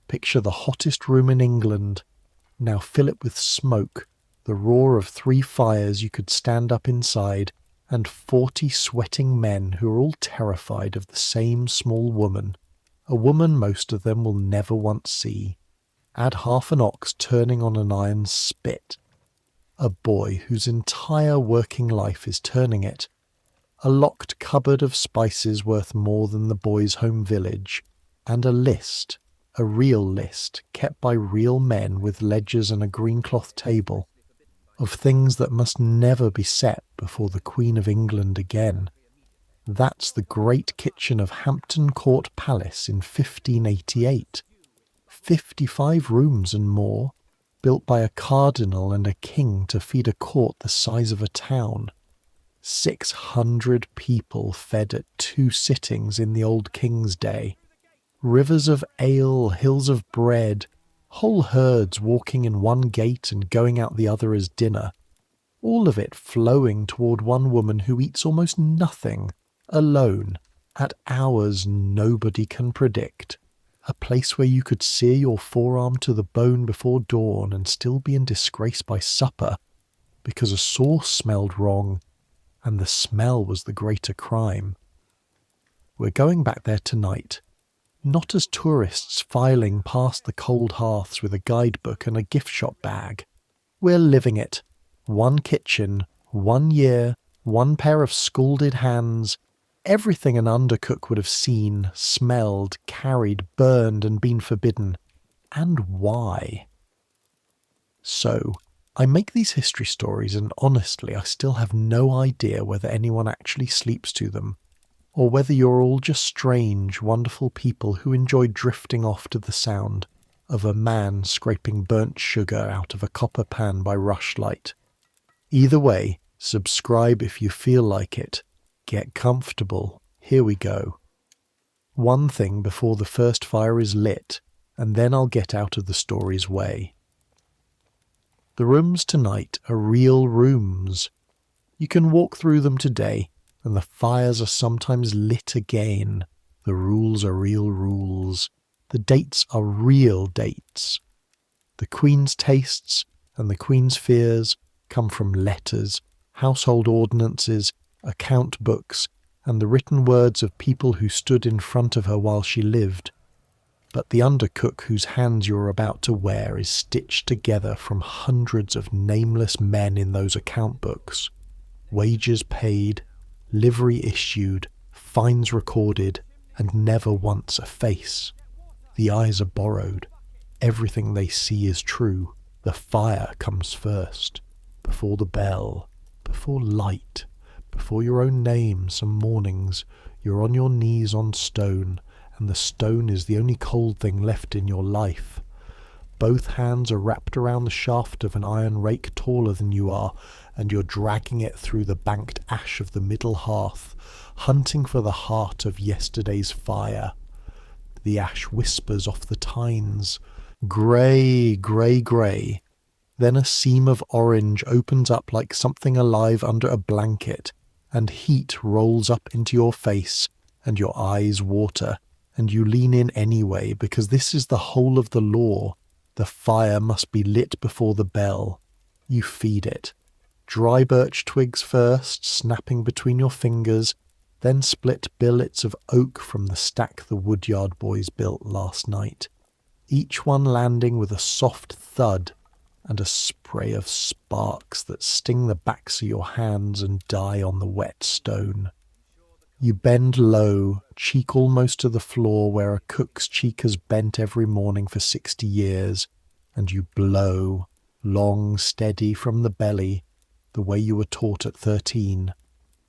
Picture the hottest room in England. Now fill it with smoke, the roar of 3 fires you could stand up inside, and 40 sweating men who are all terrified of the same small woman, a woman most of them will never once see. Add half an ox turning on an iron spit. A boy whose entire working life is turning it. A locked cupboard of spices worth more than the boy's home village. And a list, a real list, kept by real men with ledgers and a green cloth table, of things that must never be set before the Queen of England again. That's the great kitchen of Hampton Court Palace in 1588. 55 rooms and more, built by a cardinal and a king to feed a court the size of a town. 600 people fed at 2 sittings in the old king's day. Rivers of ale, hills of bread, whole herds walking in one gate and going out the other as dinner. All of it flowing toward one woman who eats almost nothing, alone, at hours nobody can predict. A place where you could sear your forearm to the bone before dawn and still be in disgrace by supper, because a sauce smelled wrong, and the smell was the greater crime. We're going back there tonight, not as tourists filing past the cold hearths with a guidebook and a gift shop bag. We're living it. 1 kitchen, 1 year, 1 pair of scalded hands, everything an undercook would have seen, smelled, carried, burned, and been forbidden. And why? So, I make these history stories, and honestly, I still have no idea whether anyone actually sleeps to them, or whether you're all just strange, wonderful people who enjoy drifting off to the sound of a man scraping burnt sugar out of a copper pan by rushlight. Either way, subscribe if you feel like it. Get comfortable. Here we go. One thing before the first fire is lit, and then I'll get out of the story's way. The rooms tonight are real rooms. You can walk through them today, and the fires are sometimes lit again. The rules are real rules. The dates are real dates. The Queen's tastes and the Queen's fears come from letters, household ordinances, account books, and the written words of people who stood in front of her while she lived. But the undercook whose hands you're about to wear is stitched together from hundreds of nameless men in those account books. Wages paid, livery issued, fines recorded, and never once a face. The eyes are borrowed. Everything they see is true. The fire comes first, before the bell, before light, before your own name. Some mornings you're on your knees on stone, and the stone is the only cold thing left in your life. Both hands are wrapped around the shaft of an iron rake taller than you are, and you're dragging it through the banked ash of the middle hearth, hunting for the heart of yesterday's fire. The ash whispers off the tines. Grey, grey, grey. Then a seam of orange opens up like something alive under a blanket, and heat rolls up into your face, and your eyes water, and you lean in anyway, because this is the whole of the law. The fire must be lit before the bell. You feed it. Dry birch twigs first, snapping between your fingers, then split billets of oak from the stack the woodyard boys built last night, each one landing with a soft thud and a spray of sparks that sting the backs of your hands and die on the wet stone. You bend low, cheek almost to the floor where a cook's cheek has bent every morning for 60 years, and you blow, long, steady from the belly, the way you were taught at 13,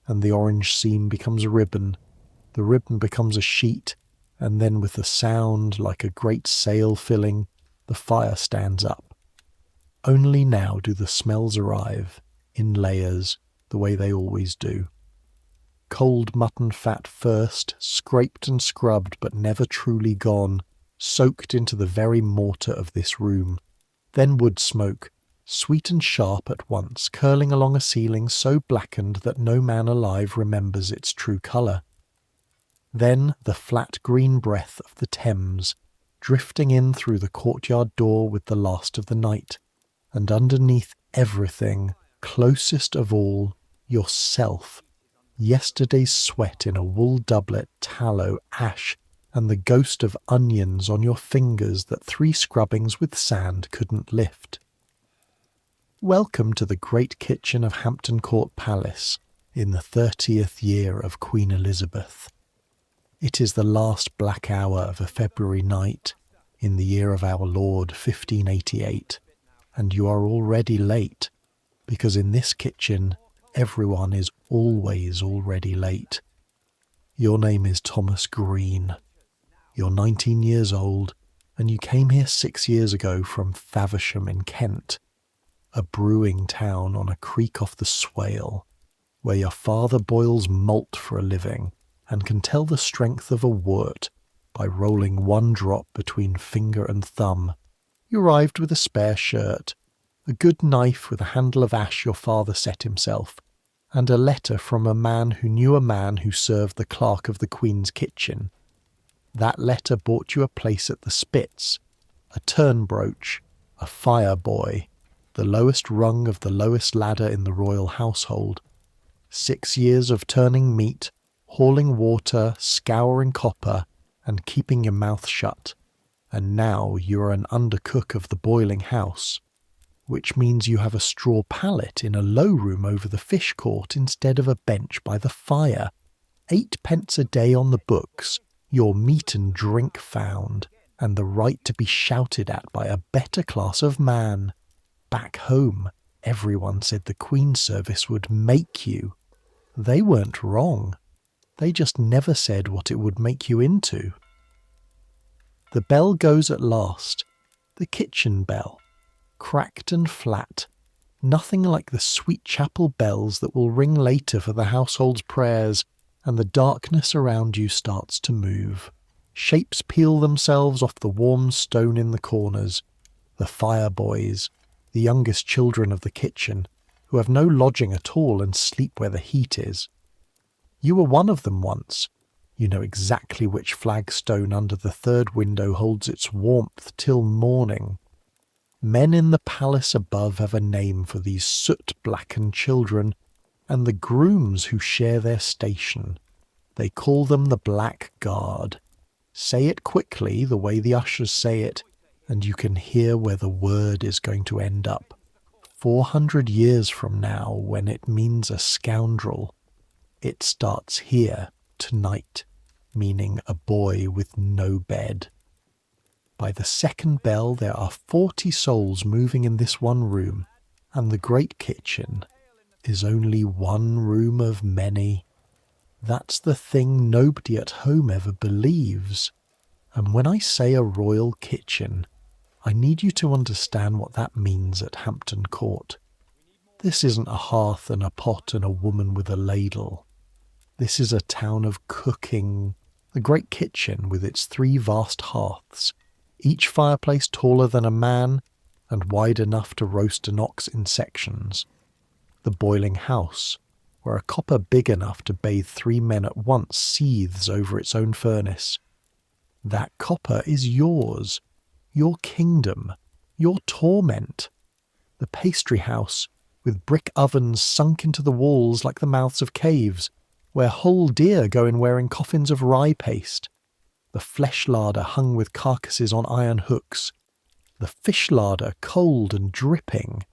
and the orange seam becomes a ribbon, the ribbon becomes a sheet, and then with a sound like a great sail filling, the fire stands up. Only now do the smells arrive, in layers, the way they always do. Cold mutton fat first, scraped and scrubbed but never truly gone, soaked into the very mortar of this room. Then wood smoke, sweet and sharp at once, curling along a ceiling so blackened that no man alive remembers its true colour. Then the flat green breath of the Thames, drifting in through the courtyard door with the last of the night, and underneath everything, closest of all, yourself, yesterday's sweat in a wool doublet, tallow, ash, and the ghost of onions on your fingers that 3 scrubbings with sand couldn't lift. Welcome to the great kitchen of Hampton Court Palace in the 30th year of Queen Elizabeth. It is the last black hour of a February night in the year of our Lord 1588, and you are already late, because in this kitchen everyone is always already late. Your name is Thomas Green. You're 19 years old, and you came here 6 years ago from Faversham in Kent, a brewing town on a creek off the Swale, where your father boils malt for a living and can tell the strength of a wort by rolling 1 drop between finger and thumb. You arrived with a spare shirt, a good knife with a handle of ash your father set himself, and a letter from a man who knew a man who served the clerk of the Queen's kitchen. That letter bought you a place at the Spitz, a turn brooch, a fire boy, the lowest rung of the lowest ladder in the royal household. 6 years of turning meat, hauling water, scouring copper, and keeping your mouth shut. And now you are an undercook of the boiling house, which means you have a straw pallet in a low room over the fish court instead of a bench by the fire. 8 pence a day on the books, your meat and drink found, and the right to be shouted at by a better class of man. Back home, everyone said the Queen's service would make you. They weren't wrong. They just never said what it would make you into. The bell goes at last, the kitchen bell, cracked and flat, nothing like the sweet chapel bells that will ring later for the household's prayers, and the darkness around you starts to move. Shapes peel themselves off the warm stone in the corners. The fire boys, the youngest children of the kitchen, who have no lodging at all and sleep where the heat is. You were one of them once. You know exactly which flagstone under the 3rd window holds its warmth till morning. Men in the palace above have a name for these soot-blackened children, and the grooms who share their station. They call them the Black Guard. Say it quickly, the way the ushers say it, and you can hear where the word is going to end up. 400 years from now, when it means a scoundrel, it starts here, tonight, meaning a boy with no bed. By the 2nd bell there are 40 souls moving in this one room, and the great kitchen is only one room of many. That's the thing nobody at home ever believes. And when I say a royal kitchen, I need you to understand what that means at Hampton Court. This isn't a hearth and a pot and a woman with a ladle. This is a town of cooking, the great kitchen with its 3 vast hearths, each fireplace taller than a man and wide enough to roast an ox in sections. The boiling house, where a copper big enough to bathe 3 men at once seethes over its own furnace. That copper is yours, your kingdom, your torment. The pastry house, with brick ovens sunk into the walls like the mouths of caves, where whole deer go in wearing coffins of rye paste. The flesh larder hung with carcasses on iron hooks. The fish larder cold and dripping.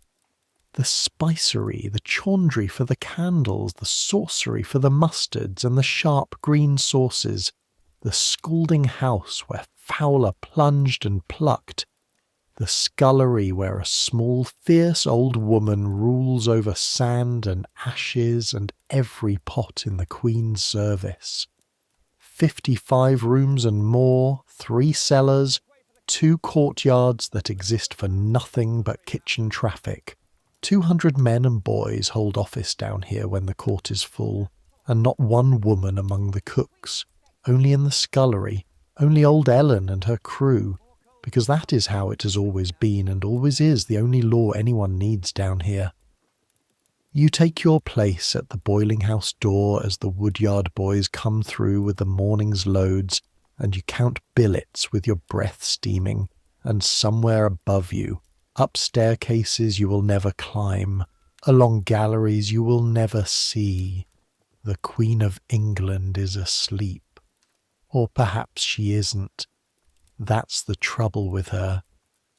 The spicery, the chaundry for the candles, the saucery for the mustards and the sharp green sauces, the scalding house where Fowler plunged and plucked, the scullery where a small fierce old woman rules over sand and ashes and every pot in the Queen's service. 55 rooms and more, 3 cellars, 2 courtyards that exist for nothing but kitchen traffic. 200 men and boys hold office down here when the court is full, and not one woman among the cooks, only in the scullery, only old Ellen and her crew, because that is how it has always been and always is the only law anyone needs down here. You take your place at the boiling house door as the woodyard boys come through with the morning's loads and you count billets with your breath steaming, and somewhere above you, up staircases you will never climb, along galleries you will never see, the Queen of England is asleep. Or perhaps she isn't. That's the trouble with her.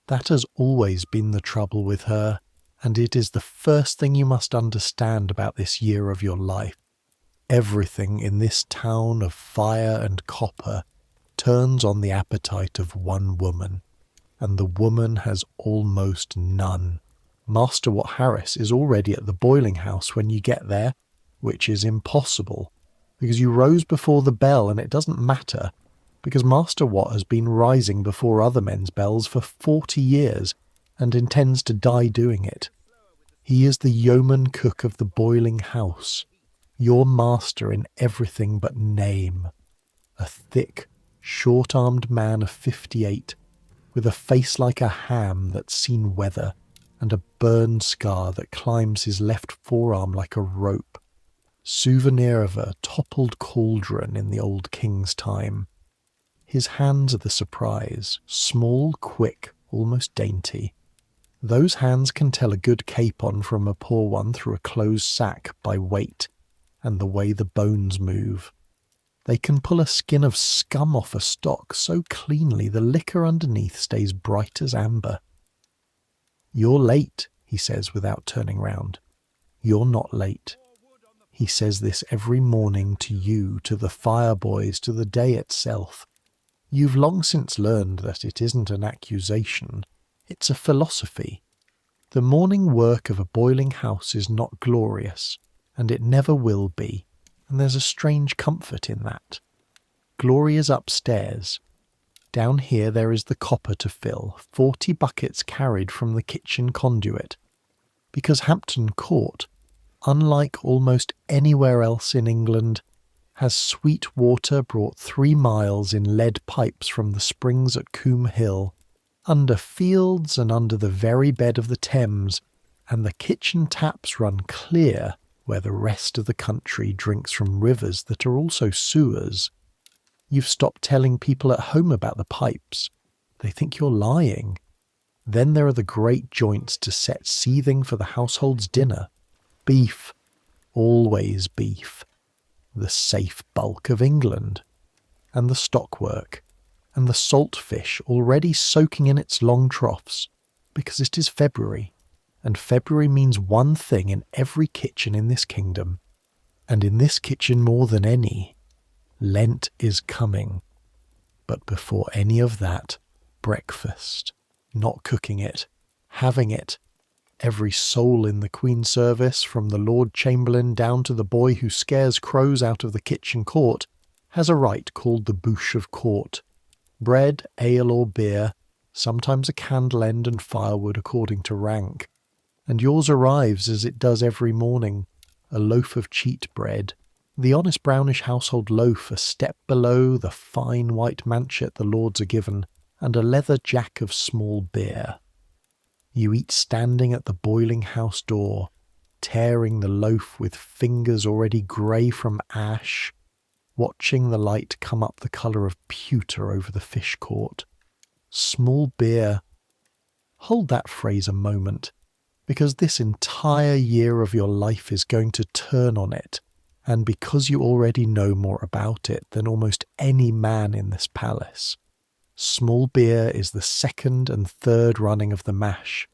That has always been the trouble with her, and it is the first thing you must understand about this year of your life. Everything in this town of fire and copper turns on the appetite of one woman, and the woman has almost none. Master Wat Harris is already at the boiling house when you get there, which is impossible, because you rose before the bell, and it doesn't matter, because Master Wat has been rising before other men's bells for 40 years, and intends to die doing it. He is the yeoman cook of the boiling house, your master in everything but name, a thick, short-armed man of 58, with a face like a ham that's seen weather, and a burn scar that climbs his left forearm like a rope, souvenir of a toppled cauldron in the old king's time. His hands are the surprise, small, quick, almost dainty. Those hands can tell a good capon from a poor one through a closed sack by weight and the way the bones move. They can pull a skin of scum off a stock so cleanly the liquor underneath stays bright as amber. "You're late," he says without turning round. "You're not late." He says this every morning to you, to the fire boys, to the day itself. You've long since learned that it isn't an accusation, it's a philosophy. The morning work of a boiling house is not glorious, and it never will be, and there's a strange comfort in that. Glory is upstairs. Down here there is the copper to fill, 40 buckets carried from the kitchen conduit, because Hampton Court, unlike almost anywhere else in England, has sweet water brought 3 miles in lead pipes from the springs at Coombe Hill, under fields and under the very bed of the Thames, and the kitchen taps run clear where the rest of the country drinks from rivers that are also sewers. You've stopped telling people at home about the pipes. They think you're lying. Then there are the great joints to set seething for the household's dinner. Beef. Always beef. The safe bulk of England. And the stockwork. And the salt fish already soaking in its long troughs, because it is February, and February means one thing in every kitchen in this kingdom, and in this kitchen more than any. Lent is coming. But before any of that, breakfast. Not cooking it, having it. Every soul in the Queen's service, from the Lord Chamberlain down to the boy who scares crows out of the kitchen court, has a rite called the bouche of court. Bread, ale or beer, sometimes a candle end and firewood according to rank. And yours arrives as it does every morning, a loaf of cheat bread, the honest brownish household loaf a step below the fine white manchet the lords are given, and a leather jack of small beer. You eat standing at the boiling house door, tearing the loaf with fingers already grey from ash, watching the light come up the colour of pewter over the fish court. Small beer. Hold that phrase a moment, because this entire year of your life is going to turn on it, and because you already know more about it than almost any man in this palace. Small beer is the second and third running of the mash,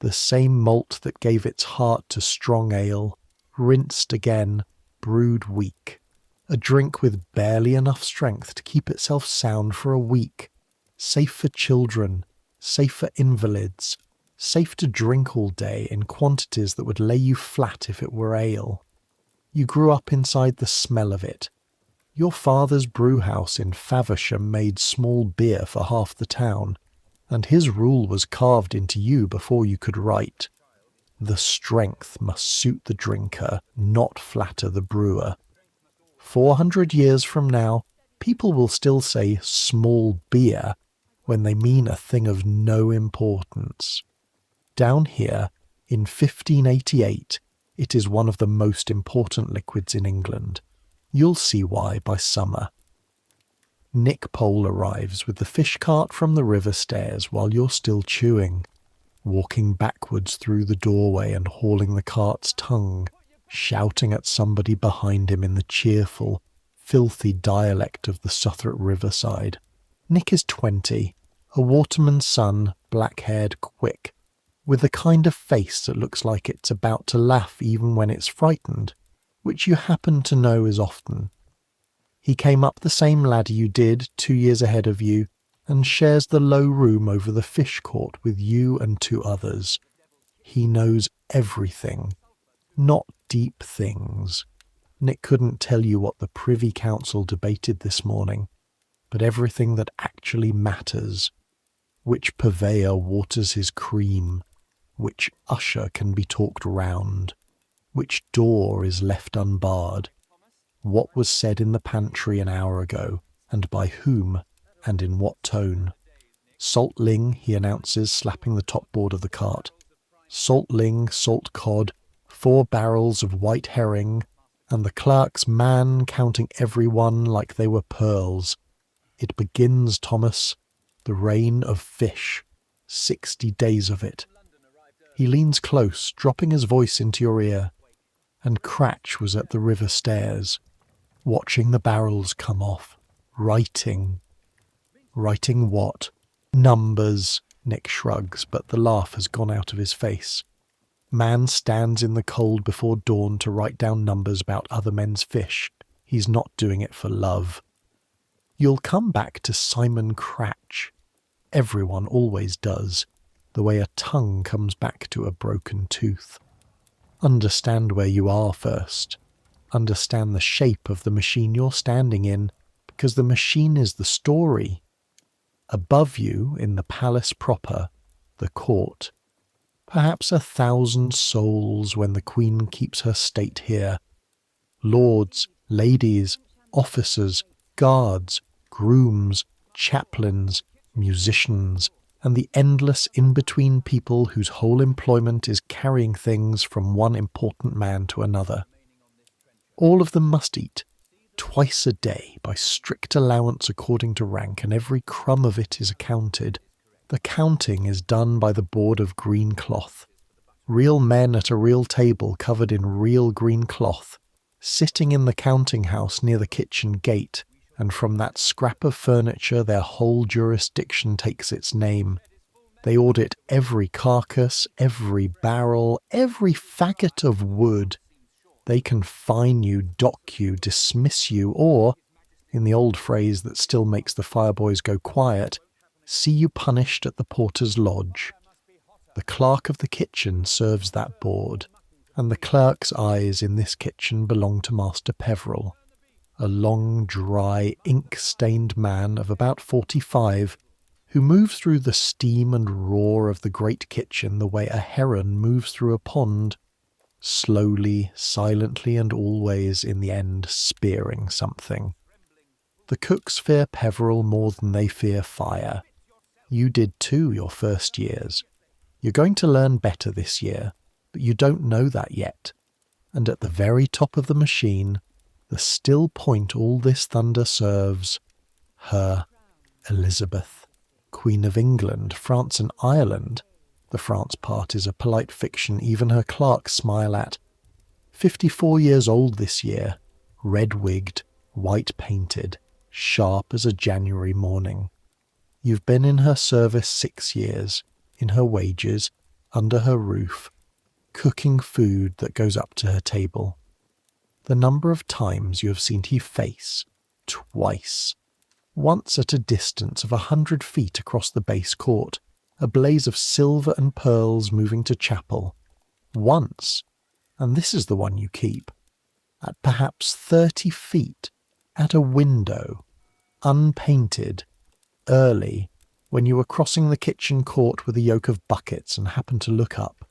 the same malt that gave its heart to strong ale, rinsed again, brewed weak. A drink with barely enough strength to keep itself sound for a week, safe for children, safe for invalids, safe to drink all day in quantities that would lay you flat if it were ale. You grew up inside the smell of it. Your father's brewhouse in Faversham made small beer for half the town, and his rule was carved into you before you could write. The strength must suit the drinker, not flatter the brewer. 400 years from now, people will still say small beer when they mean a thing of no importance. Down here, in 1588, it is one of the most important liquids in England. You'll see why by summer. Nick Pole arrives with the fish cart from the river stairs while you're still chewing, walking backwards through the doorway and hauling the cart's tongue, shouting at somebody behind him in the cheerful, filthy dialect of the Southwark riverside. Nick is 20, a waterman's son, black-haired, quick, with the kind of face that looks like it's about to laugh even when it's frightened, which you happen to know is often. He came up the same ladder you did 2 years ahead of you, and shares the low room over the fish court with you and 2 others. He knows everything, not deep things. Nick couldn't tell you what the Privy Council debated this morning, but everything that actually matters. Which purveyor waters his cream, which usher can be talked round, which door is left unbarred, what was said in the pantry an hour ago, and by whom, and in what tone. Salt ling, he announces, slapping the top board of the cart. Salt ling, salt cod, 4 barrels of white herring, and the clerk's man counting every one like they were pearls. It begins, Thomas, the reign of fish, 60 days of it. He leans close, dropping his voice into your ear, and Cratch was at the river stairs, watching the barrels come off, writing. Writing what? Numbers, Nick shrugs, but the laugh has gone out of his face. Man stands in the cold before dawn to write down numbers about other men's fish. He's not doing it for love. You'll come back to Simon Cratch. Everyone always does, the way a tongue comes back to a broken tooth. Understand where you are first. Understand the shape of the machine you're standing in, because the machine is the story. Above you, in the palace proper, the court. Perhaps 1,000 souls when the Queen keeps her state here. Lords, ladies, officers, guards, grooms, chaplains, musicians, and the endless in-between people whose whole employment is carrying things from one important man to another. All of them must eat, twice a day, by strict allowance according to rank, and every crumb of it is accounted. The counting is done by the board of green cloth. Real men at a real table covered in real green cloth, sitting in the counting house near the kitchen gate, and from that scrap of furniture their whole jurisdiction takes its name. They audit every carcass, every barrel, every faggot of wood. They can fine you, dock you, dismiss you, or, in the old phrase that still makes the fireboys go quiet, see you punished at the porter's lodge. The clerk of the kitchen serves that board, and the clerk's eyes in this kitchen belong to Master Peveril, a long, dry, ink-stained man of about 45, who moves through the steam and roar of the great kitchen the way a heron moves through a pond, slowly, silently, and always, in the end, spearing something. The cooks fear Peveril more than they fear fire. You did too your first years. You're going to learn better this year, but you don't know that yet. And at the very top of the machine, the still point all this thunder serves, her, Elizabeth, Queen of England, France and Ireland. The France part is a polite fiction even her clerks smile at. 54 years old this year, red-wigged, white-painted, sharp as a January morning. You've been in her service 6 years, in her wages, under her roof, cooking food that goes up to her table. The number of times you have seen his face, twice. Once at a distance of 100 feet across the base court, a blaze of silver and pearls moving to chapel. Once, and this is the one you keep, at perhaps 30 feet, at a window, unpainted, early, when you were crossing the kitchen court with a yoke of buckets and happened to look up.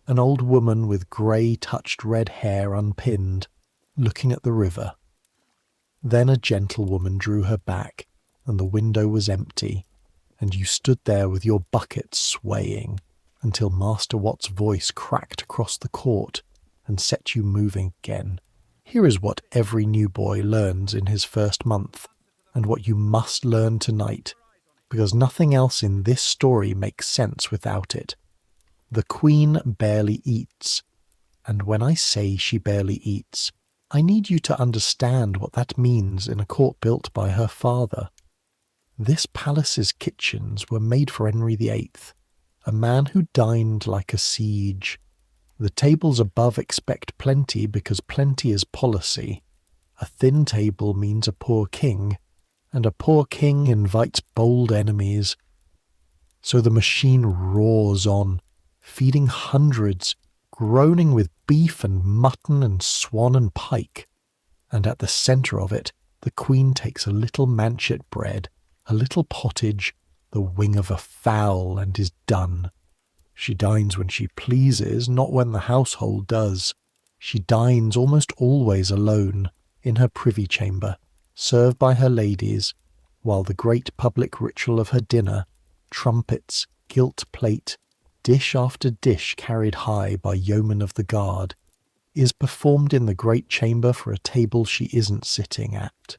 An old woman with grey-touched red hair unpinned, looking at the river. Then a gentlewoman drew her back, and the window was empty, and you stood there with your bucket swaying until Master Watt's voice cracked across the court and set you moving again. Here is what every new boy learns in his first month. and what you must learn tonight, because nothing else in this story makes sense without it. The Queen barely eats, and when I say she barely eats, I need you to understand what that means in a court built by her father. This palace's kitchens were made for Henry VIII, a man who dined like a siege. The tables above expect plenty because plenty is policy. A thin table means a poor king, and a poor king invites bold enemies. So the machine roars on, feeding hundreds, groaning with beef and mutton and swan and pike. And at the centre of it, the Queen takes a little manchet bread, a little pottage, the wing of a fowl, and is done. She dines when she pleases, not when the household does. She dines almost always alone, in her privy chamber, served by her ladies, while the great public ritual of her dinner, trumpets, gilt plate, dish after dish carried high by yeomen of the guard, is performed in the great chamber for a table she isn't sitting at.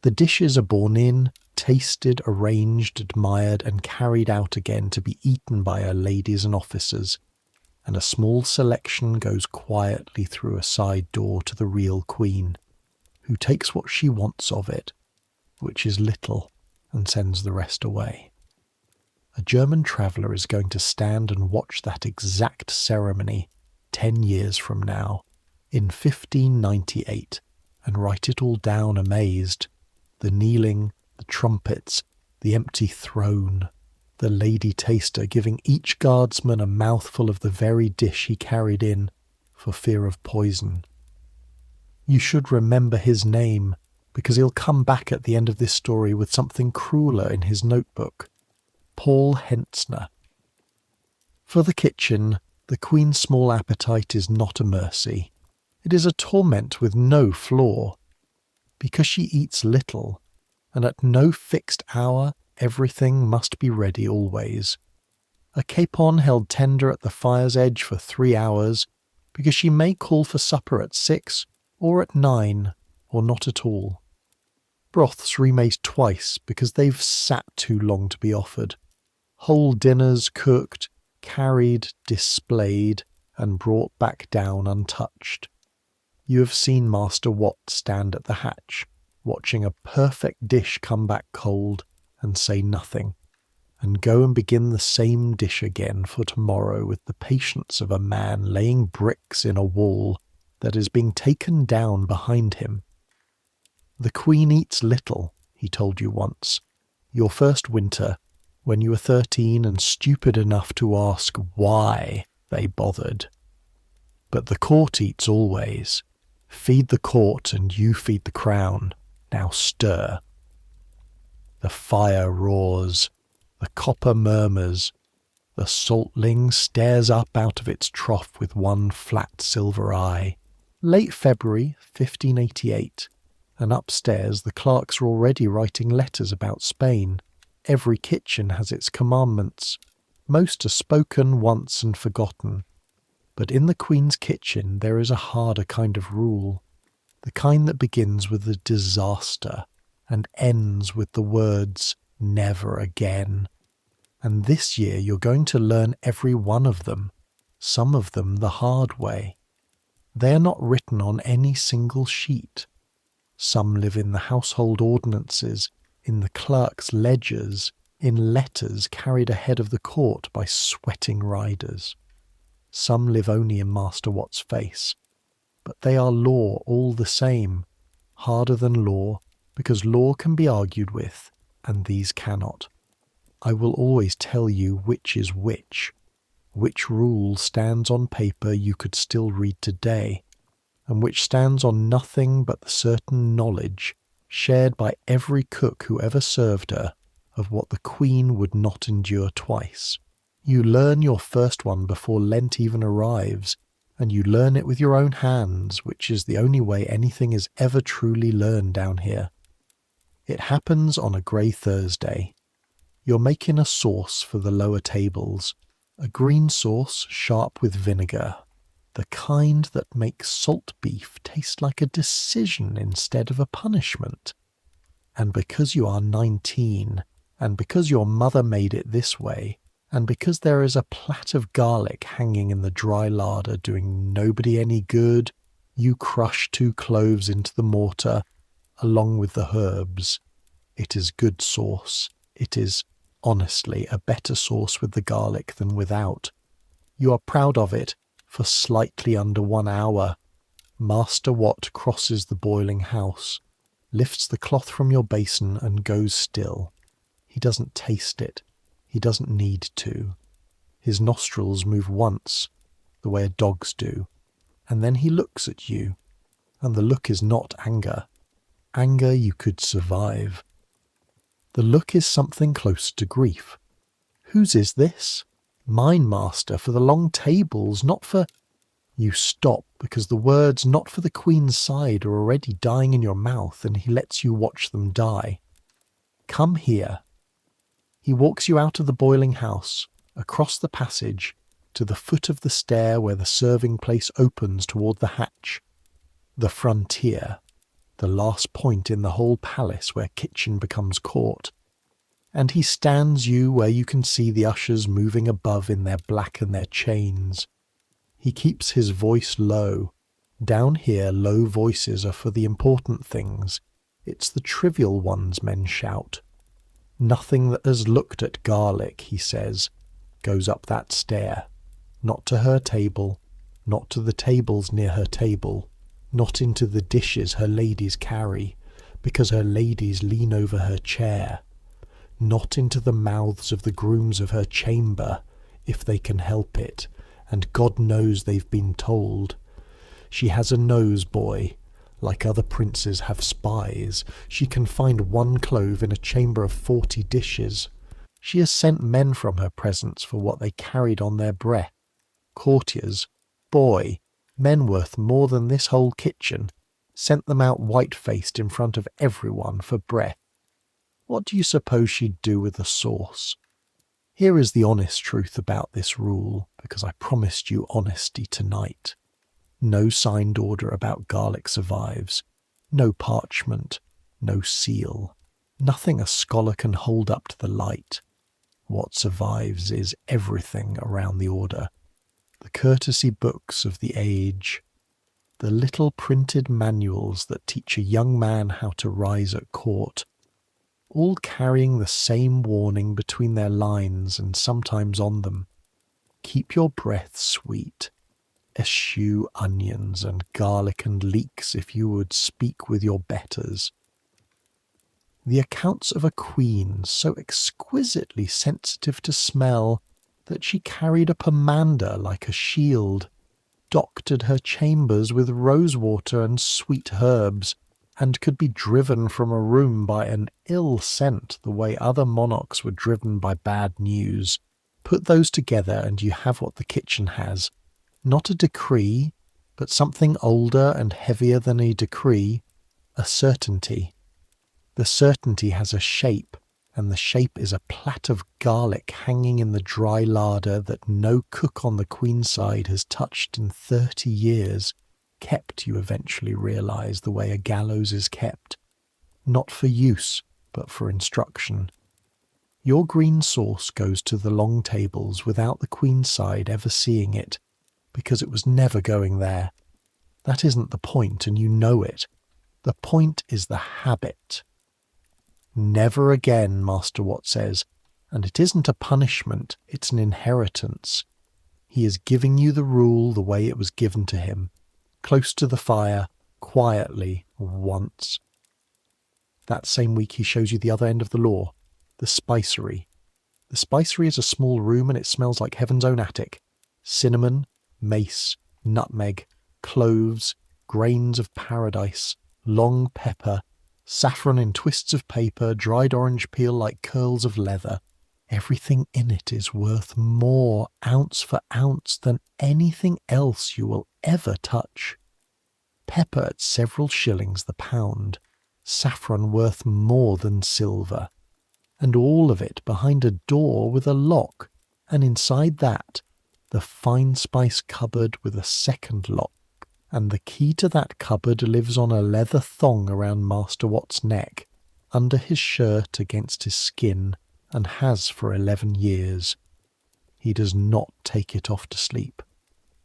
The dishes are borne in, tasted, arranged, admired, and carried out again to be eaten by her ladies and officers, and a small selection goes quietly through a side door to the real Queen, who takes what she wants of it, which is little, and sends the rest away. A German traveller is going to stand and watch that exact ceremony 10 years from now, in 1598, and write it all down amazed. The kneeling, the trumpets, the empty throne, the lady taster giving each guardsman a mouthful of the very dish he carried in for fear of poison. You should remember his name, because he'll come back at the end of this story with something crueler in his notebook. Paul Hentzner. For the kitchen, the Queen's small appetite is not a mercy. It is a torment with no flaw. Because she eats little, and at no fixed hour everything must be ready always. A capon held tender at the fire's edge for 3 hours, because she may call for supper at 6, or at 9, or not at all. Broths remade twice because they've sat too long to be offered. Whole dinners cooked, carried, displayed, and brought back down untouched. You have seen Master Watt stand at the hatch, watching a perfect dish come back cold, and say nothing, and go and begin the same dish again for tomorrow with the patience of a man laying bricks in a wall that is being taken down behind him. The Queen eats little, he told you once, your first winter, when you were 13 and stupid enough to ask why they bothered. But the court eats always. Feed the court and you feed the crown. Now stir. The fire roars. The copper murmurs. The saltling stares up out of its trough with one flat silver eye. Late February 1588, and upstairs the clerks are already writing letters about Spain. Every kitchen has its commandments. Most are spoken once and forgotten. But in the Queen's kitchen there is a harder kind of rule, the kind that begins with a disaster and ends with the words, never again. And this year you're going to learn every one of them, some of them the hard way. They are not written on any single sheet. Some live in the household ordinances, in the clerk's ledgers, in letters carried ahead of the court by sweating riders. Some live only in Master Watt's face, but they are law all the same, harder than law, because law can be argued with, and these cannot. I will always tell you which is which rule stands on paper you could still read today, and which stands on nothing but the certain knowledge, shared by every cook who ever served her, of what the Queen would not endure twice. You learn your first one before Lent even arrives, and you learn it with your own hands, which is the only way anything is ever truly learned down here. It happens on a grey Thursday. You're making a sauce for the lower tables, a green sauce sharp with vinegar, the kind that makes salt beef taste like a decision instead of a punishment. And because you are 19, and because your mother made it this way, and because there is a plait of garlic hanging in the dry larder doing nobody any good, you crush 2 cloves into the mortar along with the herbs. It is good sauce. It is, honestly, a better sauce with the garlic than without. You are proud of it for slightly under 1 hour. Master Watt crosses the boiling house, lifts the cloth from your basin and goes still. He doesn't taste it. He doesn't need to. His nostrils move once, the way a dog's do, and then he looks at you, and the look is not anger. Anger you could survive. The look is something close to grief. Whose is this? Mine, master, for the long tables, not for... You stop, because the words "not for the Queen's side" are already dying in your mouth, and he lets you watch them die. Come here. He walks you out of the boiling house, across the passage, to the foot of the stair where the serving place opens toward the hatch. The frontier, the last point in the whole palace where kitchen becomes court. And he stands you where you can see the ushers moving above in their black and their chains. He keeps his voice low. Down here, low voices are for the important things. It's the trivial ones men shout. Nothing that has looked at garlic, he says, goes up that stair. Not to her table, not to the tables near her table, not into the dishes her ladies carry, because her ladies lean over her chair, not into the mouths of the grooms of her chamber, if they can help it, and God knows they've been told. She has a nose, boy. Like other princes have spies. She can find 1 clove in a chamber of 40 dishes. She has sent men from her presence for what they carried on their breath. Courtiers, boy, men worth more than this whole kitchen, sent them out white-faced in front of everyone for breath. What do you suppose she'd do with the sauce? Here is the honest truth about this rule, because I promised you honesty tonight. No signed order about garlic survives. No parchment. No seal. Nothing a scholar can hold up to the light. What survives is everything around the order. The courtesy books of the age. The little printed manuals that teach a young man how to rise at court. All carrying the same warning between their lines and sometimes on them. Keep your breath sweet. Eschew onions and garlic and leeks if you would speak with your betters. The accounts of a queen so exquisitely sensitive to smell that she carried a pomander like a shield, doctored her chambers with rosewater and sweet herbs, and could be driven from a room by an ill scent the way other monarchs were driven by bad news. Put those together and you have what the kitchen has. Not a decree, but something older and heavier than a decree, a certainty. The certainty has a shape, and the shape is a plait of garlic hanging in the dry larder that no cook on the Queen's side has touched in 30 years. Kept, you eventually realise, the way a gallows is kept. Not for use, but for instruction. Your green sauce goes to the long tables without the Queen's side ever seeing it, because it was never going there. That isn't the point, and you know it. The point is the habit. Never again, Master Watt says, and it isn't a punishment, it's an inheritance. He is giving you the rule the way it was given to him. Close to the fire, quietly, once. That same week he shows you the other end of the law, the spicery. The spicery is a small room and it smells like heaven's own attic. Cinnamon, mace, nutmeg, cloves, grains of paradise, long pepper, saffron in twists of paper, dried orange peel like curls of leather. Everything in it is worth more, ounce for ounce, than anything else you will ever touch. Pepper at several shillings the pound, saffron worth more than silver, and all of it behind a door with a lock, and inside that, the fine spice cupboard with a second lock, and the key to that cupboard lives on a leather thong around Master Watt's neck, under his shirt against his skin, and has for 11 years. He does not take it off to sleep.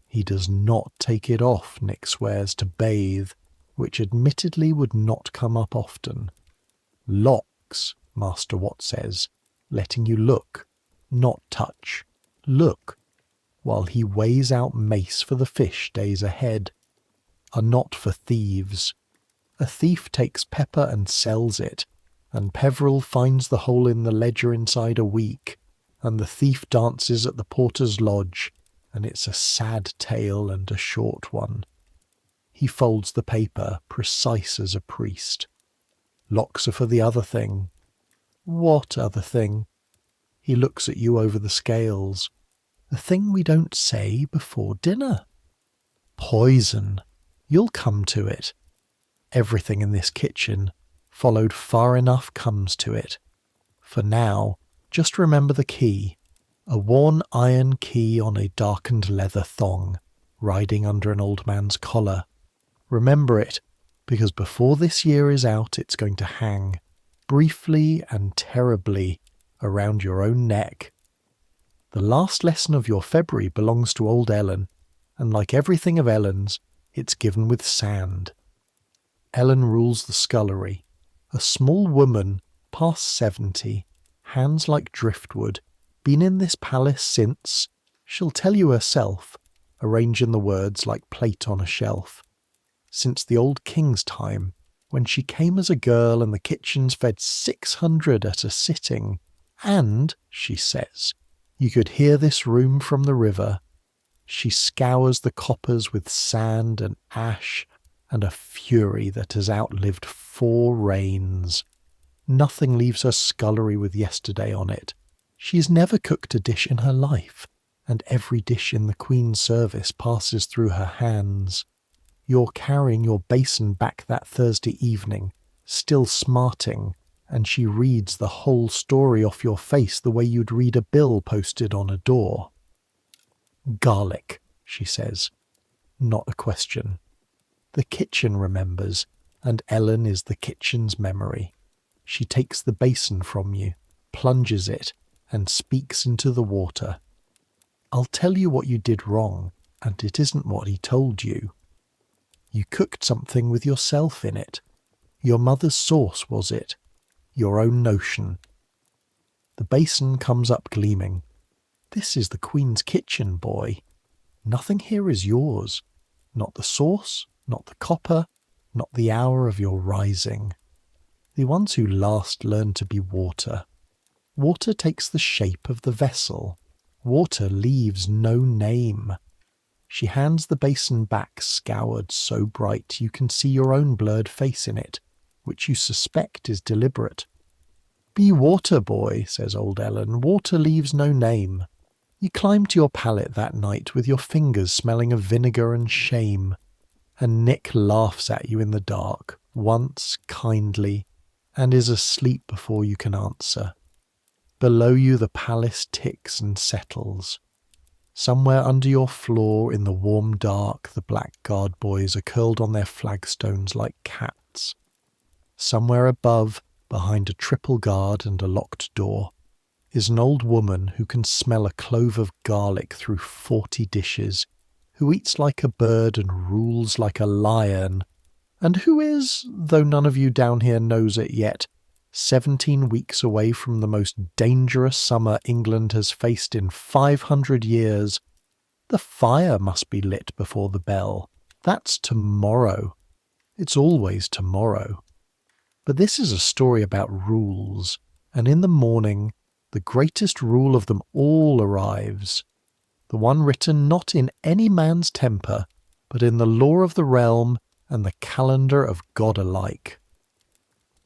He does not take it off, Nick swears, to bathe, which admittedly would not come up often. Locks, Master Watt says, letting you look, not touch. Look, while he weighs out mace for the fish days ahead, are not for thieves. A thief takes pepper and sells it, and Peveril finds the hole in the ledger inside a week, and the thief dances at the porter's lodge, and it's a sad tale and a short one. He folds the paper, precise as a priest. Locks are for the other thing. What other thing? He looks at you over the scales. The thing we don't say before dinner. Poison. You'll come to it. Everything in this kitchen, followed far enough, comes to it. For now, just remember the key. A worn iron key on a darkened leather thong, riding under an old man's collar. Remember it, because before this year is out it's going to hang, briefly and terribly, around your own neck. The last lesson of your February belongs to old Ellen, and like everything of Ellen's, it's given with sand. Ellen rules the scullery, a small woman, past 70, hands like driftwood, been in this palace since, she'll tell you herself, arranging the words like plate on a shelf, since the old king's time, when she came as a girl and the kitchens fed 600 at a sitting, and, she says, you could hear this room from the river. She scours the coppers with sand and ash and a fury that has outlived 4 reigns. Nothing leaves her scullery with yesterday on it. She's never cooked a dish in her life, and every dish in the Queen's service passes through her hands. You're carrying your basin back that Thursday evening, still smarting, and she reads the whole story off your face the way you'd read a bill posted on a door. Garlic, she says. Not a question. The kitchen remembers, and Ellen is the kitchen's memory. She takes the basin from you, plunges it, and speaks into the water. I'll tell you what you did wrong, and it isn't what he told you. You cooked something with yourself in it. Your mother's sauce, was it? Your own notion. The basin comes up gleaming. This is the Queen's kitchen, boy. Nothing here is yours. Not the sauce, not the copper, not the hour of your rising. The ones who last learn to be water. Water takes the shape of the vessel. Water leaves no name. She hands the basin back, scoured so bright you can see your own blurred face in it, which you suspect is deliberate. Be water, boy, says old Ellen. Water leaves no name. You climbed to your pallet that night with your fingers smelling of vinegar and shame, and Nick laughs at you in the dark, once kindly, and is asleep before you can answer. Below you the palace ticks and settles. Somewhere under your floor in the warm dark the blackguard boys are curled on their flagstones like cats. Somewhere above, behind a triple guard and a locked door, is an old woman who can smell a clove of garlic through 40 dishes, who eats like a bird and rules like a lion, and who is, though none of you down here knows it yet, 17 weeks away from the most dangerous summer England has faced in 500 years. The fire must be lit before the bell. That's tomorrow. It's always tomorrow. But this is a story about rules, and in the morning, the greatest rule of them all arrives. The one written not in any man's temper, but in the law of the realm and the calendar of God alike.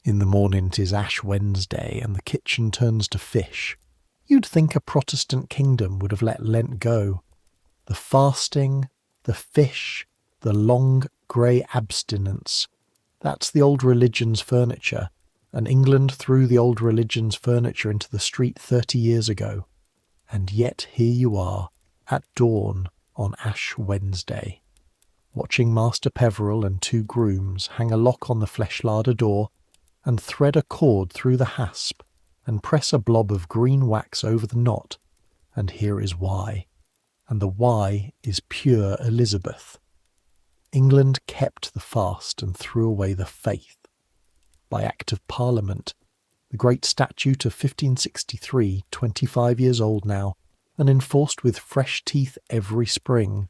In the morning 'tis Ash Wednesday, and the kitchen turns to fish. You'd think a Protestant kingdom would have let Lent go. The fasting, the fish, the long grey abstinence. That's the old religion's furniture, and England threw the old religion's furniture into the street 30 years ago. And yet here you are, at dawn on Ash Wednesday, watching Master Peveril and 2 grooms hang a lock on the flesh larder door, and thread a cord through the hasp, and press a blob of green wax over the knot, and here is why. And the why is pure Elizabeth. England kept the fast and threw away the faith. By Act of Parliament, the Great Statute of 1563, 25 years old now, and enforced with fresh teeth every spring.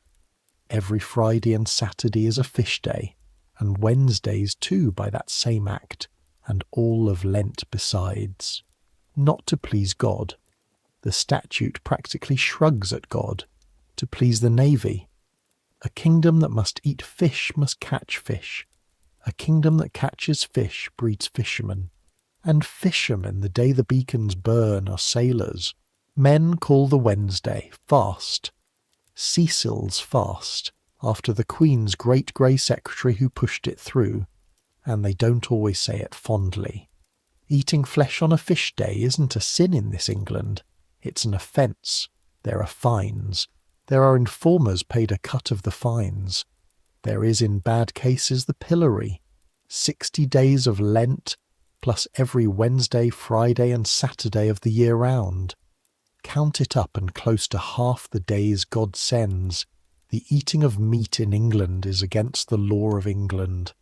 Every Friday and Saturday is a fish day, and Wednesdays too by that same act, and all of Lent besides. Not to please God. The statute practically shrugs at God. To please the navy. A kingdom that must eat fish must catch fish. A kingdom that catches fish breeds fishermen. And fishermen, the day the beacons burn, are sailors. Men call the Wednesday fast. Cecil's fast, after the Queen's great grey secretary who pushed it through, and they don't always say it fondly. Eating flesh on a fish day isn't a sin in this England. It's an offence. There are fines. There are informers paid a cut of the fines. There is, in bad cases, the pillory. 60 days of Lent, plus every Wednesday, Friday and Saturday of the year round. Count it up, and close to half the days God sends. The eating of meat in England is against the law of England,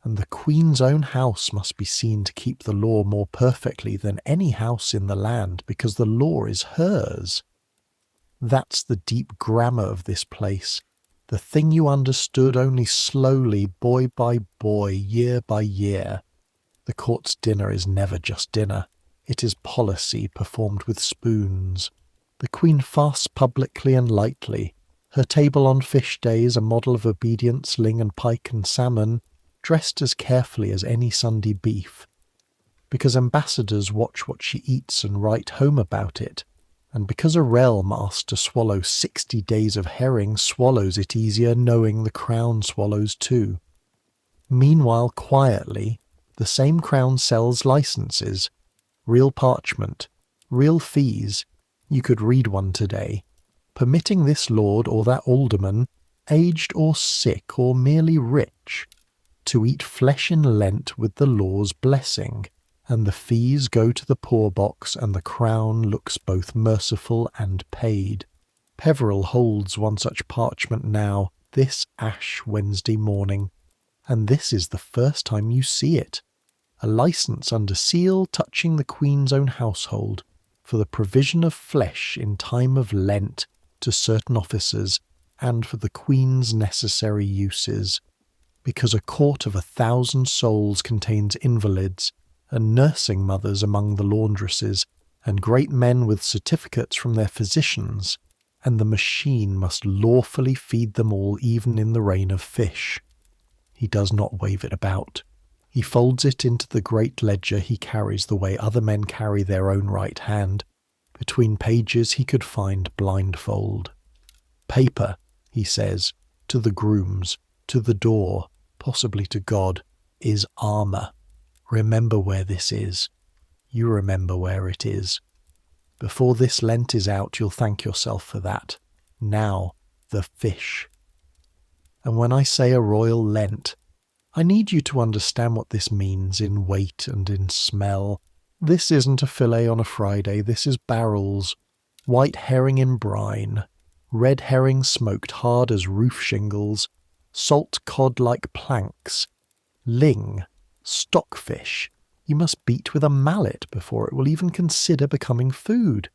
and the Queen's own house must be seen to keep the law more perfectly than any house in the land, because the law is hers. That's the deep grammar of this place, the thing you understood only slowly, boy by boy, year by year. The court's dinner is never just dinner. It is policy performed with spoons. The Queen fasts publicly and lightly. Her table on fish days a model of obedience, ling and pike and salmon, dressed as carefully as any Sunday beef. Because ambassadors watch what she eats and write home about it, and because a realm asked to swallow 60 days of herring swallows it easier, knowing the crown swallows too. Meanwhile, quietly, the same crown sells licenses, real parchment, real fees. You could read one today, permitting this lord or that alderman, aged or sick or merely rich, to eat flesh in Lent with the law's blessing, and the fees go to the poor box, and the crown looks both merciful and paid. Peveril holds one such parchment now, this Ash Wednesday morning, and this is the first time you see it. A licence under seal touching the Queen's own household, for the provision of flesh in time of Lent to certain officers, and for the Queen's necessary uses, because a court of 1,000 souls contains invalids, and nursing mothers among the laundresses, and great men with certificates from their physicians, and the machine must lawfully feed them all even in the rain of fish. He does not wave it about. He folds it into the great ledger he carries the way other men carry their own right hand. Between pages he could find blindfold. Paper, he says, to the grooms, to the door, possibly to God, is armour. Remember where this is. You remember where it is. Before this Lent is out, you'll thank yourself for that. Now, the fish. And when I say a royal Lent, I need you to understand what this means in weight and in smell. This isn't a fillet on a Friday, this is barrels. White herring in brine, red herring smoked hard as roof shingles, salt cod like planks, ling, stockfish. You must beat with a mallet before it will even consider becoming food.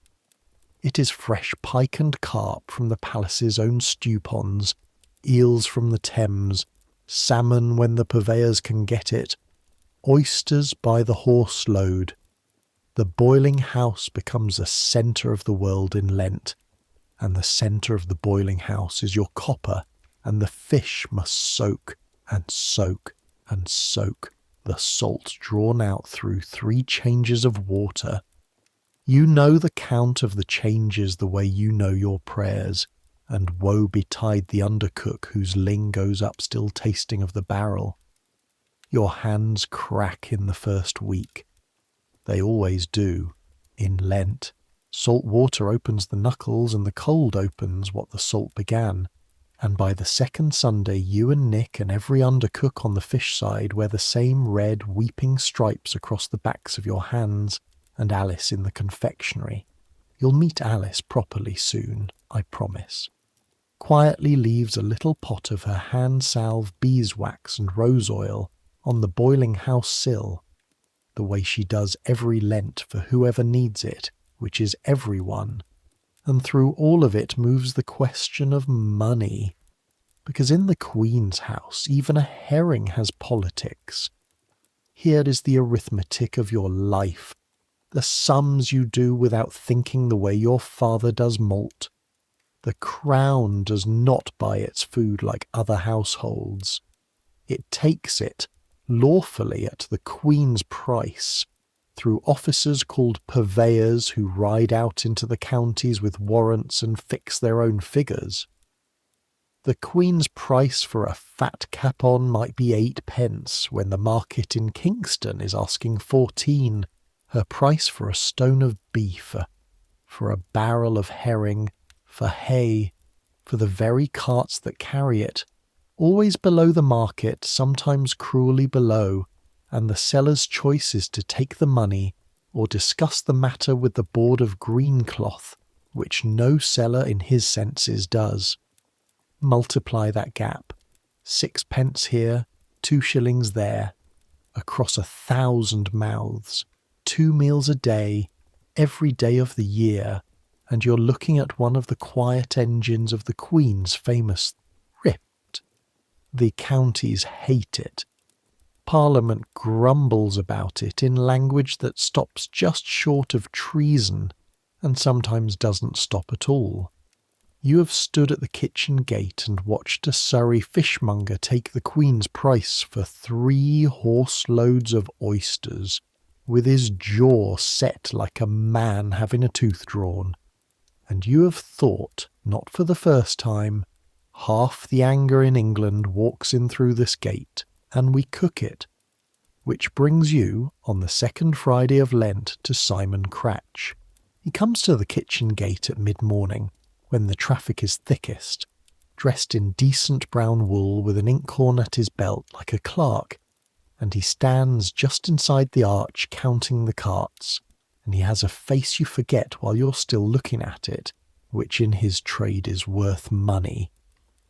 It is fresh pike and carp from the palace's own stew ponds, eels from the Thames, salmon when the purveyors can get it, oysters by the horse load. The boiling house becomes the centre of the world in Lent, and the centre of the boiling house is your copper, and the fish must soak and soak and soak, the salt drawn out through 3 changes of water. You know the count of the changes the way you know your prayers, and woe betide the undercook whose ling goes up still tasting of the barrel. Your hands crack in the first week. They always do, in Lent. Salt water opens the knuckles, and the cold opens what the salt began. And by the second Sunday, you and Nick and every undercook on the fish side wear the same red weeping stripes across the backs of your hands, and Alice in the confectionery. You'll meet Alice properly soon, I promise. Quietly leaves a little pot of her hand salve, beeswax and rose oil on the boiling house sill, the way she does every Lent for whoever needs it, which is everyone. And through all of it moves the question of money. Because in the Queen's house, even a herring has politics. Here is the arithmetic of your life, the sums you do without thinking the way your father does malt. The crown does not buy its food like other households. It takes it, lawfully at the Queen's price, through officers called purveyors who ride out into the counties with warrants and fix their own figures. The Queen's price for a fat capon might be 8p, when the market in Kingston is asking 14, her price for a stone of beef, for a barrel of herring, for hay, for the very carts that carry it, always below the market, sometimes cruelly below, and the seller's choice is to take the money or discuss the matter with the board of green cloth, which no seller in his senses does. Multiply that gap. 6p here, 2 shillings there, across 1,000 mouths, 2 meals a day, every day of the year, and you're looking at one of the quiet engines of the Queen's famous thrift. The counties hate it. Parliament grumbles about it in language that stops just short of treason, and sometimes doesn't stop at all. You have stood at the kitchen gate and watched a Surrey fishmonger take the Queen's price for 3 horse loads of oysters, with his jaw set like a man having a tooth drawn. And you have thought, not for the first time, half the anger in England walks in through this gate, and we cook it. Which brings you, on the second Friday of Lent, to Simon Cratch. He comes to the kitchen gate at mid-morning, when the traffic is thickest, dressed in decent brown wool with an inkhorn at his belt like a clerk, and he stands just inside the arch counting the carts, and he has a face you forget while you're still looking at it, which in his trade is worth money.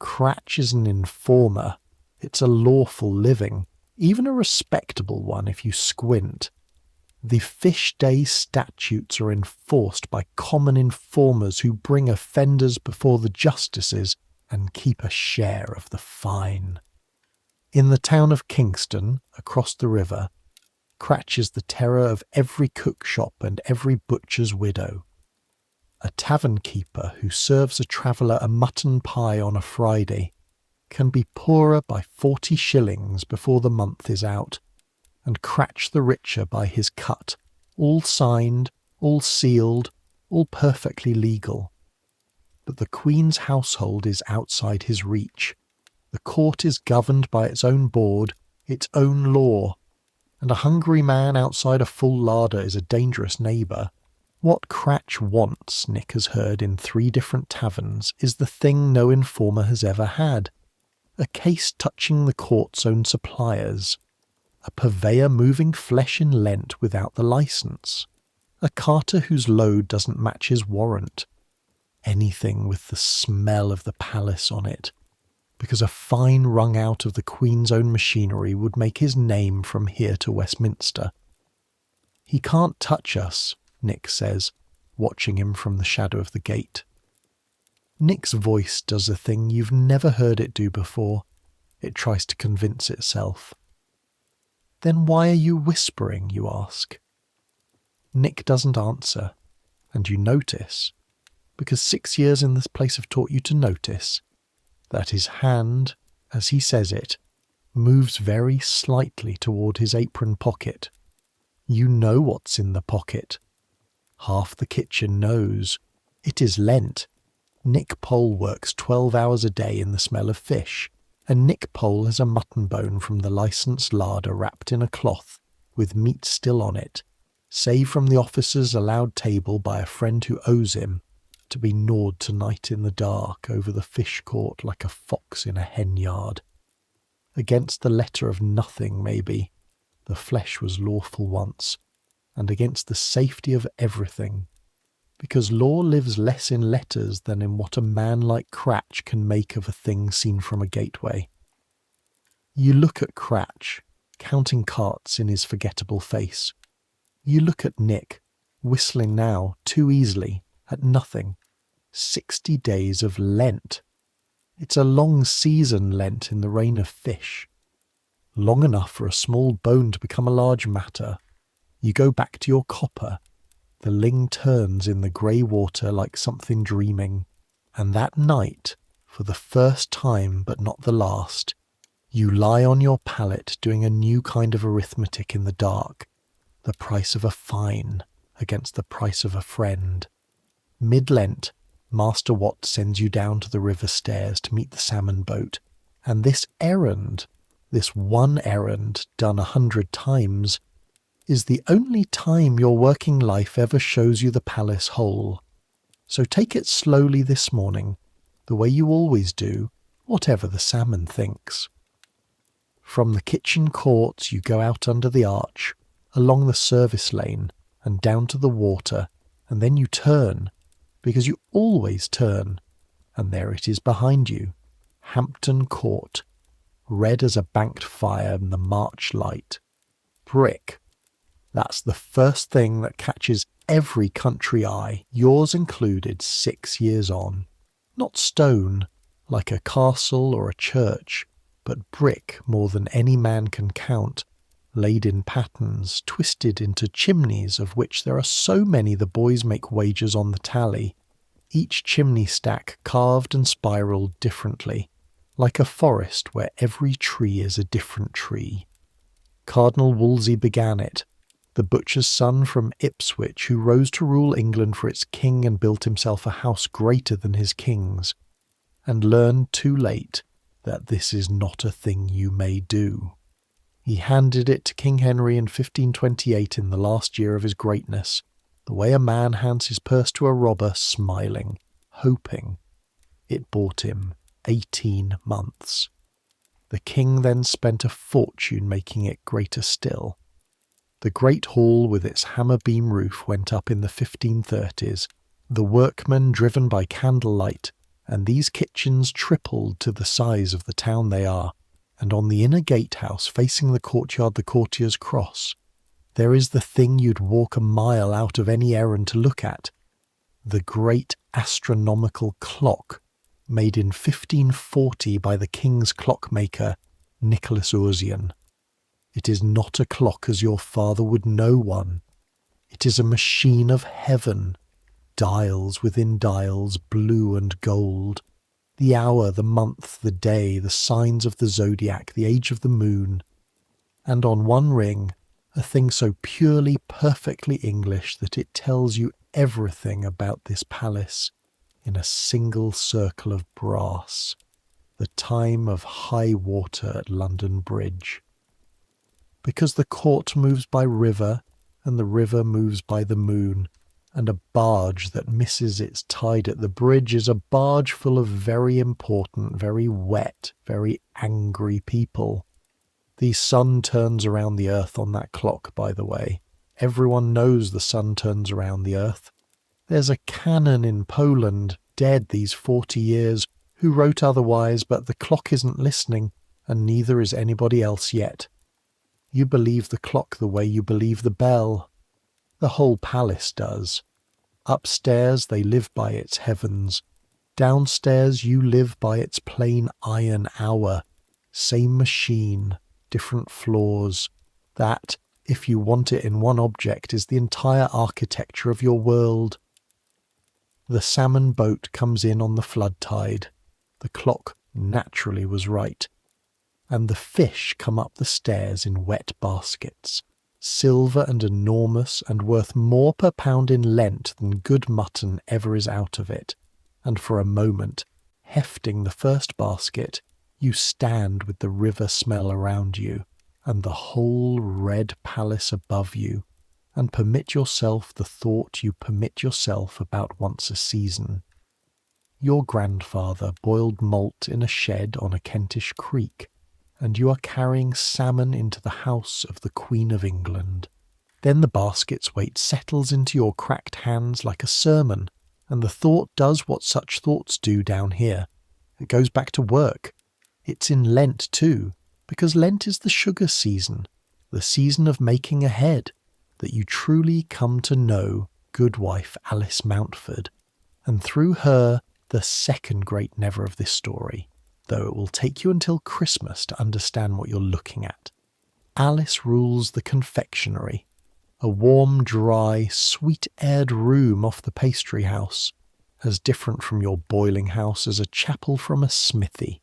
Cratch is an informer. It's a lawful living, even a respectable one if you squint. The Fish Day statutes are enforced by common informers who bring offenders before the justices and keep a share of the fine. In the town of Kingston, across the river, Cratch is the terror of every cook shop and every butcher's widow. A tavern keeper who serves a traveller a mutton pie on a Friday can be poorer by 40 shillings before the month is out, and Cratch the richer by his cut, all signed, all sealed, all perfectly legal. But the Queen's household is outside his reach. The court is governed by its own board, its own law, and a hungry man outside a full larder is a dangerous neighbour. What Cratch wants, Nick has heard in 3 different taverns, is the thing no informer has ever had. A case touching the court's own suppliers. A purveyor moving flesh in Lent without the licence. A carter whose load doesn't match his warrant. Anything with the smell of the palace on it, because a fine wrung out of the Queen's own machinery would make his name from here to Westminster. He can't touch us, Nick says, watching him from the shadow of the gate. Nick's voice does a thing you've never heard it do before. It tries to convince itself. Then why are you whispering, you ask? Nick doesn't answer, and you notice, because 6 years in this place have taught you to notice, that his hand, as he says it, moves very slightly toward his apron pocket. You know what's in the pocket. Half the kitchen knows. It is Lent. Nick Pole works 12 hours a day in the smell of fish, and Nick Pole has a mutton bone from the licensed larder wrapped in a cloth, with meat still on it, saved from the officer's allowed table by a friend who owes him, to be gnawed tonight in the dark over the fish court like a fox in a hen yard. Against the letter of nothing, maybe, the flesh was lawful once, and against the safety of everything, because law lives less in letters than in what a man like Cratch can make of a thing seen from a gateway. You look at Cratch, counting carts in his forgettable face. You look at Nick, whistling now, too easily, at nothing. 60 days of Lent. It's a long season, Lent, in the reign of fish. Long enough for a small bone to become a large matter. You go back to your copper. The ling turns in the grey water like something dreaming. And that night, for the first time but not the last, you lie on your pallet doing a new kind of arithmetic in the dark. The price of a fine against the price of a friend. Mid-Lent, Master Watt sends you down to the river stairs to meet the salmon boat, and this errand, this one errand done 100 times, is the only time your working life ever shows you the palace whole. So take it slowly this morning, the way you always do, whatever the salmon thinks. From the kitchen court you go out under the arch, along the service lane, and down to the water, and then you turn, because you always turn, and there it is behind you, Hampton Court, red as a banked fire in the March light. Brick. That's the first thing that catches every country eye, yours included, 6 years on. Not stone, like a castle or a church, but brick more than any man can count, laid in patterns, twisted into chimneys of which there are so many the boys make wagers on the tally, each chimney stack carved and spiralled differently, like a forest where every tree is a different tree. Cardinal Wolsey began it, the butcher's son from Ipswich who rose to rule England for its king and built himself a house greater than his king's, and learned too late that this is not a thing you may do. He handed it to King Henry in 1528 in the last year of his greatness, the way a man hands his purse to a robber, smiling, hoping. It bought him 18 months. The king then spent a fortune making it greater still. The great hall with its hammer-beam roof went up in the 1530s, the workmen driven by candlelight, and these kitchens tripled to the size of the town they are, and on the inner gatehouse facing the courtyard the courtiers cross, there is the thing you'd walk a mile out of any errand to look at, the great astronomical clock, made in 1540 by the king's clockmaker, Nicholas Ursian. It is not a clock as your father would know one. It is a machine of heaven, dials within dials, blue and gold, the hour, the month, the day, the signs of the zodiac, the age of the moon, and on one ring, a thing so purely, perfectly English that it tells you everything about this palace in a single circle of brass, the time of high water at London Bridge. Because the court moves by river, and the river moves by the moon, and a barge that misses its tide at the bridge is a barge full of very important, very wet, very angry people. The sun turns around the earth on that clock, by the way. Everyone knows the sun turns around the earth. There's a canon in Poland, dead these 40 years, who wrote otherwise, but the clock isn't listening, and neither is anybody else yet. You believe the clock the way you believe the bell. The whole palace does. Upstairs they live by its heavens. Downstairs you live by its plain iron hour. Same machine, different floors. That, if you want it in one object, is the entire architecture of your world. The salmon boat comes in on the flood tide. The clock naturally was right. And the fish come up the stairs in wet baskets, silver and enormous and worth more per pound in Lent than good mutton ever is out of it, and for a moment, hefting the first basket, you stand with the river smell around you, and the whole red palace above you, and permit yourself the thought you permit yourself about once a season. Your grandfather boiled malt in a shed on a Kentish creek, and you are carrying salmon into the house of the Queen of England. Then the basket's weight settles into your cracked hands like a sermon, and the thought does what such thoughts do down here. It goes back to work. It's in Lent too, because Lent is the sugar season, the season of making ahead, that you truly come to know Goodwife Alice Mountford, and through her the second great never of this story, though it will take you until Christmas to understand what you're looking at. Alice rules the confectionery, a warm, dry, sweet-aired room off the pastry house, as different from your boiling house as a chapel from a smithy.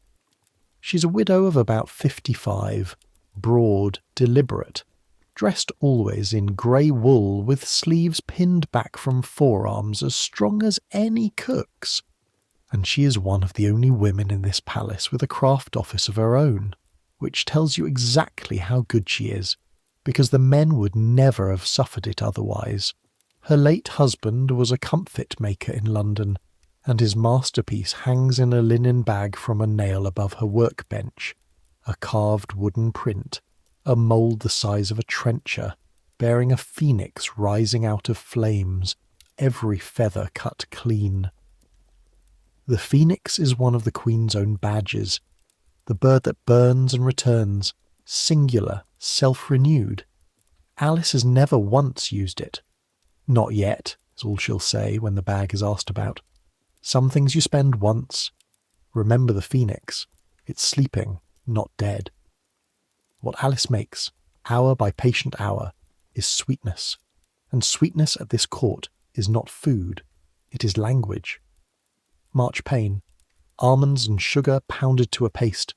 She's a widow of about 55, broad, deliberate, dressed always in grey wool with sleeves pinned back from forearms as strong as any cook's. And she is one of the only women in this palace with a craft office of her own, which tells you exactly how good she is, because the men would never have suffered it otherwise. Her late husband was a comfit maker in London, and his masterpiece hangs in a linen bag from a nail above her workbench, a carved wooden print, a mould the size of a trencher, bearing a phoenix rising out of flames, every feather cut clean. The phoenix is one of the Queen's own badges, the bird that burns and returns, singular, self-renewed. Alice has never once used it. Not yet, is all she'll say when the bag is asked about. Some things you spend once. Remember the phoenix. It's sleeping, not dead. What Alice makes, hour by patient hour, is sweetness. And sweetness at this court is not food, it is language. March Pain, almonds and sugar pounded to a paste,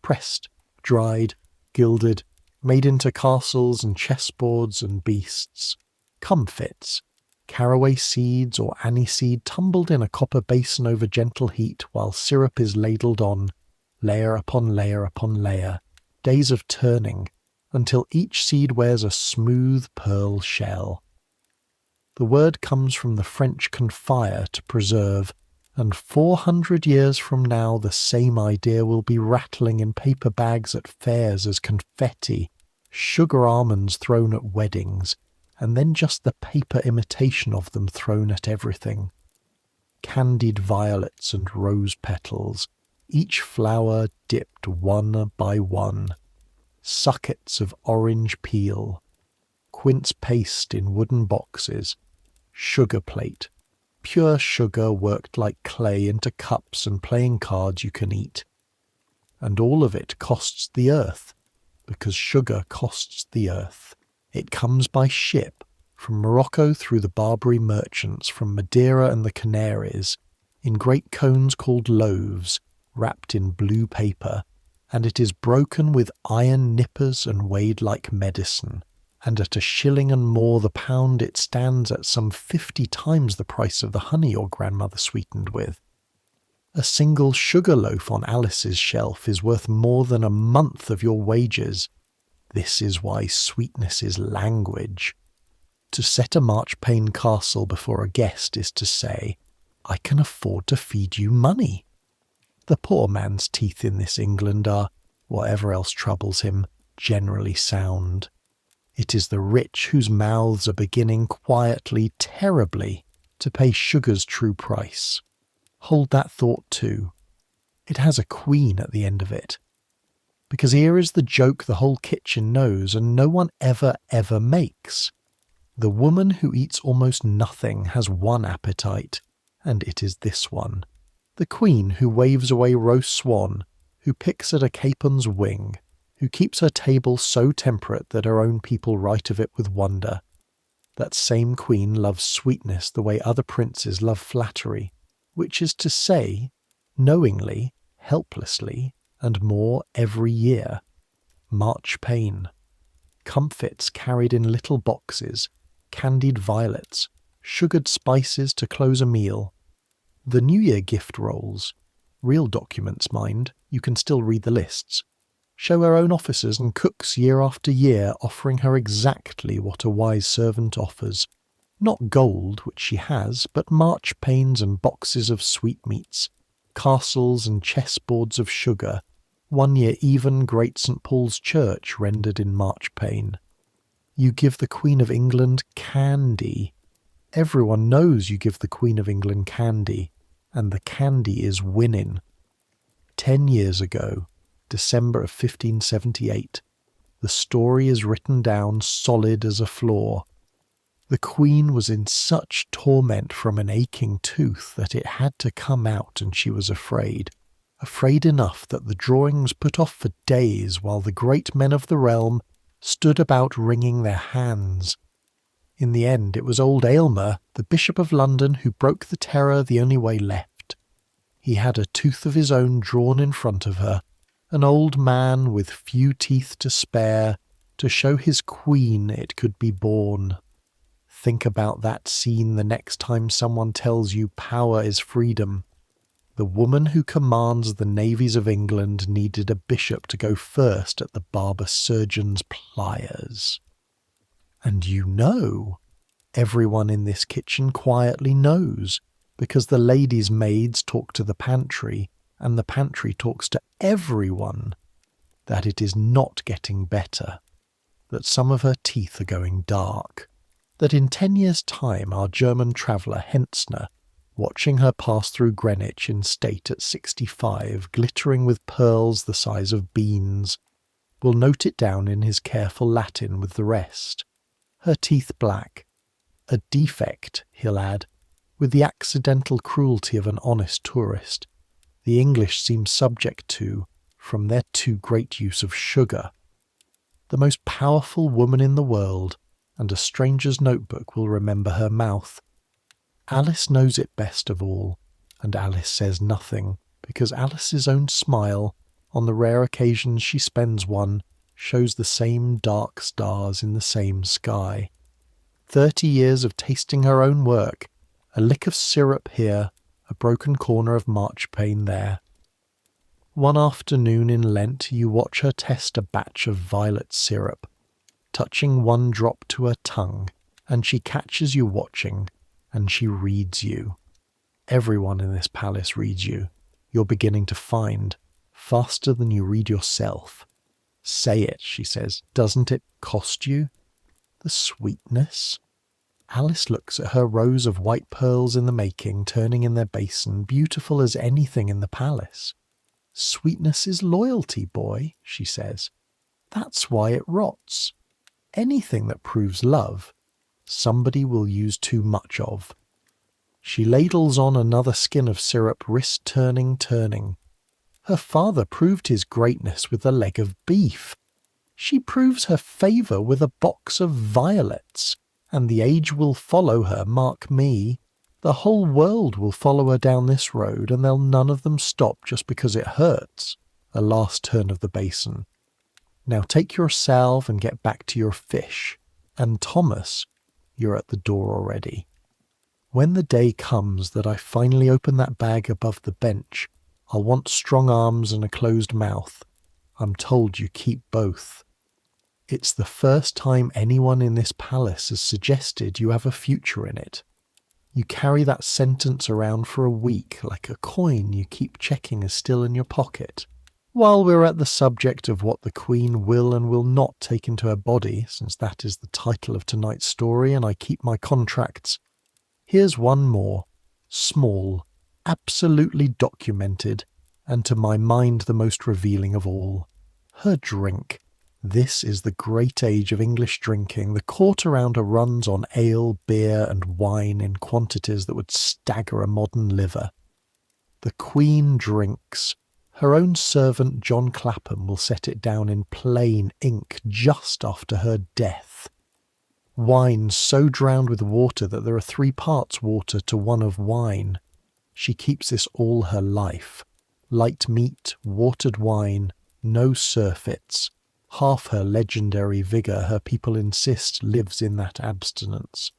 pressed, dried, gilded, made into castles and chessboards and beasts. Comfits, caraway seeds or aniseed tumbled in a copper basin over gentle heat while syrup is ladled on, layer upon layer upon layer, days of turning, until each seed wears a smooth pearl shell. The word comes from the French confire, to preserve, and 400 years from now the same idea will be rattling in paper bags at fairs as confetti, sugar almonds thrown at weddings, and then just the paper imitation of them thrown at everything. Candied violets and rose petals, each flower dipped one by one. Suckets of orange peel, quince paste in wooden boxes, sugar plate, pure sugar worked like clay into cups and playing cards you can eat. And all of it costs the earth, because sugar costs the earth. It comes by ship, from Morocco through the Barbary merchants, from Madeira and the Canaries, in great cones called loaves, wrapped in blue paper, and it is broken with iron nippers and weighed like medicine, and at $1 and more the pound it stands at some 50 times the price of the honey your grandmother sweetened with. A single sugar loaf on Alice's shelf is worth more than a month of your wages. This is why sweetness is language. To set a Marchpane Castle before a guest is to say, I can afford to feed you money. The poor man's teeth in this England are, whatever else troubles him, generally sound. It is the rich whose mouths are beginning quietly, terribly, to pay sugar's true price. Hold that thought too. It has a queen at the end of it. Because here is the joke the whole kitchen knows and no one ever makes. The woman who eats almost nothing has one appetite, and it is this one. The queen who waves away roast swan, who picks at a capon's wing, who keeps her table so temperate that her own people write of it with wonder. That same queen loves sweetness the way other princes love flattery, which is to say, knowingly, helplessly, and more every year. Marchpane. Comfits carried in little boxes, candied violets, sugared spices to close a meal. The New Year gift rolls. Real documents, mind, you can still read the lists. show her own officers and cooks year after year, offering her exactly what a wise servant offers. Not gold, which she has, but marchpanes and boxes of sweetmeats, castles and chessboards of sugar, one year even Great St. Paul's Church rendered in marchpane. You give the Queen of England candy. Everyone knows you give the Queen of England candy, and the candy is winning. 10 years ago, December of 1578, the story is written down solid as a floor. The Queen was in such torment from an aching tooth that it had to come out, and she was afraid enough that the drawing was put off for days while the great men of the realm stood about wringing their hands. In the end, it was old Aylmer, the Bishop of London, who broke the terror the only way left. He had a tooth of his own drawn in front of her, an old man with few teeth to spare, to show his queen it could be born. Think about that scene the next time someone tells you power is freedom. The woman who commands the navies of England needed a bishop to go first at the barber surgeon's pliers. And you know, everyone in this kitchen quietly knows, because the ladies' maids talk to the pantry, and the pantry talks to everyone, that it is not getting better, that some of her teeth are going dark, that in 10 years' time our German traveller Hentzner, watching her pass through Greenwich in state at 65, glittering with pearls the size of beans, will note it down in his careful Latin with the rest. Her teeth black. A defect, he'll add, with the accidental cruelty of an honest tourist, the English seem subject to from their too great use of sugar. The most powerful woman in the world, and a stranger's notebook will remember her mouth. Alice knows it best of all, and Alice says nothing, because Alice's own smile, on the rare occasions she spends one, shows the same dark stars in the same sky. 30 years of tasting her own work, a lick of syrup here, a broken corner of marchpane there. One afternoon in Lent you watch her test a batch of violet syrup, touching one drop to her tongue, and she catches you watching, and she reads you. Everyone in this palace reads you. You're beginning to find, faster than you read yourself. Say it, she says. Doesn't it cost you? The sweetness? Alice looks at her rows of white pearls in the making, turning in their basin, beautiful as anything in the palace. Sweetness is loyalty, boy, she says. That's why it rots. Anything that proves love, somebody will use too much of. She ladles on another skin of syrup, wrist turning. Her father proved his greatness with a leg of beef. She proves her favour with a box of violets, and the age will follow her, mark me. The whole world will follow her down this road, and they'll none of them stop just because it hurts. A last turn of the basin. Now take your salve and get back to your fish. And Thomas, you're at the door already. When the day comes that I finally open that bag above the bench, I'll want strong arms and a closed mouth. I'm told you keep both. It's the first time anyone in this palace has suggested you have a future in it. You carry that sentence around for a week like a coin you keep checking is still in your pocket. While we're at the subject of what the Queen will and will not take into her body, since that is the title of tonight's story and I keep my contracts, here's one more, small, absolutely documented, and to my mind the most revealing of all. Her drink. This is the great age of English drinking. The court around her runs on ale, beer, and wine in quantities that would stagger a modern liver. The Queen drinks. Her own servant John Clapham will set it down in plain ink just after her death. Wine so drowned with water that there are 3 parts water to 1 of wine. She keeps this all her life. Light meat, watered wine, no surfeits. Half her legendary vigour, her people insist, lives in that abstinence.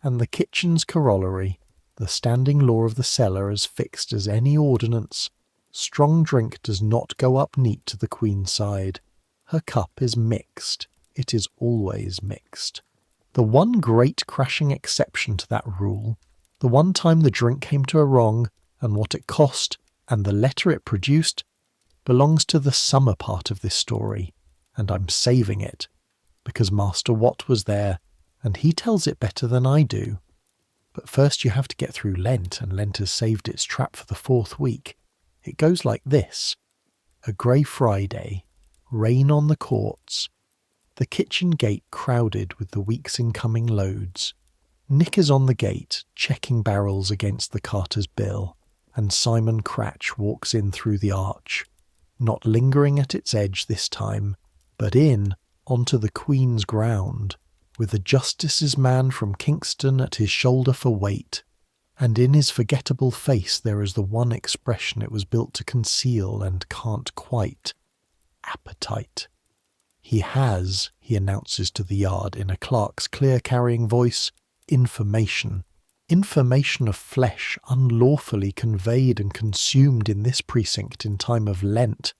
And the kitchen's corollary, the standing law of the cellar as fixed as any ordinance, Strong drink does not go up neat to the Queen's side. Her cup is mixed. It is always mixed. The one great crashing exception to that rule, the one time the drink came to a wrong, and what it cost, and the letter it produced, belongs to the summer part of this story, and I'm saving it, because Master Watt was there, and he tells it better than I do. But first you have to get through Lent, and Lent has saved its trap for the 4th week. It goes like this. A grey Friday, rain on the courts, the kitchen gate crowded with the week's incoming loads. Nick is on the gate, checking barrels against the carter's bill, and Simon Cratch walks in through the arch, not lingering at its edge this time, but in onto the Queen's ground, with the Justice's man from Kingston at his shoulder for weight, and in his forgettable face there is the one expression it was built to conceal and can't quite: appetite. He has, he announces to the yard in a clerk's clear-carrying voice, information. Information of flesh unlawfully conveyed and consumed in this precinct in time of Lent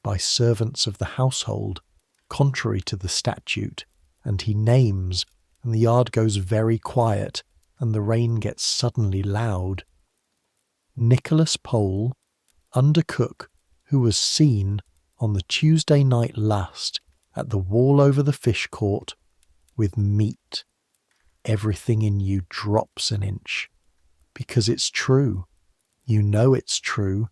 by servants of the household, contrary to the statute, and he names, and the yard goes very quiet, and the rain gets suddenly loud. Nicholas Pole, under cook, who was seen on the Tuesday night last at the wall over the fish court with meat. Everything in you drops an inch. Because it's true. You know it's true.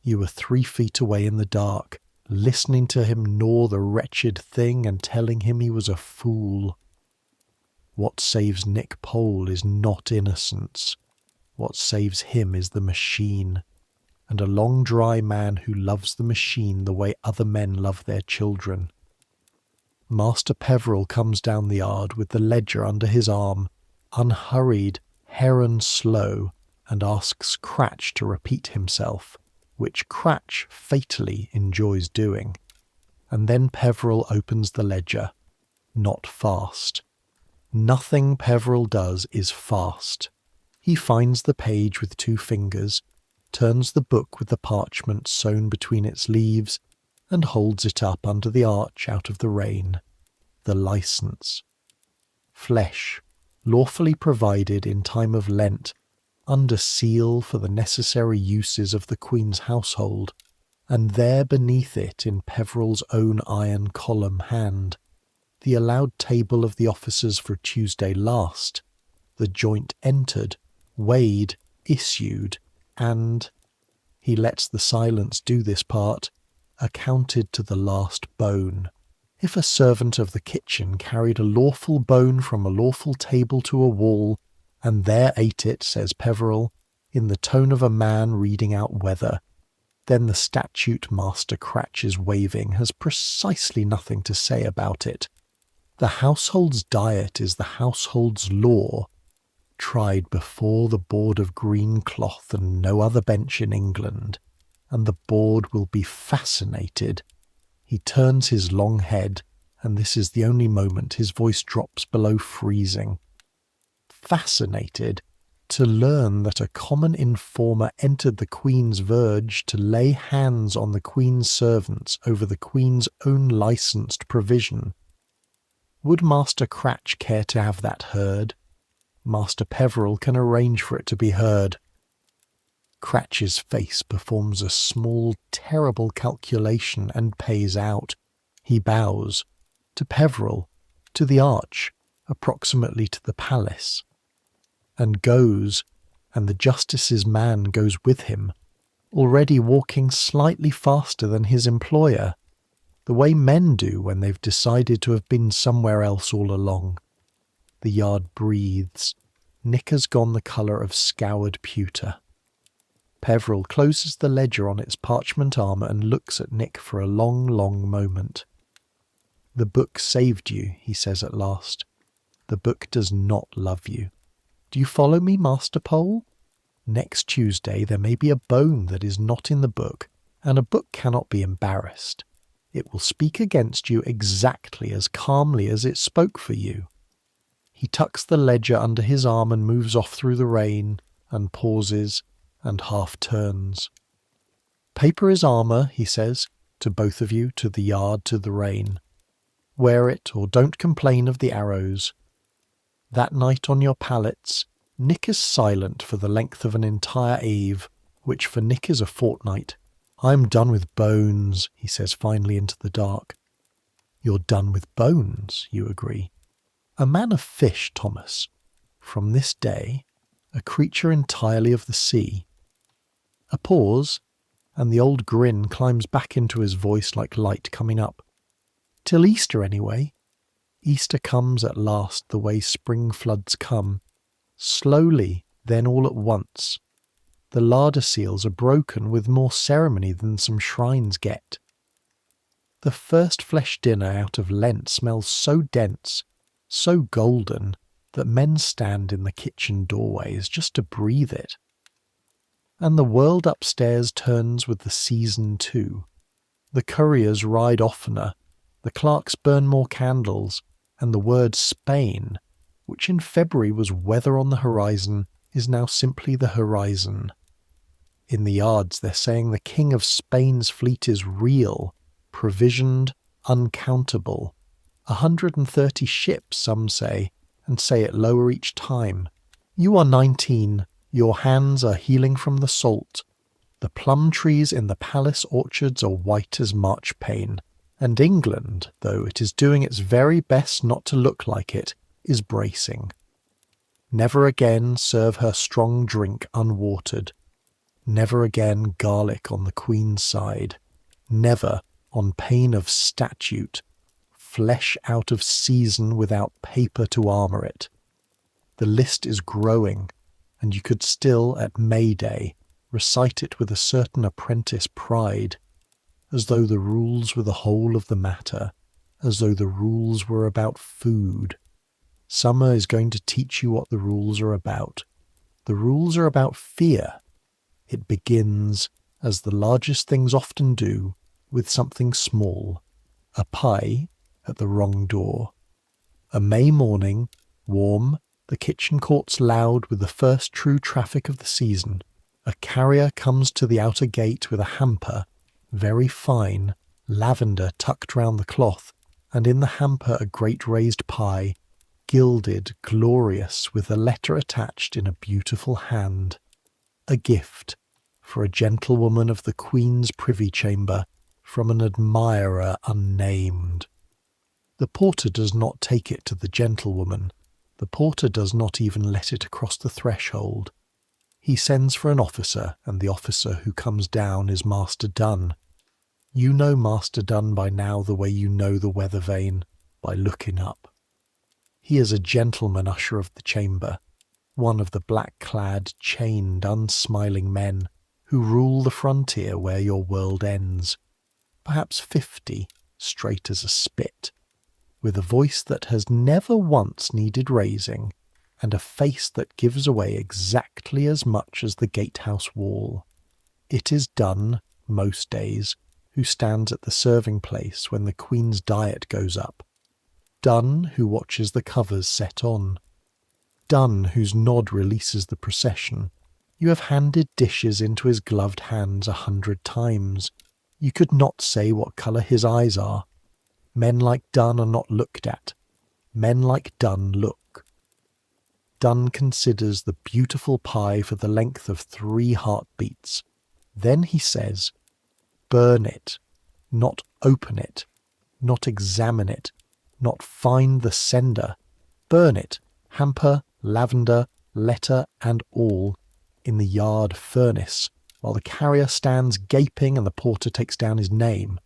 You were 3 feet away in the dark, listening to him gnaw the wretched thing and telling him he was a fool. What saves Nick Pole is not innocence. What saves him is the machine, and a long dry man who loves the machine the way other men love their children. Master Peveril comes down the yard with the ledger under his arm, unhurried, heron slow, and asks Cratch to repeat himself, which Cratch fatally enjoys doing. And then Peveril opens the ledger. Not fast. Nothing Peveril does is fast. He finds the page with 2 fingers, turns the book with the parchment sewn between its leaves, and holds it up under the arch out of the rain. The licence. Flesh, lawfully provided in time of Lent, under seal for the necessary uses of the Queen's household, and there beneath it in Peveril's own iron column hand, the allowed table of the officers for Tuesday last, the joint entered, weighed, issued, and, he lets the silence do this part, accounted to the last bone. If a servant of the kitchen carried a lawful bone from a lawful table to a wall, and there ate it, says Peveril, in the tone of a man reading out weather, then the statute Master Cratch is waving has precisely nothing to say about it. The household's diet is the household's law, tried before the board of green cloth and no other bench in England, and the board will be fascinated. He turns his long head, and this is the only moment his voice drops below freezing. Fascinated to learn that a common informer entered the Queen's verge to lay hands on the Queen's servants over the Queen's own licensed provision. Would Master Cratch care to have that heard? Master Peveril can arrange for it to be heard. Cratch's face performs a small, terrible calculation and pays out. He bows. To Peveril, to the arch, approximately to the palace, and goes, and the Justice's man goes with him, already walking slightly faster than his employer, the way men do when they've decided to have been somewhere else all along. The yard breathes. Nick has gone the colour of scoured pewter. Peveril closes the ledger on its parchment armour and looks at Nick for a long, long moment. The book saved you, he says at last. The book does not love you. Do you follow me, Master Pole? Next Tuesday there may be a bone that is not in the book, and a book cannot be embarrassed. It will speak against you exactly as calmly as it spoke for you. He tucks the ledger under his arm and moves off through the rain, and pauses, and half turns. Paper is armour, he says, to both of you, to the yard, to the rain. Wear it, or don't complain of the arrows. That night on your pallets, Nick is silent for the length of an entire eve, which for Nick is a fortnight. I'm done with bones, he says finally into the dark. You're done with bones, you agree. A man of fish, Thomas. From this day, a creature entirely of the sea. A pause, and the old grin climbs back into his voice like light coming up. Till Easter, anyway. Easter comes at last the way spring floods come. Slowly, then all at once. The larder seals are broken with more ceremony than some shrines get. The first flesh dinner out of Lent smells so dense, so golden, that men stand in the kitchen doorways just to breathe it. And the world upstairs turns with the season too. The couriers ride oftener, the clerks burn more candles, and the word Spain, which in February was weather on the horizon, is now simply the horizon. In the yards they're saying the King of Spain's fleet is real, provisioned, uncountable. 130 ships, some say, and say it lower each time. You are 19, your hands are healing from the salt. The plum trees in the palace orchards are white as marchpane, and England, though it is doing its very best not to look like it, is bracing. Never again serve her strong drink unwatered. Never again garlic on the Queen's side. Never, on pain of statute, flesh out of season without paper to armour it. The list is growing, and you could still, at May Day, recite it with a certain apprentice pride, as though the rules were the whole of the matter, as though the rules were about food. Summer is going to teach you what the rules are about. The rules are about fear. It begins, as the largest things often do, with something small, a pie at the wrong door. A May morning, warm, the kitchen courts loud with the first true traffic of the season. A carrier comes to the outer gate with a hamper, very fine, lavender tucked round the cloth, and in the hamper a great raised pie, gilded, glorious, with a letter attached in a beautiful hand. A gift, for a gentlewoman of the Queen's privy chamber, from an admirer unnamed. The porter does not take it to the gentlewoman. The porter does not even let it across the threshold. He sends for an officer, and the officer who comes down is Master Dunn. You know Master Dunn by now the way you know the weather vane, by looking up. He is a gentleman usher of the chamber, one of the black-clad, chained, unsmiling men who rule the frontier where your world ends. Perhaps 50, straight as a spit, with a voice that has never once needed raising, and a face that gives away exactly as much as the gatehouse wall. It is Dunn, most days, who stands at the serving place when the Queen's diet goes up. Dunn, who watches the covers set on. Dunn, whose nod releases the procession. You have handed dishes into his gloved hands 100 times. You could not say what colour his eyes are. Men like Dunn are not looked at. Men like Dunn look. Dunn considers the beautiful pie for the length of 3 heartbeats. Then he says, burn it, not open it, not examine it, not find the sender. Burn it, hamper, lavender, letter and all, in the yard furnace, while the carrier stands gaping and the porter takes down his name.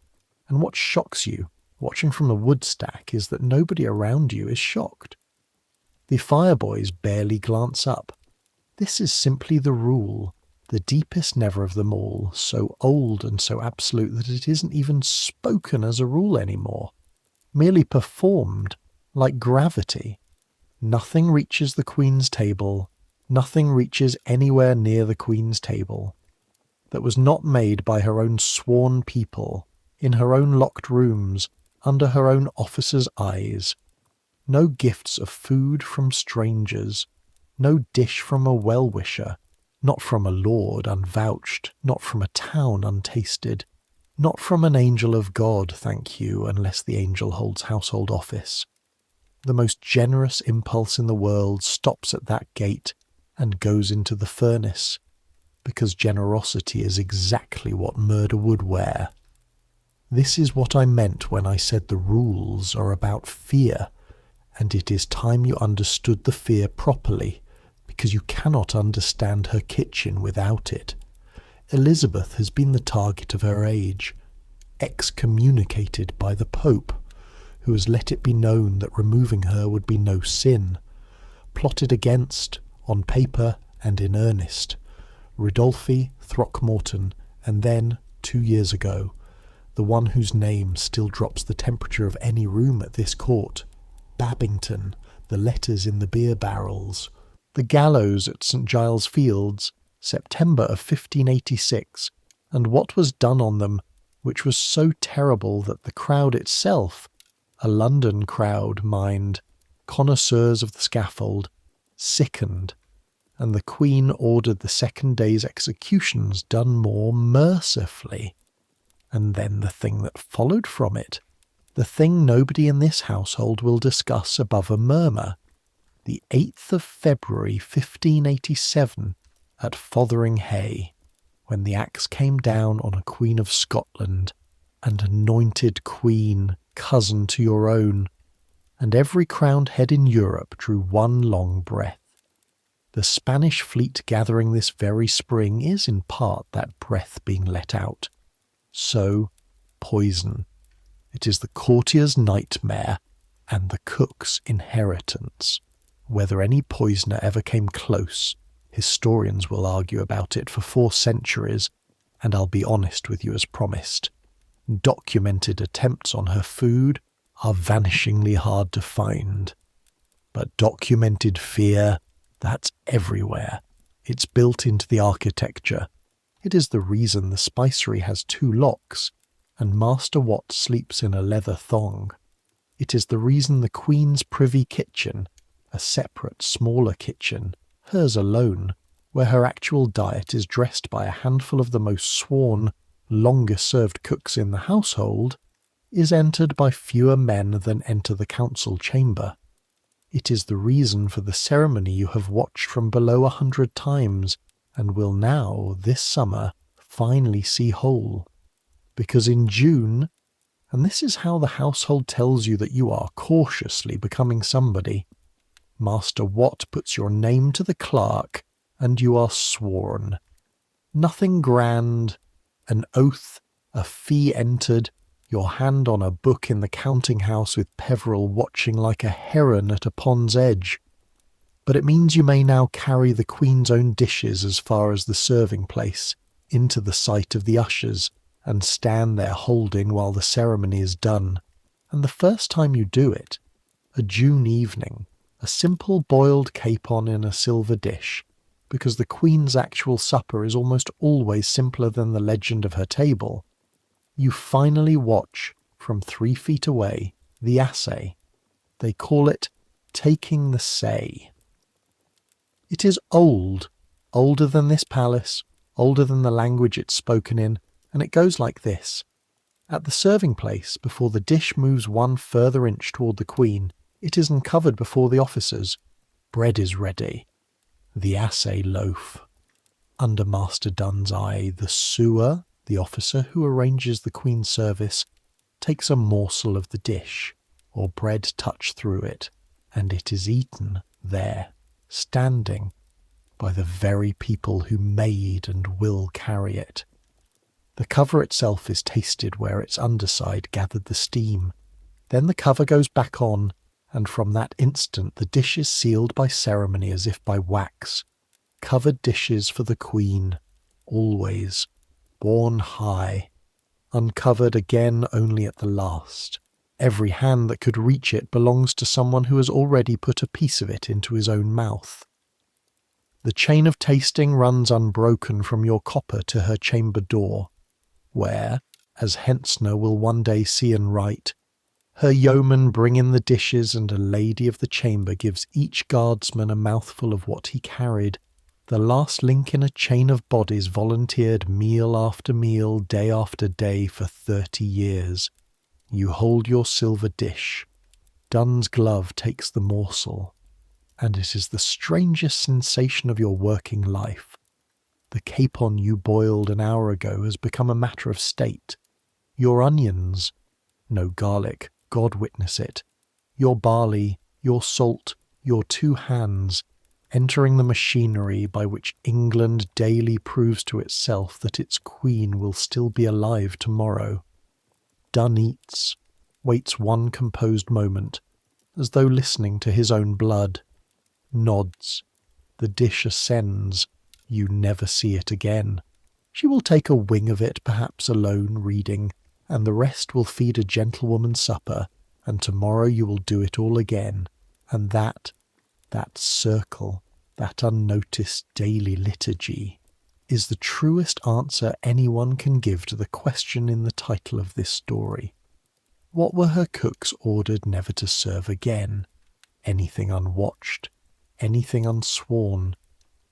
And what shocks you, watching from the wood stack, is that nobody around you is shocked. The fireboys barely glance up. This is simply the rule, the deepest never of them all, so old and so absolute that it isn't even spoken as a rule anymore, merely performed, like gravity. Nothing reaches the Queen's table, nothing reaches anywhere near the Queen's table, that was not made by her own sworn people, in her own locked rooms, under her own officers' eyes. No gifts of food from strangers, no dish from a well-wisher, not from a lord unvouched, not from a town untasted, not from an angel of God, thank you, unless the angel holds household office. The most generous impulse in the world stops at that gate and goes into the furnace, because generosity is exactly what murder would wear. This is what I meant when I said the rules are about fear, and it is time you understood the fear properly, because you cannot understand her kitchen without it. Elizabeth has been the target of her age, excommunicated by the Pope, who has let it be known that removing her would be no sin, plotted against, on paper and in earnest, Ridolfi, Throckmorton, and then, 2 years ago, the one whose name still drops the temperature of any room at this court, Babington, the letters in the beer barrels, the gallows at St. Giles Fields, September of 1586, and what was done on them, which was so terrible that the crowd itself, a London crowd, mind, connoisseurs of the scaffold, sickened, and the Queen ordered the second day's executions done more mercifully. And then the thing that followed from it, the thing nobody in this household will discuss above a murmur, the 8th of February 1587 at Fotheringhay, when the axe came down on a Queen of Scotland, and anointed Queen, cousin to your own, and every crowned head in Europe drew one long breath. The Spanish fleet gathering this very spring is in part that breath being let out. So, poison. It is the courtier's nightmare and the cook's inheritance. Whether any poisoner ever came close, historians will argue about it for 4 centuries, and I'll be honest with you as promised. Documented attempts on her food are vanishingly hard to find. But documented fear, that's everywhere. It's built into the architecture. It is the reason the spicery has 2 locks, and Master Wat sleeps in a leather thong. It is the reason the Queen's privy kitchen, a separate, smaller kitchen, hers alone, where her actual diet is dressed by a handful of the most sworn, longest-served cooks in the household, is entered by fewer men than enter the council chamber. It is the reason for the ceremony you have watched from below 100 times, and will now, this summer, finally see whole. Because in June, and this is how the household tells you that you are cautiously becoming somebody, Master Wat puts your name to the clerk, and you are sworn. Nothing grand, an oath, a fee entered, your hand on a book in the counting-house with Peveril watching like a heron at a pond's edge. But it means you may now carry the Queen's own dishes as far as the serving place, into the sight of the ushers, and stand there holding while the ceremony is done. And the first time you do it, a June evening, a simple boiled capon in a silver dish, because the Queen's actual supper is almost always simpler than the legend of her table, you finally watch, from 3 feet away, the assay. They call it taking the say. It is old, older than this palace, older than the language it's spoken in, and it goes like this. At the serving place, before the dish moves 1 further inch toward the Queen, it is uncovered before the officers. Bread is ready. The assay loaf. Under Master Dun's eye, the sewer, the officer who arranges the Queen's service, takes a morsel of the dish, or bread touched through it, and it is eaten there, standing, by the very people who made and will carry it. The cover itself is tasted where its underside gathered the steam. Then the cover goes back on, and from that instant the dish is sealed by ceremony as if by wax. Covered dishes for the Queen, always, borne high, uncovered again only at the last. Every hand that could reach it belongs to someone who has already put a piece of it into his own mouth. The chain of tasting runs unbroken from your copper to her chamber door, where, as Hentzner will one day see and write, her yeomen bring in the dishes and a lady of the chamber gives each guardsman a mouthful of what he carried, The last link in a chain of bodies volunteered meal after meal, day after day for 30 years. You hold your silver dish. Dunn's glove takes the morsel. And it is the strangest sensation of your working life. The capon you boiled an hour ago has become a matter of state. Your onions, no garlic, God witness it. Your barley, your salt, your 2 hands, entering the machinery by which England daily proves to itself that its queen will still be alive tomorrow. Dunn eats, waits one composed moment, as though listening to his own blood, nods. The dish ascends. You never see it again. She will take a wing of it, perhaps alone, reading, and the rest will feed a gentlewoman's supper, and tomorrow you will do it all again. And that circle, that unnoticed daily liturgy, is the truest answer anyone can give to the question in the title of this story. What were her cooks ordered never to serve again? Anything unwatched, anything unsworn,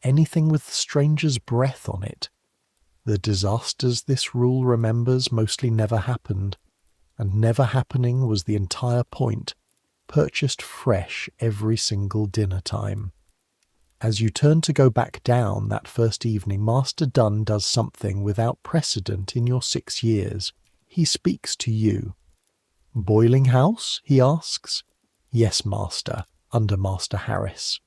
anything with the stranger's breath on it. The disasters this rule remembers mostly never happened, and never happening was the entire point, purchased fresh every single dinner time. As you turn to go back down that first evening, Master Dunn does something without precedent in your 6 years. He speaks to you. "Boiling house?" he asks. "Yes, master, under Master Harris."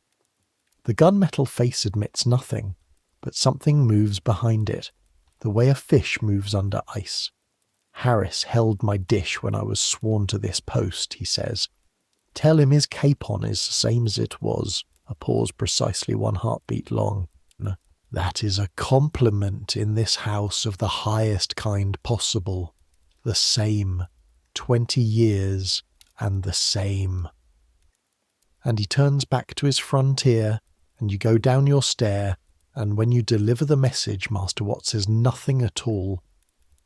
The gunmetal face admits nothing, but something moves behind it, the way a fish moves under ice. "Harris held my dish when I was sworn to this post," he says. "Tell him his capon is the same as it was." A pause precisely 1 heartbeat long. "That is a compliment in this house of the highest kind possible. The same. 20 years, and the same." And he turns back to his frontier, and you go down your stair, and when you deliver the message, Master Watt says nothing at all.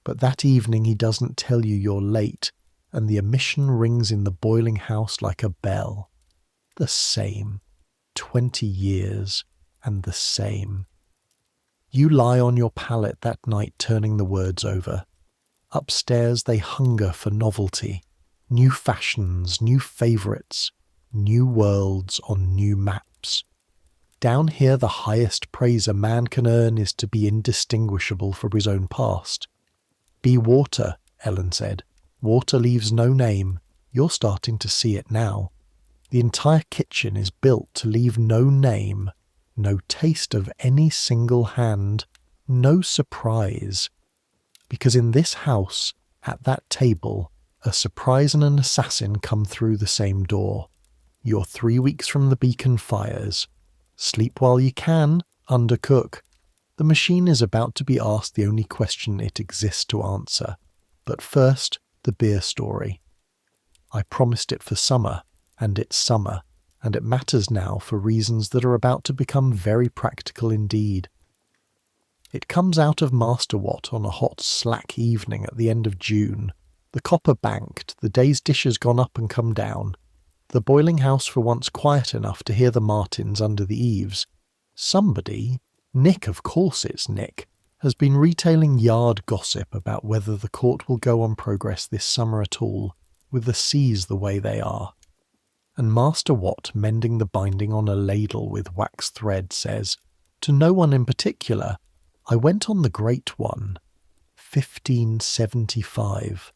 But that evening he doesn't tell you you're late, and the omission rings in the boiling house like a bell. The same. 20 years, and the same. You lie on your pallet that night turning the words over. Upstairs they hunger for novelty, new fashions, new favourites, new worlds on new maps. Down here the highest praise a man can earn is to be indistinguishable from his own past. "Be water," Ellen said. "Water leaves no name. You're starting to see it now. The entire kitchen is built to leave no name, no taste of any single hand, no surprise. Because in this house, at that table, a surprise and an assassin come through the same door. You're 3 weeks from the Beacon fires. Sleep while you can, undercook. The machine is about to be asked the only question it exists to answer. But first, the beer story. I promised it for summer, and it's summer, and it matters now for reasons that are about to become very practical indeed. It comes out of Master Watt on a hot, slack evening at the end of June. The copper banked, the day's dishes gone up and come down. The boiling house for once quiet enough to hear the martins under the eaves. Somebody, Nick, of course it's Nick, has been retailing yard gossip about whether the court will go on progress this summer at all, with the seas the way they are. And Master Watt, mending the binding on a ladle with wax thread, says, to no one in particular, I went on the great one, 1575.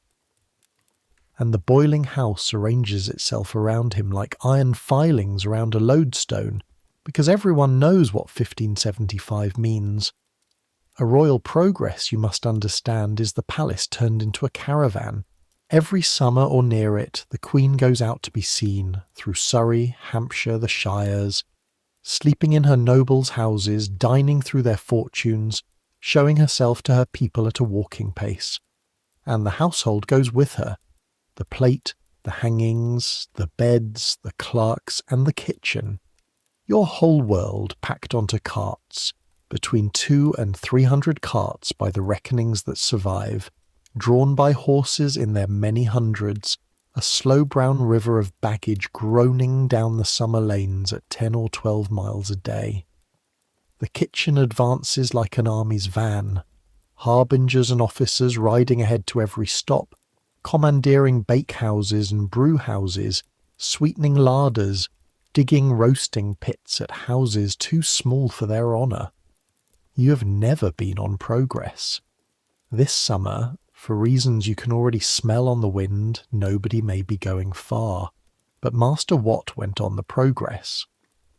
And the boiling house arranges itself around him like iron filings around a lodestone, because everyone knows what 1575 means. A royal progress, you must understand, is the palace turned into a caravan. Every summer or near it, the Queen goes out to be seen, through Surrey, Hampshire, the Shires, sleeping in her nobles' houses, dining through their fortunes, showing herself to her people at a walking pace. And the household goes with her. The plate, the hangings, the beds, the clerks, and the kitchen. Your whole world packed onto carts, between 200 and 300 carts by the reckonings that survive, drawn by horses in their many hundreds, a slow brown river of baggage groaning down the summer lanes at 10 or 12 miles a day. The kitchen advances like an army's van, harbingers and officers riding ahead to every stop, commandeering bakehouses and brewhouses, sweetening larders, digging roasting pits at houses too small for their honour. You have never been on Progress. This summer, for reasons you can already smell on the wind, nobody may be going far. But Master Wat went on the Progress.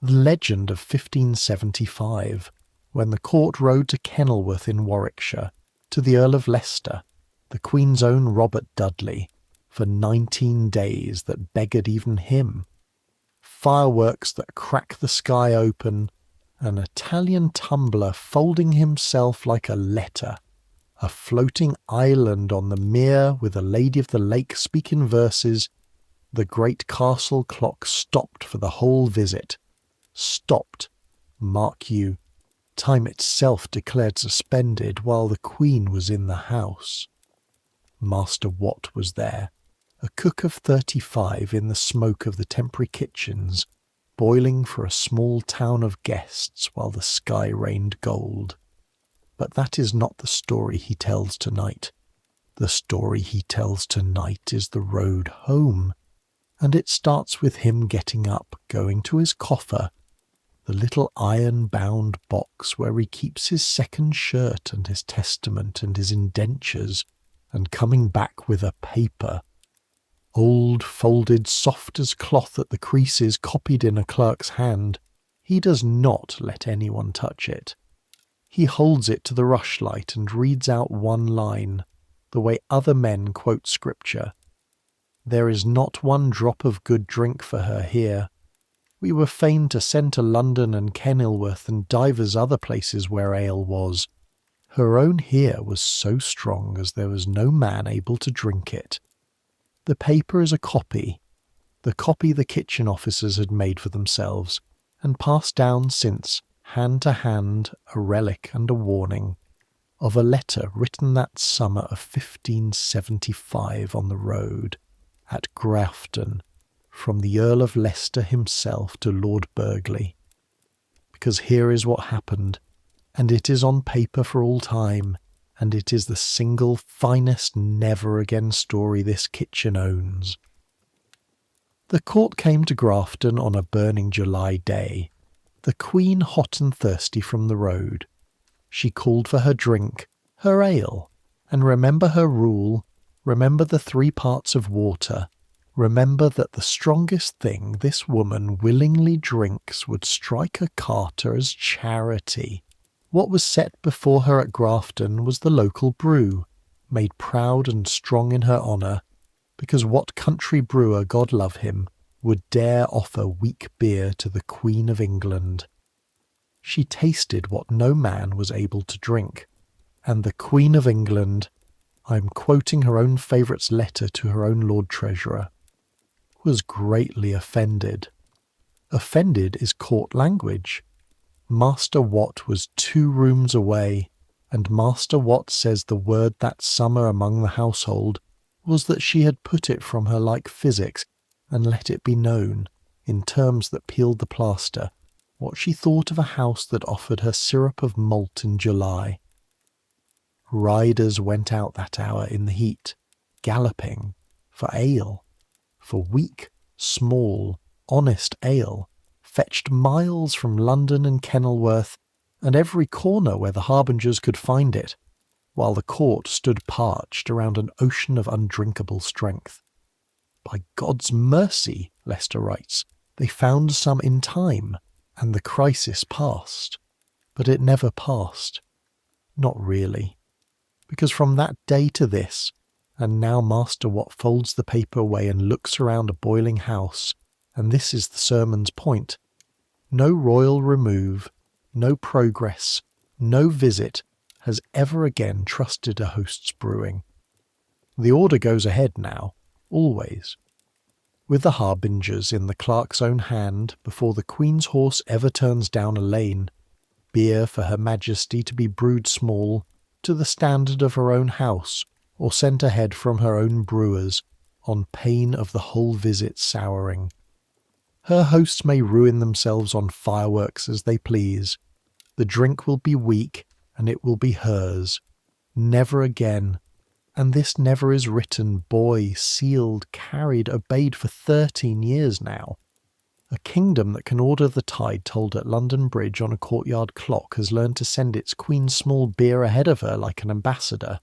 The legend of 1575, when the court rode to Kenilworth in Warwickshire, to the Earl of Leicester, the Queen's own Robert Dudley, for 19 days that beggared even him. Fireworks that crack the sky open, an Italian tumbler folding himself like a letter, a floating island on the mere with a lady of the lake speaking verses. The great castle clock stopped for the whole visit. Stopped, mark you, time itself declared suspended while the Queen was in the house. Master Wat was there, a cook of 35 in the smoke of the temporary kitchens, boiling for a small town of guests while the sky rained gold. But that is not the story he tells tonight. The story he tells tonight is the road home, and it starts with him getting up, going to his coffer, the little iron-bound box where he keeps his second shirt and his testament and his indentures, and coming back with a paper, old, folded, soft as cloth at the creases, copied in a clerk's hand. He does not let anyone touch it. He holds it to the rushlight and reads out one line, the way other men quote scripture. There is not one drop of good drink for her here. We were fain to send to London and Kenilworth and divers other places where ale was. Her own here was so strong as there was no man able to drink it. The paper is a copy, the copy the kitchen officers had made for themselves, and passed down since, hand to hand, a relic and a warning, of a letter written that summer of 1575 on the road, at Grafton, from the Earl of Leicester himself to Lord Burghley. Because here is what happened, and it is on paper for all time, and it is the single finest never-again story this kitchen owns. The court came to Grafton on a burning July day, the Queen hot and thirsty from the road. She called for her drink, her ale, and remember her rule, remember the 3 parts of water, remember that the strongest thing this woman willingly drinks would strike a carter as charity. What was set before her at Grafton was the local brew, made proud and strong in her honour, because what country brewer, God love him, would dare offer weak beer to the Queen of England? She tasted what no man was able to drink, and the Queen of England, I am quoting her own favourite's letter to her own Lord Treasurer, was greatly offended. Offended is court language. Master Wat was 2 rooms away, and Master Wat says the word that summer among the household was that she had put it from her like physics, and let it be known, in terms that peeled the plaster, what she thought of a house that offered her syrup of malt in July. Riders went out that hour in the heat, galloping, for ale, for weak, small, honest ale, fetched miles from London and Kenilworth, and every corner where the harbingers could find it, while the court stood parched around an ocean of undrinkable strength. By God's mercy, Leicester writes, they found some in time, and the crisis passed. But it never passed. Not really. Because from that day to this, and now Master Wat folds the paper away and looks around a boiling house, and this is the sermon's point, no royal remove, no progress, no visit has ever again trusted a host's brewing. The order goes ahead now, always. With the harbingers in the clerk's own hand before the Queen's horse ever turns down a lane, beer for Her Majesty to be brewed small, to the standard of her own house, or sent ahead from her own brewers, on pain of the whole visit souring. Her hosts may ruin themselves on fireworks as they please. The drink will be weak, and it will be hers. Never again. And this never is written, boy, sealed, carried, obeyed for 13 years now. A kingdom that can order the tide told at London Bridge on a courtyard clock has learned to send its queen small beer ahead of her like an ambassador.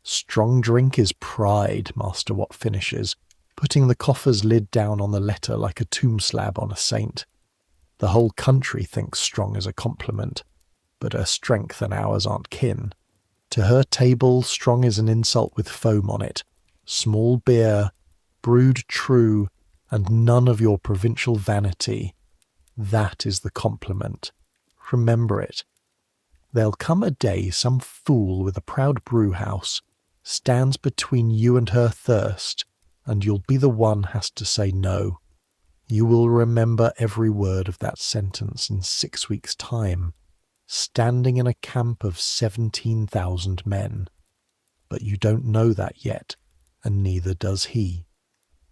Strong drink is pride, Master Watt finishes, putting the coffer's lid down on the letter like a tomb slab on a saint. The whole country thinks strong is a compliment, but her strength and ours aren't kin. To her table, strong is an insult with foam on it. Small beer, brewed true, and none of your provincial vanity. That is the compliment. Remember it. There'll come a day some fool with a proud brewhouse stands between you and her thirst, and you'll be the one has to say no. You will remember every word of that sentence in 6 weeks' time, standing in a camp of 17,000 men. But you don't know that yet, and neither does he.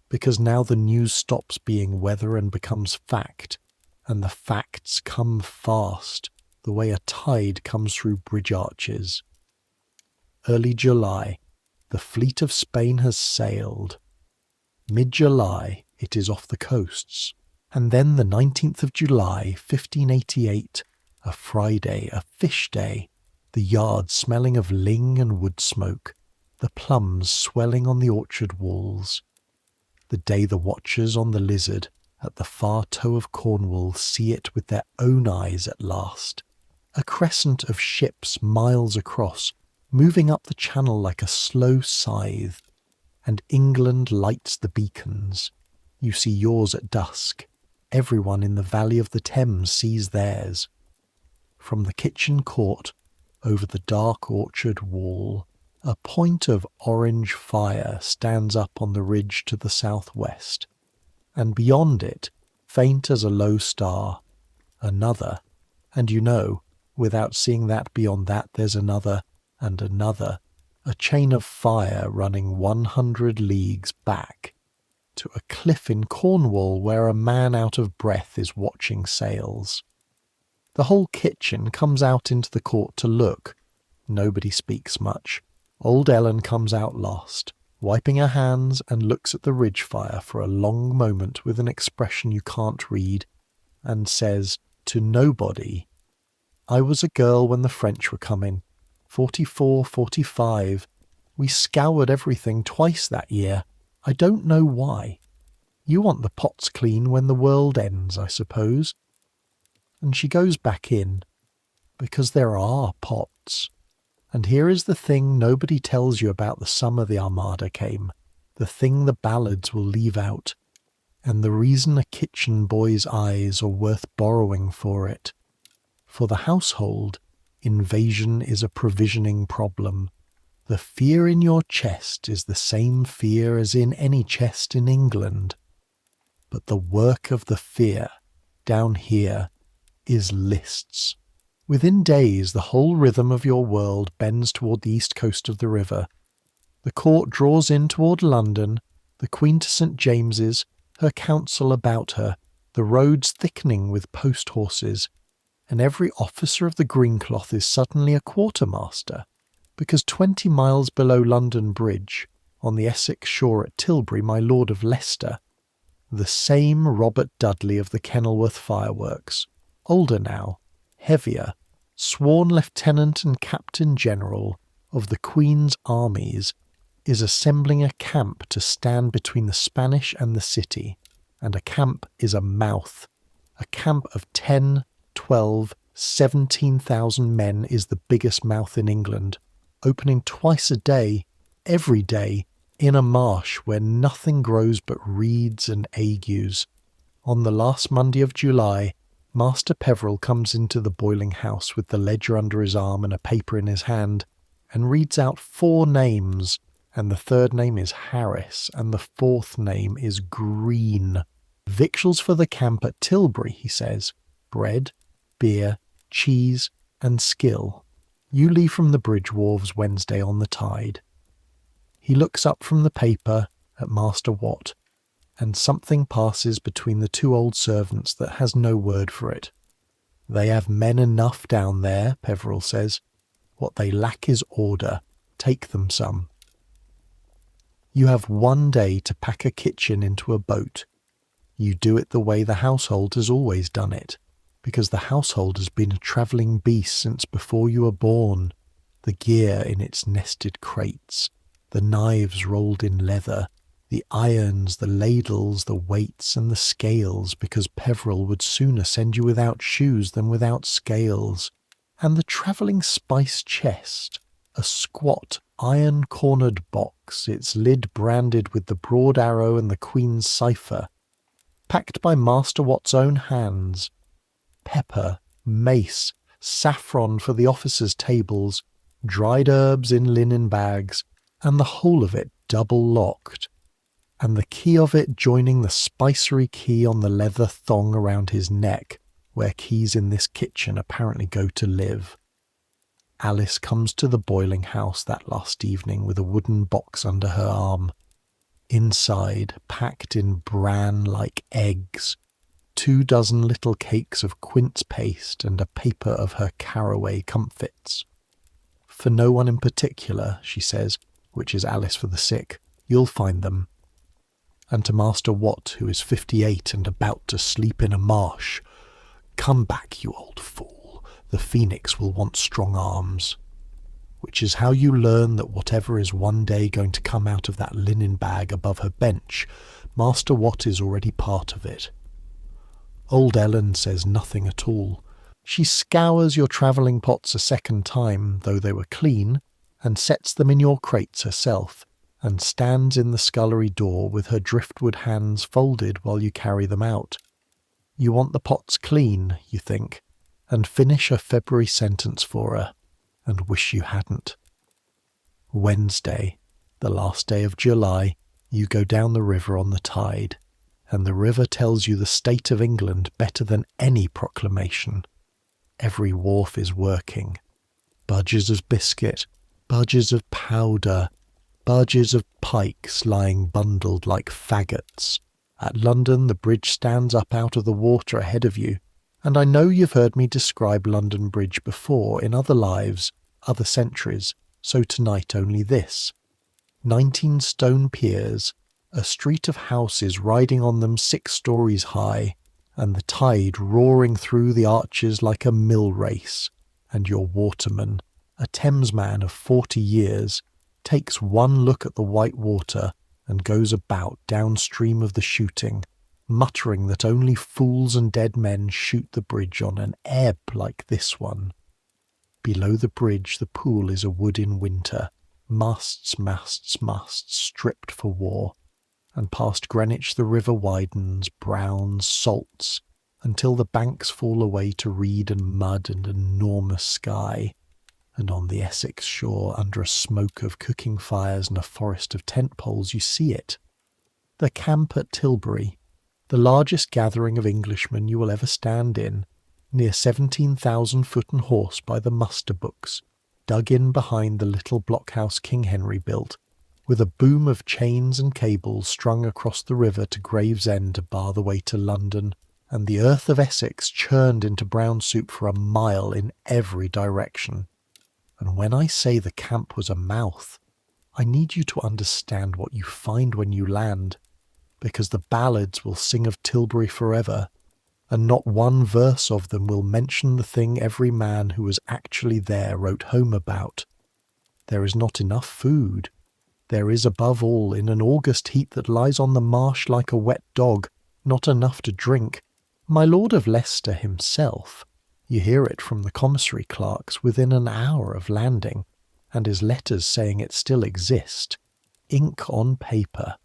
Because now the news stops being weather and becomes fact, and the facts come fast, the way a tide comes through bridge arches. Early July, the fleet of Spain has sailed. Mid-July, it is off the coasts, and then the 19th of July, 1588, a Friday, a fish day, the yard smelling of ling and wood smoke, the plums swelling on the orchard walls. The day the watchers on the Lizard at the far toe of Cornwall see it with their own eyes at last. A crescent of ships miles across, moving up the channel like a slow scythe. And England lights the beacons. You see yours at dusk. Everyone in the valley of the Thames sees theirs. From the kitchen court, over the dark orchard wall, a point of orange fire stands up on the ridge to the southwest, and beyond it, faint as a low star, another, and you know, without seeing that beyond that there's another, and another, a chain of fire running 100 leagues back, to a cliff in Cornwall where a man out of breath is watching sails. The whole kitchen comes out into the court to look. Nobody speaks much. Old Ellen comes out last, wiping her hands, and looks at the ridge fire for a long moment with an expression you can't read, and says to nobody, I was a girl when the French were coming, 44, 45. We scoured everything twice that year. I don't know why. You want the pots clean when the world ends, I suppose. And she goes back in, because there are pots. And here is the thing nobody tells you about the summer the Armada came, the thing the ballads will leave out, and the reason a kitchen boy's eyes are worth borrowing for it. For the household, invasion is a provisioning problem. The fear in your chest is the same fear as in any chest in England. But the work of the fear, down here, is lists. Within days, the whole rhythm of your world bends toward the east coast of the river. The court draws in toward London, the Queen to St. James's, her council about her, the roads thickening with post-horses, and every officer of the green cloth is suddenly a quartermaster, because 20 miles below London Bridge, on the Essex shore at Tilbury, my Lord of Leicester, the same Robert Dudley of the Kenilworth fireworks, older now, heavier, sworn lieutenant and captain general of the Queen's armies, is assembling a camp to stand between the Spanish and the city, and a camp is a mouth. A camp of 10, 12, 17,000 men is the biggest mouth in England, opening twice a day, every day, in a marsh where nothing grows but reeds and agues. On the last Monday of July, Master Peveril comes into the boiling house with the ledger under his arm and a paper in his hand, and reads out 4 names, and the third name is Harris, and the fourth name is Green. Victuals for the camp at Tilbury, he says. Bread, beer, cheese, and skill. You leave from the bridge wharves Wednesday on the tide. He looks up from the paper at Master Watt, and something passes between the 2 old servants that has no word for it. They have men enough down there, Peveril says. What they lack is order. Take them some. You have 1 day to pack a kitchen into a boat. You do it the way the household has always done it, because the household has been a travelling beast since before you were born. The gear in its nested crates, the knives rolled in leather, the irons, the ladles, the weights and the scales, because Peveril would sooner send you without shoes than without scales, and the travelling spice chest, a squat, iron-cornered box, its lid branded with the broad arrow and the Queen's cipher, packed by Master Watt's own hands. Pepper, mace, saffron for the officers' tables, dried herbs in linen bags, and the whole of it double-locked, and the key of it joining the spicery key on the leather thong around his neck, where keys in this kitchen apparently go to live. Alice comes to the boiling house that last evening with a wooden box under her arm. Inside, packed in bran like eggs, 24 little cakes of quince paste and a paper of her caraway comfits. For no one in particular, she says, which is Alice for the sick, you'll find them. And to Master Watt, who is 58 and about to sleep in a marsh, come back, you old fool. The phoenix will want strong arms. Which is how you learn that whatever is one day going to come out of that linen bag above her bench, Master Watt is already part of it. Old Ellen says nothing at all. She scours your travelling pots a second time, though they were clean, and sets them in your crates herself, and stands in the scullery door with her driftwood hands folded while you carry them out. You want the pots clean, you think, and finish a February sentence for her, and wish you hadn't. Wednesday, the last day of July, you go down the river on the tide, and the river tells you the state of England better than any proclamation. Every wharf is working. Budges of biscuit, budges of powder, budges of pikes lying bundled like faggots. At London the bridge stands up out of the water ahead of you, and I know you've heard me describe London Bridge before in other lives, other centuries, so tonight only this. 19 stone piers, a street of houses riding on them 6 stories high, and the tide roaring through the arches like a mill race, and your waterman, a Thames man of 40 years, takes one look at the white water and goes about downstream of the shooting, muttering that only fools and dead men shoot the bridge on an ebb like this one. Below the bridge the pool is a wood in winter, masts, masts, masts, stripped for war, and past Greenwich the river widens, browns, salts, until the banks fall away to reed and mud and enormous sky, and on the Essex shore, under a smoke of cooking fires and a forest of tent poles, you see it. The camp at Tilbury, the largest gathering of Englishmen you will ever stand in, near 17,000 foot and horse by the muster books, dug in behind the little blockhouse King Henry built, with a boom of chains and cables strung across the river to Gravesend to bar the way to London, and the earth of Essex churned into brown soup for a mile in every direction. And when I say the camp was a mouth, I need you to understand what you find when you land, because the ballads will sing of Tilbury forever, and not one verse of them will mention the thing every man who was actually there wrote home about. There is not enough food. There is, above all, in an August heat that lies on the marsh like a wet dog, not enough to drink. My Lord of Leicester himself, you hear it from the commissary clerks within an hour of landing, and his letters saying it still exist, ink on paper,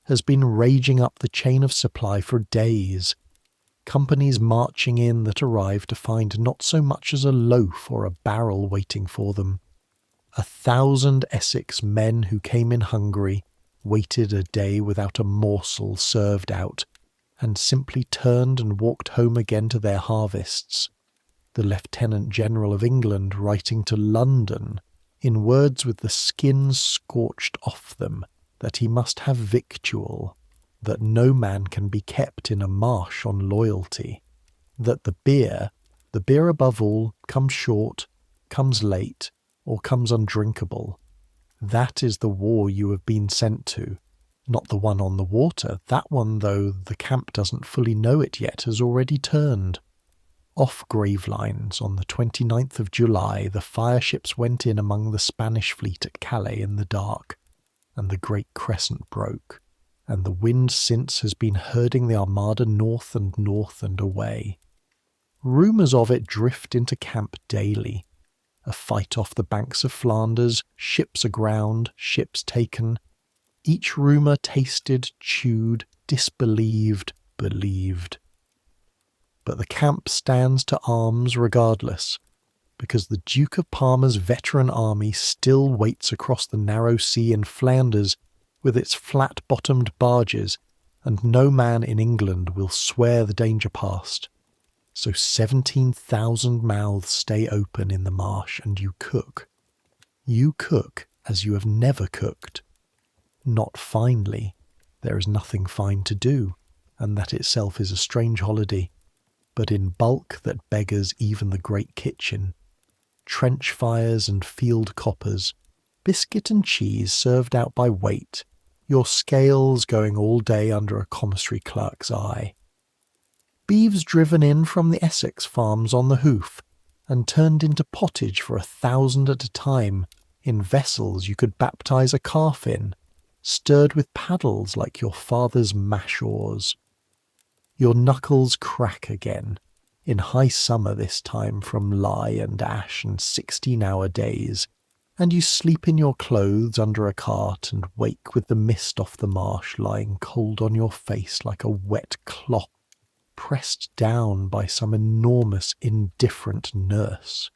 has been raging up the chain of supply for days, companies marching in that arrive to find not so much as a loaf or a barrel waiting for them. 1,000 Essex men who came in hungry waited a day without a morsel served out, and simply turned and walked home again to their harvests. The Lieutenant General of England writing to London, in words with the skin scorched off them, that he must have victual, that no man can be kept in a marsh on loyalty, that the beer, The beer above all comes short, comes late, or comes undrinkable. That is the war you have been sent to, not the one on the water. That one, though the camp doesn't fully know it yet, has already turned. Off Gravelines, on the 29th of July, the fireships went in among the Spanish fleet at Calais in the dark, and the Great Crescent broke, and the wind since has been herding the Armada north and away. Rumours of it drift into camp daily. A fight off the banks of Flanders, ships aground, ships taken. Each rumour tasted, chewed, disbelieved, believed. But the camp stands to arms regardless, because the Duke of Parma's veteran army still waits across the narrow sea in Flanders with its flat-bottomed barges, and no man in England will swear the danger past. So 17,000 mouths stay open in the marsh, and you cook. You cook as you have never cooked. Not finely. There is nothing fine to do, and that itself is a strange holiday, but in bulk that beggars even the great kitchen. Trench fires and field coppers, biscuit and cheese served out by weight, your scales going all day under a commissary clerk's eye. Beeves driven in from the Essex farms on the hoof, and turned into pottage for 1,000 at a time, in vessels you could baptize a calf in, stirred with paddles like your father's mash oars. Your knuckles crack again, in high summer this time from lye and ash and 16-hour days, and you sleep in your clothes under a cart and wake with the mist off the marsh lying cold on your face like a wet cloth pressed down by some enormous indifferent nurse.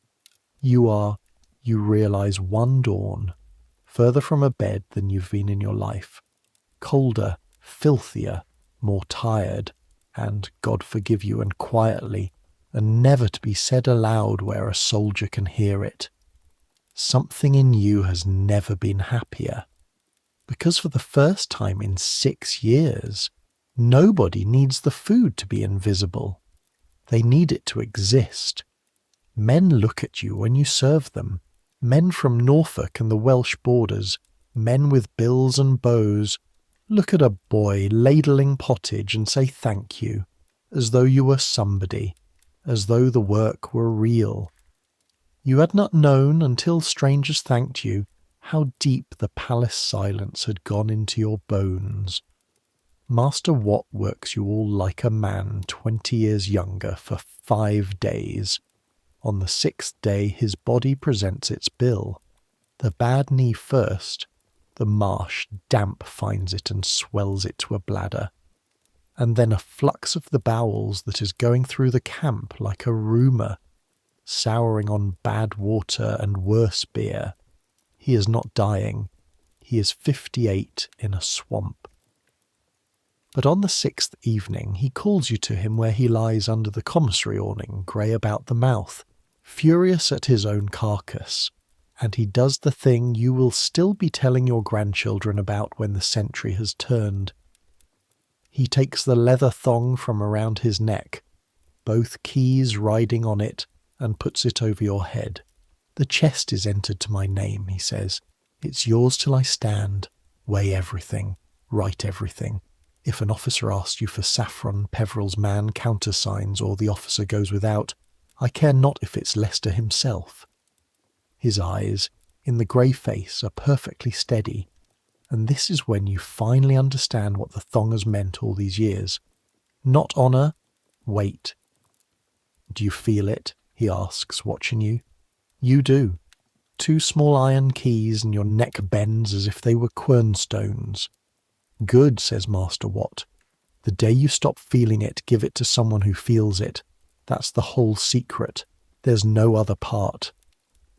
You realise one dawn, further from a bed than you've been in your life, colder, filthier, more tired, and, God forgive you, and quietly, and never to be said aloud where a soldier can hear it. Something in you has never been happier, because for the first time in 6 years, nobody needs the food to be invisible. They need it to exist. Men look at you when you serve them. Men from Norfolk and the Welsh borders, men with bills and bows, look at a boy ladling pottage and say thank you, as though you were somebody, as though the work were real. You had not known, until strangers thanked you, how deep the palace silence had gone into your bones. Master Watt works you all like a man 20 years younger for 5 days. On the 6th day his body presents its bill. The bad knee first, the marsh damp finds it and swells it to a bladder. And then a flux of the bowels that is going through the camp like a rumour, souring on bad water and worse beer. He is not dying. He is 58 in a swamp. But on the 6th evening he calls you to him where he lies under the commissary awning, grey about the mouth, furious at his own carcass, and he does the thing you will still be telling your grandchildren about when the century has turned. He takes the leather thong from around his neck, both keys riding on it, and puts it over your head. The chest is entered to my name, he says. It's yours till I stand. Weigh everything. Write everything. If an officer asks you for Saffron, Peveril's man countersigns, or the officer goes without, I care not if it's Leicester himself. His eyes, in the grey face, are perfectly steady, and this is when you finally understand what the thong has meant all these years. Not honour, weight. Do you feel it? He asks, watching you. You do. 2 small iron keys, and your neck bends as if they were quernstones. Good, says Master Watt. The day you stop feeling it, give it to someone who feels it. That's the whole secret. There's no other part.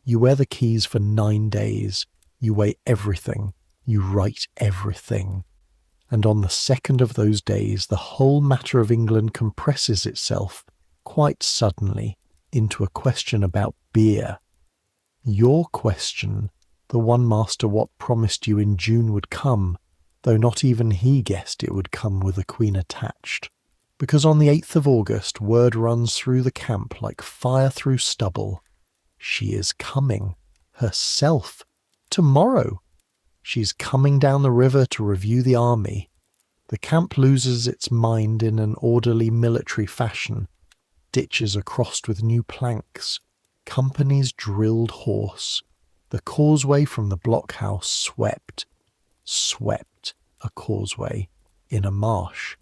You wear the keys for 9 days. You weigh everything. You write everything. And on the 2nd of those days, the whole matter of England compresses itself, quite suddenly, into a question about beer. Your question, the one Master Watt promised you in June would come, though not even he guessed it would come with a queen attached, because on the 8th of August word runs through the camp like fire through stubble. She is coming, herself, tomorrow. She's coming down the river to review the army. The camp loses its mind in an orderly military fashion. Ditches are crossed with new planks. Companies drilled hoarse. The causeway from the blockhouse swept a causeway in a marsh.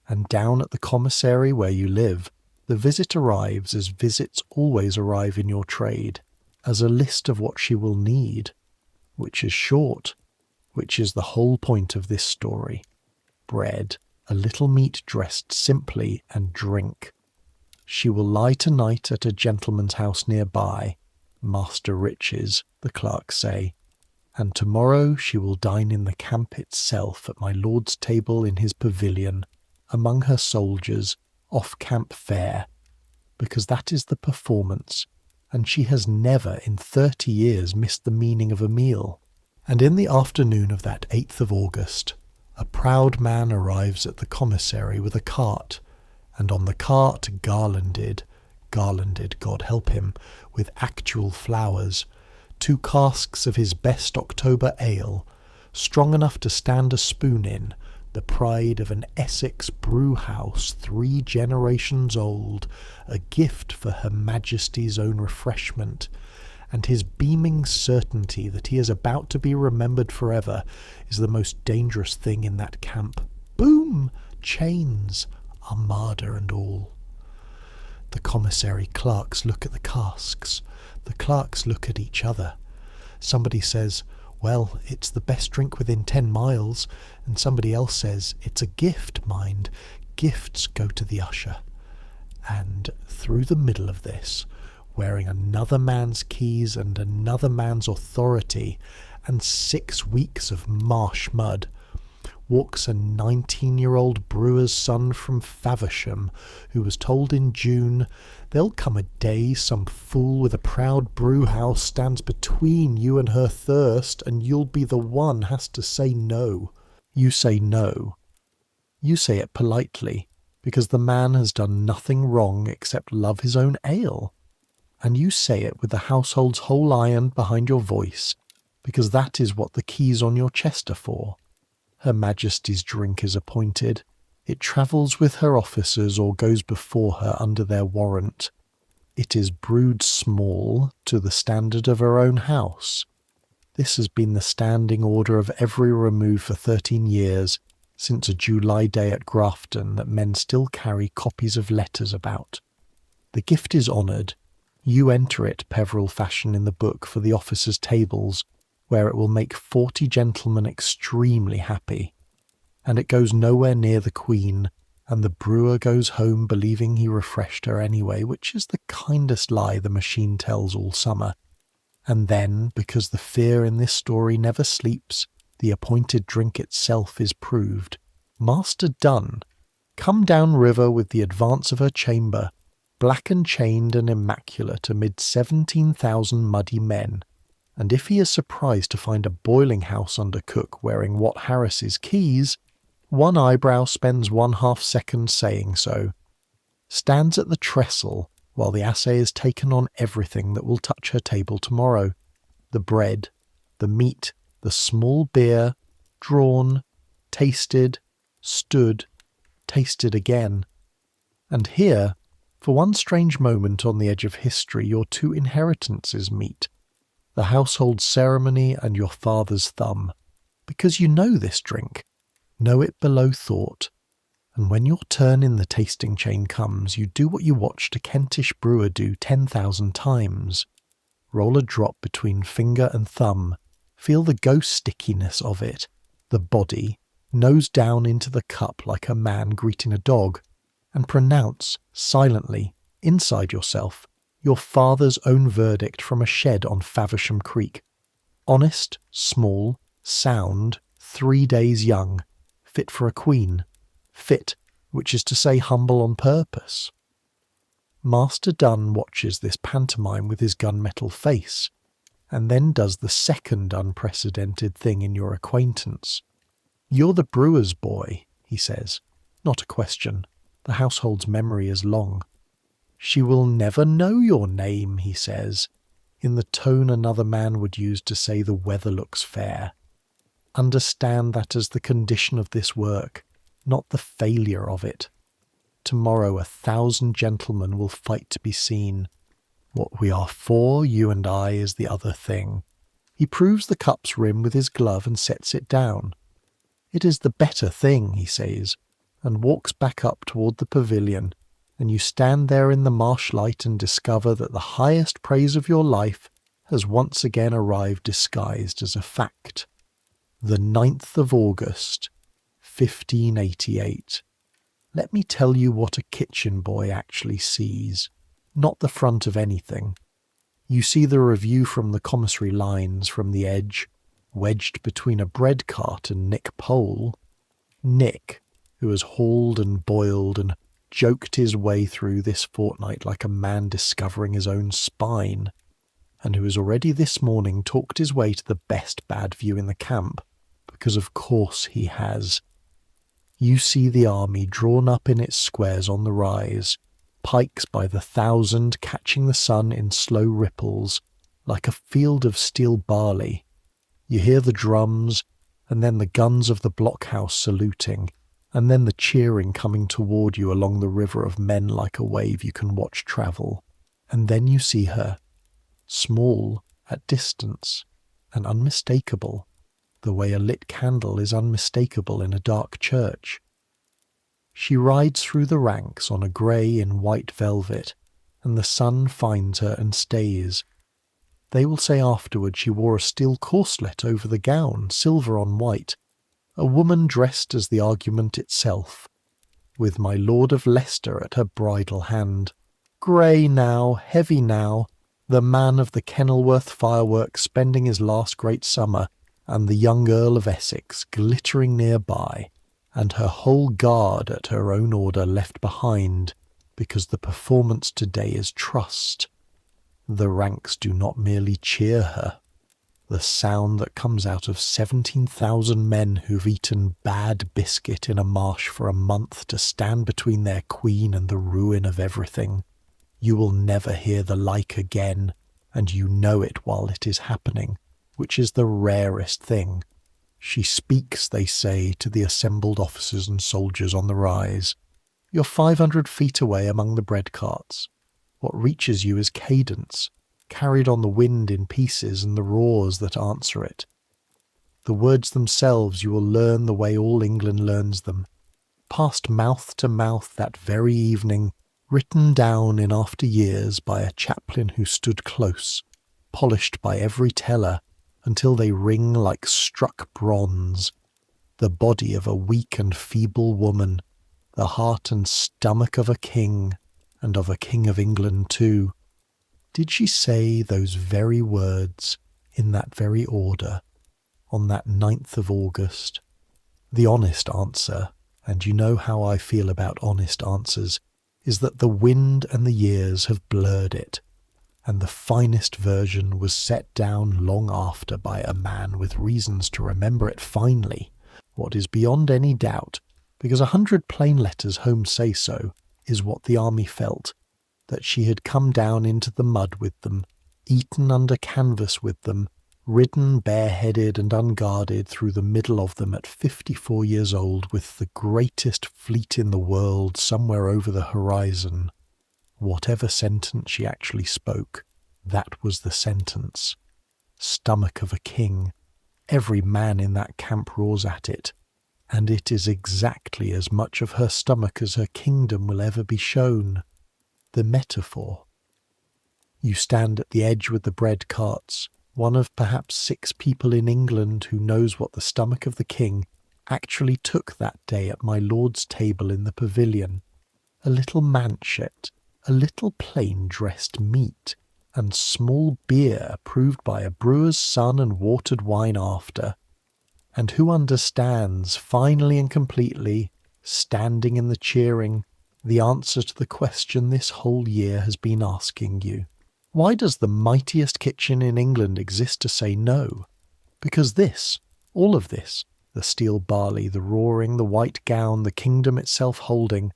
And down at the commissary where you live, the visit arrives as visits always arrive in your trade, as a list of what she will need, which is short, which is the whole point of this story. Bread, a little meat dressed simply, and drink. She will lie tonight at a gentleman's house nearby, Master Rich's, the clerks say, and tomorrow she will dine in the camp itself at my lord's table in his pavilion, among her soldiers, off camp fare, because that is the performance, and she has never in 30 years missed the meaning of a meal. And in the afternoon of that 8th of August, a proud man arrives at the commissary with a cart, and on the cart garlanded, God help him, with actual flowers, 2 casks of his best October ale, strong enough to stand a spoon in, the pride of an Essex brew house 3 generations old, a gift for Her Majesty's own refreshment, and his beaming certainty that he is about to be remembered forever is the most dangerous thing in that camp. Boom! Chains, armada and all. The commissary clerks look at the casks. The clerks look at each other. Somebody says, "Well, it's the best drink within 10 miles, and somebody else says, "It's a gift, mind. Gifts go to the usher." And through the middle of this, wearing another man's keys and another man's authority, and 6 weeks of marsh mud, walks a 19-year-old brewer's son from Faversham, who was told in June, "There'll come a day some fool with a proud brew house stands between you and her thirst, and you'll be the one has to say no." You say no. You say it politely, because the man has done nothing wrong except love his own ale. And you say it with the household's whole iron behind your voice, because that is what the keys on your chest are for. Her Majesty's drink is appointed. It travels with her officers or goes before her under their warrant. It is brewed small to the standard of her own house. This has been the standing order of every remove for 13 years, since a July day at Grafton, that men still carry copies of letters about. The gift is honoured. You enter it Peveril fashion in the book for the officers' tables, where it will make 40 gentlemen extremely happy. And it goes nowhere near the Queen, and the brewer goes home believing he refreshed her anyway, which is the kindest lie the machine tells all summer. And then, because the fear in this story never sleeps, the appointed drink itself is proved. Master Dunn, come down river with the advance of her chamber, black and chained and immaculate amid 17,000 muddy men. And if he is surprised to find a boiling house under cook wearing Wat Harris's keys, one eyebrow spends 1/2 second saying so, stands at the trestle while the assay is taken on everything that will touch her table tomorrow. The bread, the meat, the small beer, drawn, tasted, stood, tasted again. And here, for one strange moment on the edge of history, your 2 inheritances meet, the household ceremony and your father's thumb, because you know this drink, know it below thought, and when your turn in the tasting chain comes, you do what you watched a Kentish brewer do 10,000 times. Roll a drop between finger and thumb, feel the ghost stickiness of it, the body, nose down into the cup like a man greeting a dog, and pronounce, silently, inside yourself, your father's own verdict from a shed on Faversham Creek. Honest, small, sound, 3 days young, fit for a queen. Fit, which is to say humble on purpose. Master Dunn watches this pantomime with his gunmetal face, and then does the second unprecedented thing in your acquaintance. "You're the brewer's boy," he says. Not a question. The household's memory is long. "She will never know your name," he says, in the tone another man would use to say the weather looks fair. Understand that as the condition of this work, not the failure of it. Tomorrow 1,000 gentlemen will fight to be seen. What we are for, you and I, is the other thing. He proves the cup's rim with his glove and sets it down. "It is the better thing," he says, and walks back up toward the pavilion, and you stand there in the marsh light and discover that the highest praise of your life has once again arrived disguised as a fact. The 9th of August, 1588. Let me tell you what a kitchen boy actually sees. Not the front of anything. You see the review from the commissary lines from the edge, wedged between a bread cart and Nick Pole. Nick, who has hauled and boiled and joked his way through this fortnight like a man discovering his own spine, and who has already this morning talked his way to the best bad view in the camp, because of course he has. You see the army drawn up in its squares on the rise, pikes by the 1,000 catching the sun in slow ripples, like a field of steel barley. You hear the drums, and then the guns of the blockhouse saluting, and then the cheering coming toward you along the river of men like a wave you can watch travel. And then you see her, small at distance, and unmistakable, the way a lit candle is unmistakable in a dark church. She rides through the ranks on a grey in white velvet, and the sun finds her and stays. They will say afterward she wore a steel corselet over the gown, silver on white, a woman dressed as the argument itself, with my Lord of Leicester at her bridle hand, grey now, heavy now, the man of the Kenilworth fireworks spending his last great summer, and the young Earl of Essex glittering nearby, and her whole guard at her own order left behind, because the performance today is trust. The ranks do not merely cheer her. The sound that comes out of 17,000 men who've eaten bad biscuit in a marsh for a month to stand between their queen and the ruin of everything. You will never hear the like again, and you know it while it is happening, which is the rarest thing. She speaks, they say, to the assembled officers and soldiers on the rise. You're 500 feet away among the bread carts. What reaches you is cadence, carried on the wind in pieces and the roars that answer it. The words themselves you will learn the way all England learns them, passed mouth to mouth that very evening, written down in after years by a chaplain who stood close, polished by every teller, until they ring like struck bronze. The body of a weak and feeble woman, the heart and stomach of a king, and of a king of England too. Did she say those very words, in that very order, on that 9th of August? The honest answer, and you know how I feel about honest answers, is that the wind and the years have blurred it, and the finest version was set down long after by a man with reasons to remember it finely, what is beyond any doubt, because 100 plain letters home say so, is what the army felt, that she had come down into the mud with them, eaten under canvas with them, ridden bareheaded and unguarded through the middle of them at 54 years old with the greatest fleet in the world somewhere over the horizon. Whatever sentence she actually spoke, that was the sentence. Stomach of a king. Every man in that camp roars at it, and it is exactly as much of her stomach as her kingdom will ever be shown. The metaphor. You stand at the edge with the bread carts, one of perhaps 6 people in England who knows what the stomach of the king actually took that day at my lord's table in the pavilion. A little manchet, a little plain-dressed meat, and small beer approved by a brewer's son and watered wine after. And who understands, finally and completely, standing in the cheering, the answer to the question this whole year has been asking you? Why does the mightiest kitchen in England exist to say no? Because this, all of this, the steel barley, the roaring, the white gown, the kingdom itself holding,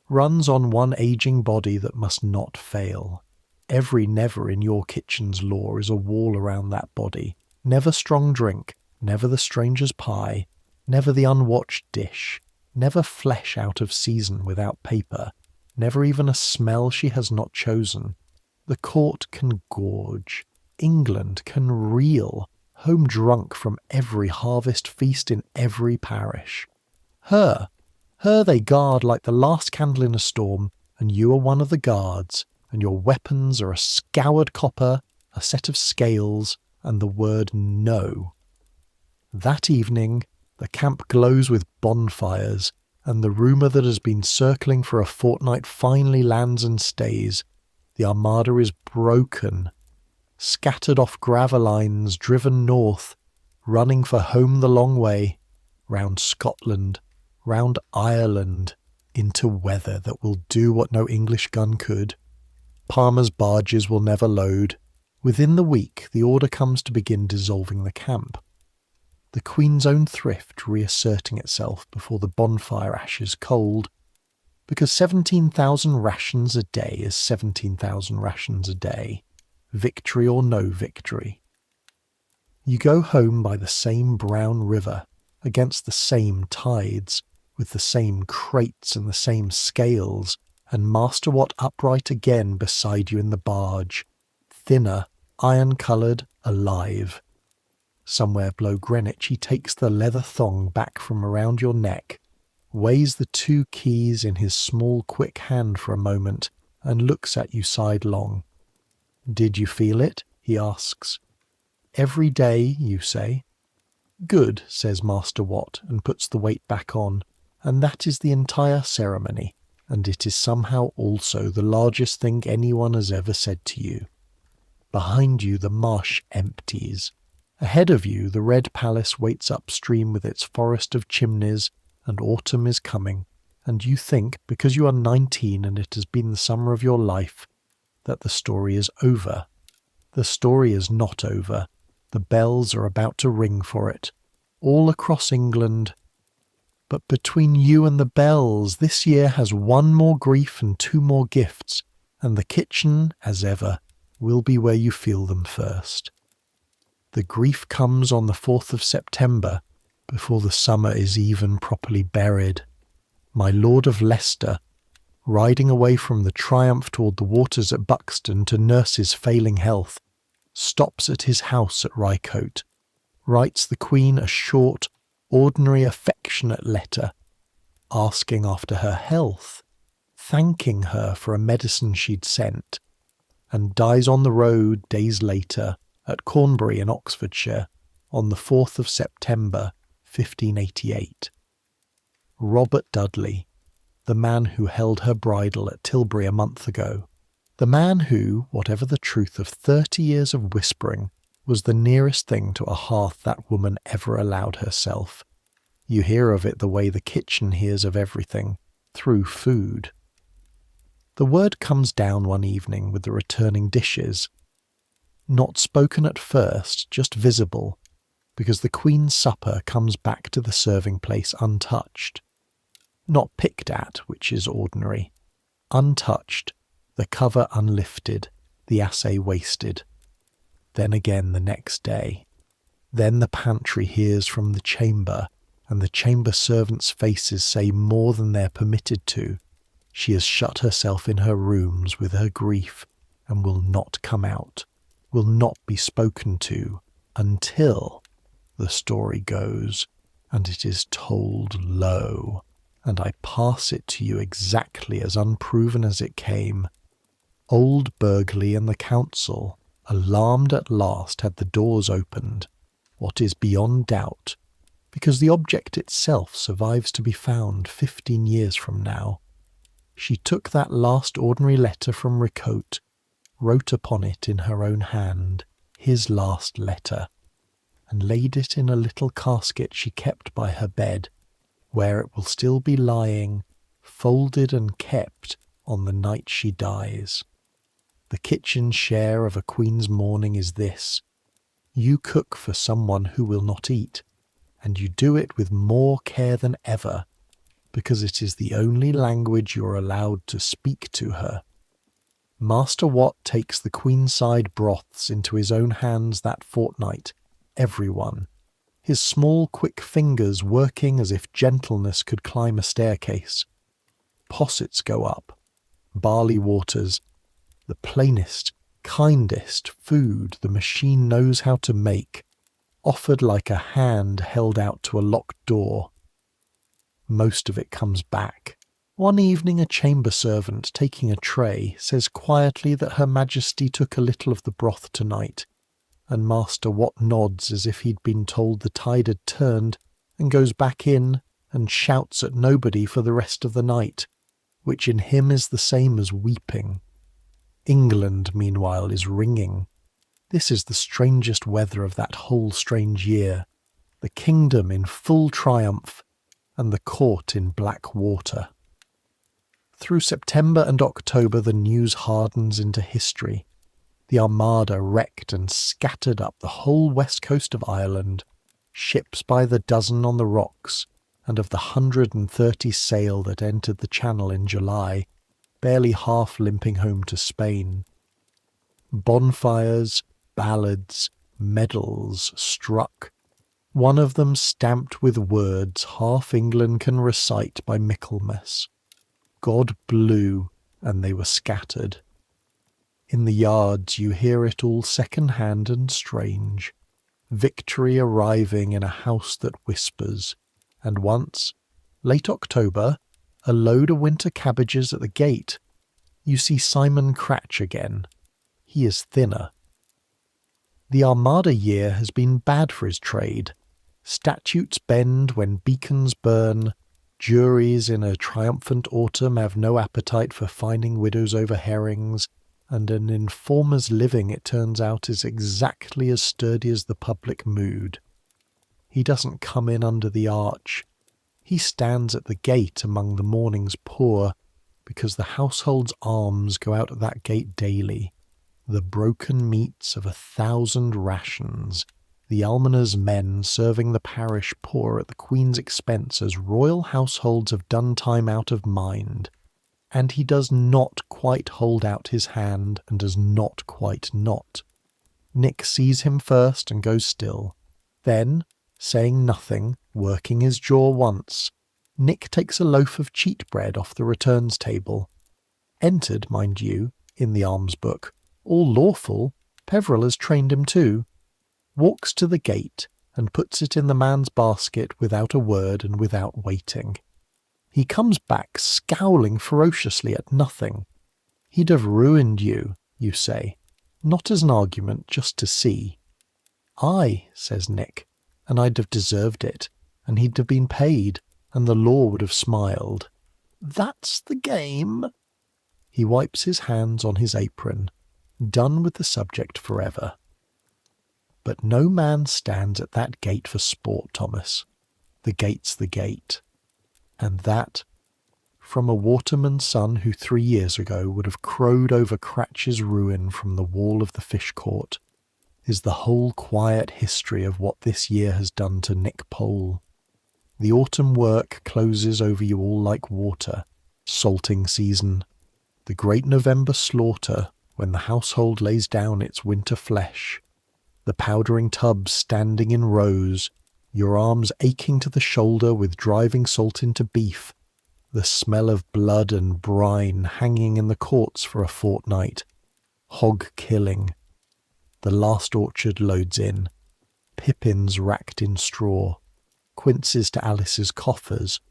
runs on one aging body that must not fail. Every never in your kitchen's lore is a wall around that body. Never strong drink, never the stranger's pie, never the unwatched dish, never flesh out of season without paper, never even a smell she has not chosen. The court can gorge, England can reel, home drunk from every harvest feast in every parish. Her they guard like the last candle in a storm, and you are one of the guards, and your weapons are a scoured copper, a set of scales, and the word no. That evening, the camp glows with bonfires, and the rumour that has been circling for a fortnight finally lands and stays. The Armada is broken, scattered off Gravelines, driven north, running for home the long way, round Scotland, round Ireland, into weather that will do what no English gun could. Palmer's barges will never load. Within the week, the order comes to begin dissolving the camp. The Queen's own thrift reasserting itself before the bonfire ashes cold, because 17,000 rations a day is 17,000 rations a day, victory or no victory. You go home by the same brown river, against the same tides, with the same crates and the same scales, and Master Watt upright again beside you in the barge, thinner, iron-coloured, alive. Somewhere below Greenwich he takes the leather thong back from around your neck, weighs the 2 keys in his small quick hand for a moment, and looks at you sidelong. "Did you feel it?" he asks. "Every day," you say. "Good," says Master Watt, and puts the weight back on, and that is the entire ceremony, and it is somehow also the largest thing anyone has ever said to you. Behind you the marsh empties. Ahead of you the Red Palace waits upstream with its forest of chimneys, and autumn is coming, and you think, because you are 19 and it has been the summer of your life, that the story is over. The story is not over. The bells are about to ring for it, all across England. But between you and the bells, this year has 1 more grief and 2 more gifts, and the kitchen, as ever, will be where you feel them first. The grief comes on the 4th of September, before the summer is even properly buried. My Lord of Leicester, riding away from the Triumph toward the waters at Buxton to nurse his failing health, stops at his house at Rycote, writes the Queen a short, ordinary, affectionate letter, asking after her health, thanking her for a medicine she'd sent, and dies on the road days later at Cornbury in Oxfordshire on the 4th of September 1588. Robert Dudley, the man who held her bridle at Tilbury a month ago, the man who, whatever the truth of 30 years of whispering, was the nearest thing to a hearth that woman ever allowed herself. You hear of it the way the kitchen hears of everything, through food. The word comes down one evening with the returning dishes. Not spoken at first, just visible, because the Queen's supper comes back to the serving place untouched. Not picked at, which is ordinary. Untouched, the cover unlifted, the assay wasted. Then again the next day. Then the pantry hears from the chamber, and the chamber servants' faces say more than they're permitted to. She has shut herself in her rooms with her grief, and will not come out, will not be spoken to, until, the story goes, and it is told low, and I pass it to you exactly as unproven as it came. Old Burgley and the council, alarmed at last, had the doors opened, what is beyond doubt, because the object itself survives to be found 15 years from now. She took that last ordinary letter from Ricote, wrote upon it in her own hand, his last letter, and laid it in a little casket she kept by her bed, where it will still be lying, folded and kept, on the night she dies. The kitchen share of a queen's mourning is this: you cook for someone who will not eat, and you do it with more care than ever, because it is the only language you're allowed to speak to her. Master Wat takes the queenside broths into his own hands that fortnight, everyone, his small quick fingers working as if gentleness could climb a staircase. Possets go up, barley waters, the plainest, kindest food the machine knows how to make, offered like a hand held out to a locked door. Most of it comes back. One evening a chamber servant, taking a tray, says quietly that Her Majesty took a little of the broth tonight, and Master Wat nods as if he'd been told the tide had turned, and goes back in and shouts at nobody for the rest of the night, which in him is the same as weeping. England, meanwhile, is ringing. This is the strangest weather of that whole strange year, the kingdom in full triumph, and the court in black water. Through September and October the news hardens into history. The Armada wrecked and scattered up the whole west coast of Ireland, ships by the dozen on the rocks, and of the 130 sail that entered the Channel in July, barely half limping home to Spain. Bonfires, ballads, medals struck, one of them stamped with words half England can recite by Michaelmas. God blew, and they were scattered. In the yards you hear it all second-hand and strange, victory arriving in a house that whispers, and once, late October, a load of winter cabbages at the gate. You see Simon Cratch again. He is thinner. The Armada year has been bad for his trade. Statutes bend when beacons burn. Juries in a triumphant autumn have no appetite for fining widows over herrings, and an informer's living, it turns out, is exactly as sturdy as the public mood. He doesn't come in under the arch. He stands at the gate among the morning's poor, because the household's alms go out at that gate daily, the broken meats of 1,000 rations, the almoner's men serving the parish poor at the Queen's expense as royal households have done time out of mind. And he does not quite hold out his hand, and does not quite not. Nick sees him first and goes still. Then, saying nothing, working his jaw once, Nick takes a loaf of cheat bread off the returns table. Entered, mind you, in the alms book. All lawful. Peveril has trained him too. Walks to the gate and puts it in the man's basket without a word and without waiting. He comes back scowling ferociously at nothing. He'd have ruined you, you say, not as an argument, just to see. Aye, says Nick, and I'd have deserved it, and he'd have been paid, and the law would have smiled. That's the game. He wipes his hands on his apron, done with the subject forever. But no man stands at that gate for sport, Thomas. The gate's the gate. And that, from a waterman's son who 3 years ago would have crowed over Cratch's ruin from the wall of the fish court, is the whole quiet history of what this year has done to Nick Pole. The autumn work closes over you all like water, salting season, the great November slaughter when the household lays down its winter flesh, the powdering tubs standing in rows, your arms aching to the shoulder with driving salt into beef, the smell of blood and brine hanging in the courts for a fortnight, hog killing. The last orchard loads in, pippins racked in straw, quinces to Alice's coffers,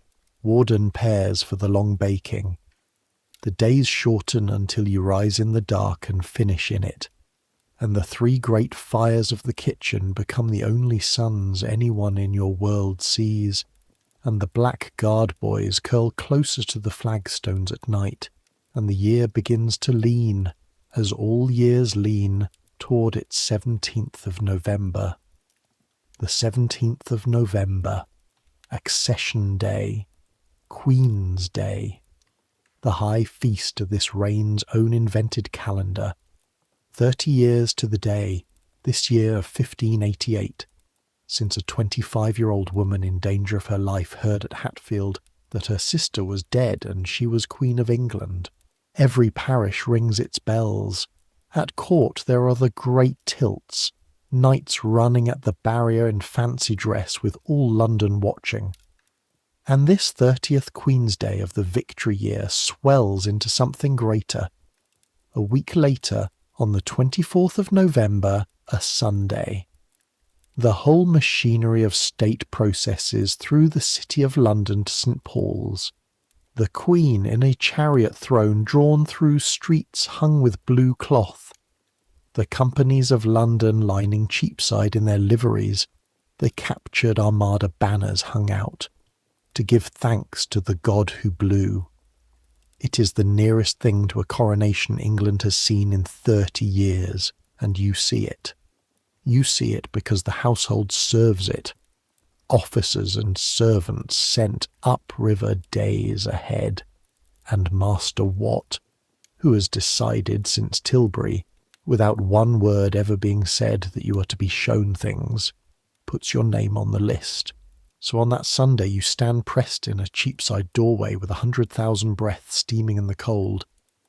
Warden pears for the long baking. The days shorten until you rise in the dark and finish in it, and the 3 great fires of the kitchen become the only suns anyone in your world sees, and the black guard boys curl closer to the flagstones at night, and the year begins to lean, as all years lean, toward its 17th of November. The 17th of November, Accession Day, Queen's Day, the high feast of this reign's own invented calendar. 30 years to the day, this year of 1588, since a 25-year-old woman in danger of her life heard at Hatfield that her sister was dead and she was Queen of England. Every parish rings its bells. At court there are the great tilts, knights running at the barrier in fancy dress with all London watching. And this 30th Queen's Day of the Victory year swells into something greater. A week later, on the 24th of November, a Sunday. The whole machinery of state processes through the city of London to St. Paul's. The Queen in a chariot throne drawn through streets hung with blue cloth. The companies of London lining Cheapside in their liveries, the captured Armada banners hung out, to give thanks to the God who blew. It is the nearest thing to a coronation England has seen in 30 years, and you see it. You see it because the household serves it. Officers and servants sent upriver days ahead. And Master Watt, who has decided since Tilbury, without one word ever being said that you are to be shown things, puts your name on the list. So on that Sunday you stand pressed in a Cheapside doorway with 100,000 breaths steaming in the cold,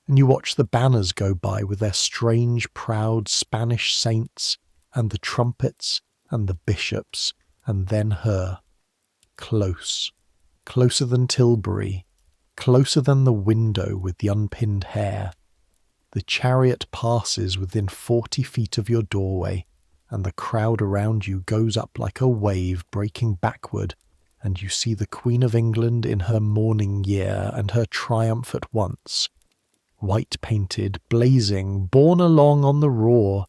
and you watch the banners go by with their strange, proud Spanish saints, and the trumpets, and the bishops, and then her. Close. Closer than Tilbury. Closer than the window with the unpinned hair. The chariot passes within 40 feet of your doorway, and the crowd around you goes up like a wave breaking backward, and you see the Queen of England in her mourning year and her triumph at once. White-painted, blazing, borne along on the roar.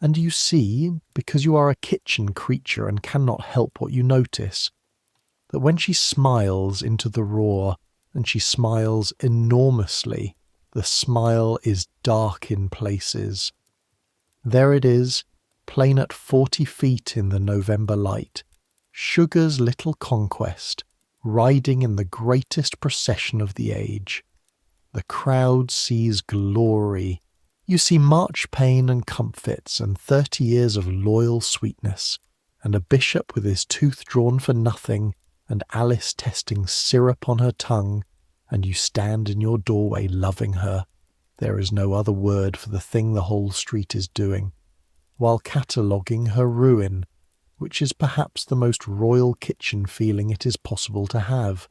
And you see, because you are a kitchen creature and cannot help what you notice, that when she smiles into the roar, and she smiles enormously, the smile is dark in places. There it is, plain at 40 feet in the November light, Sugar's little conquest, riding in the greatest procession of the age. The crowd sees glory. You see marchpane and comfits and 30 years of loyal sweetness, and a bishop with his tooth drawn for nothing, and Alice testing syrup on her tongue, and you stand in your doorway loving her. There is no other word for the thing the whole street is doing, while cataloguing her ruin, which is perhaps the most royal kitchen feeling it is possible to have.